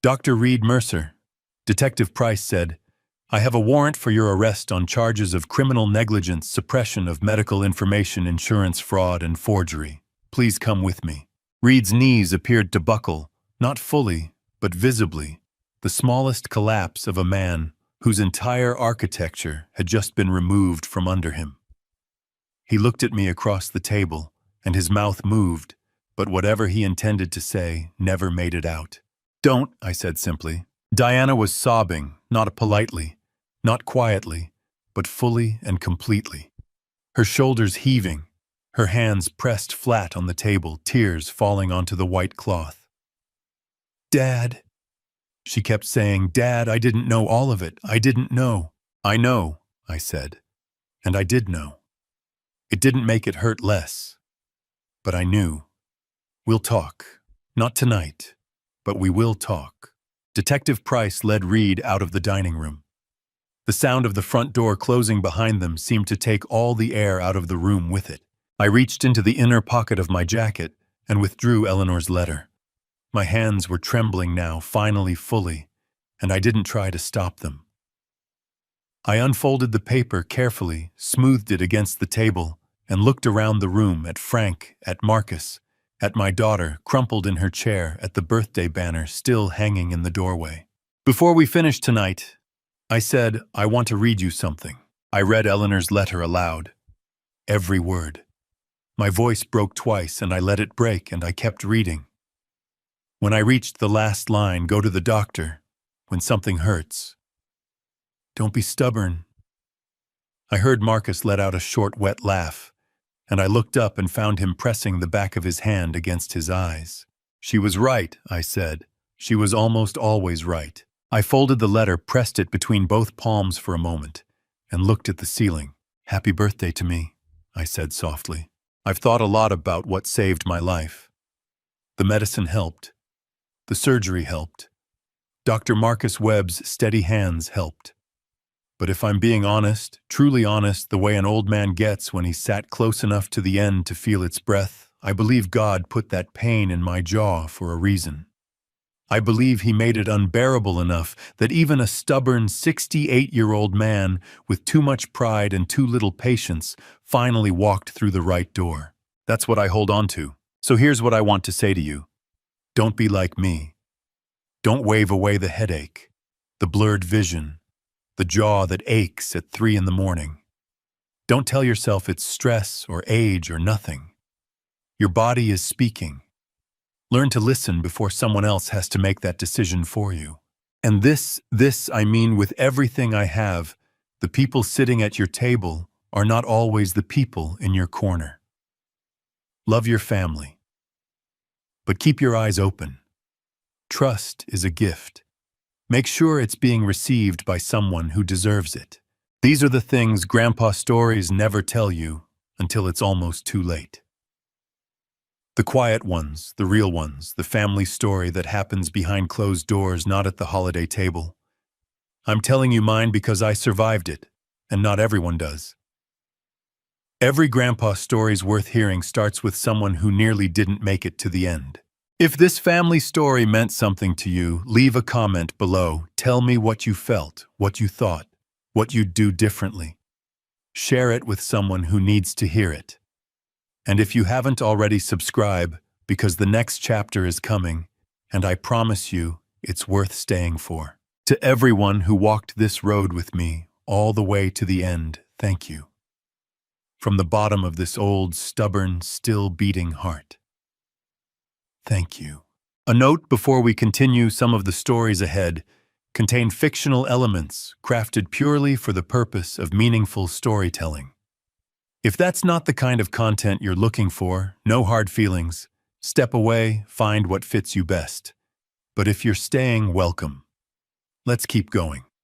Speaker 1: "Dr. Reed Mercer," Detective Price said, "I have a warrant for your arrest on charges of criminal negligence, suppression of medical information, insurance fraud, and forgery. Please come with me." Reed's knees appeared to buckle, not fully, but visibly, the smallest collapse of a man whose entire architecture had just been removed from under him. He looked at me across the table, and his mouth moved, but whatever he intended to say never made it out. "Don't," I said simply. Diana was sobbing, not politely, not quietly, but fully and completely. Her shoulders heaving, her hands pressed flat on the table, tears falling onto the white cloth. "Dad," she kept saying, "Dad, I didn't know all of it. I didn't know." "I know," I said, and I did know. It didn't make it hurt less, but I knew. "We'll talk. Not tonight, but we will talk." Detective Price led Reed out of the dining room. The sound of the front door closing behind them seemed to take all the air out of the room with it. I reached into the inner pocket of my jacket and withdrew Eleanor's letter. My hands were trembling now, finally fully, and I didn't try to stop them. I unfolded the paper carefully, smoothed it against the table, and looked around the room at Frank, at Marcus, at my daughter, crumpled in her chair, at the birthday banner still hanging in the doorway. "Before we finish tonight," I said, "I want to read you something." I read Eleanor's letter aloud. Every word. My voice broke twice, and I let it break, and I kept reading. When I reached the last line, "Go to the doctor when something hurts. Don't be stubborn." I heard Marcus let out a short, wet laugh, and I looked up and found him pressing the back of his hand against his eyes. "She was right," I said. "She was almost always right." I folded the letter, pressed it between both palms for a moment, and looked at the ceiling. "Happy birthday to me," I said softly. "I've thought a lot about what saved my life. The medicine helped. The surgery helped. Dr. Marcus Webb's steady hands helped. But if I'm being honest, truly honest, the way an old man gets when he sat close enough to the end to feel its breath, I believe God put that pain in my jaw for a reason. I believe He made it unbearable enough that even a stubborn 68-year-old man with too much pride and too little patience finally walked through the right door. That's what I hold on to. So here's what I want to say to you. Don't be like me. Don't wave away the headache, the blurred vision, the jaw that aches at 3 in the morning. Don't tell yourself it's stress or age or nothing. Your body is speaking. Learn to listen before someone else has to make that decision for you. And this I mean with everything I have, the people sitting at your table are not always the people in your corner. Love your family. But keep your eyes open. Trust is a gift. Make sure it's being received by someone who deserves it. These are the things Grandpa stories never tell you until it's almost too late. The quiet ones, the real ones, the family story that happens behind closed doors, not at the holiday table. I'm telling you mine because I survived it, and not everyone does. Every grandpa story's worth hearing starts with someone who nearly didn't make it to the end. If this family story meant something to you, leave a comment below. Tell me what you felt, what you thought, what you'd do differently. Share it with someone who needs to hear it. And if you haven't already, subscribe, because the next chapter is coming, and I promise you, it's worth staying for. To everyone who walked this road with me, all the way to the end, thank you. From the bottom of this old, stubborn, still beating heart. Thank you. A note before we continue: some of the stories ahead contain fictional elements crafted purely for the purpose of meaningful storytelling. If that's not the kind of content you're looking for, no hard feelings. Step away, find what fits you best. But if you're staying, welcome. Let's keep going.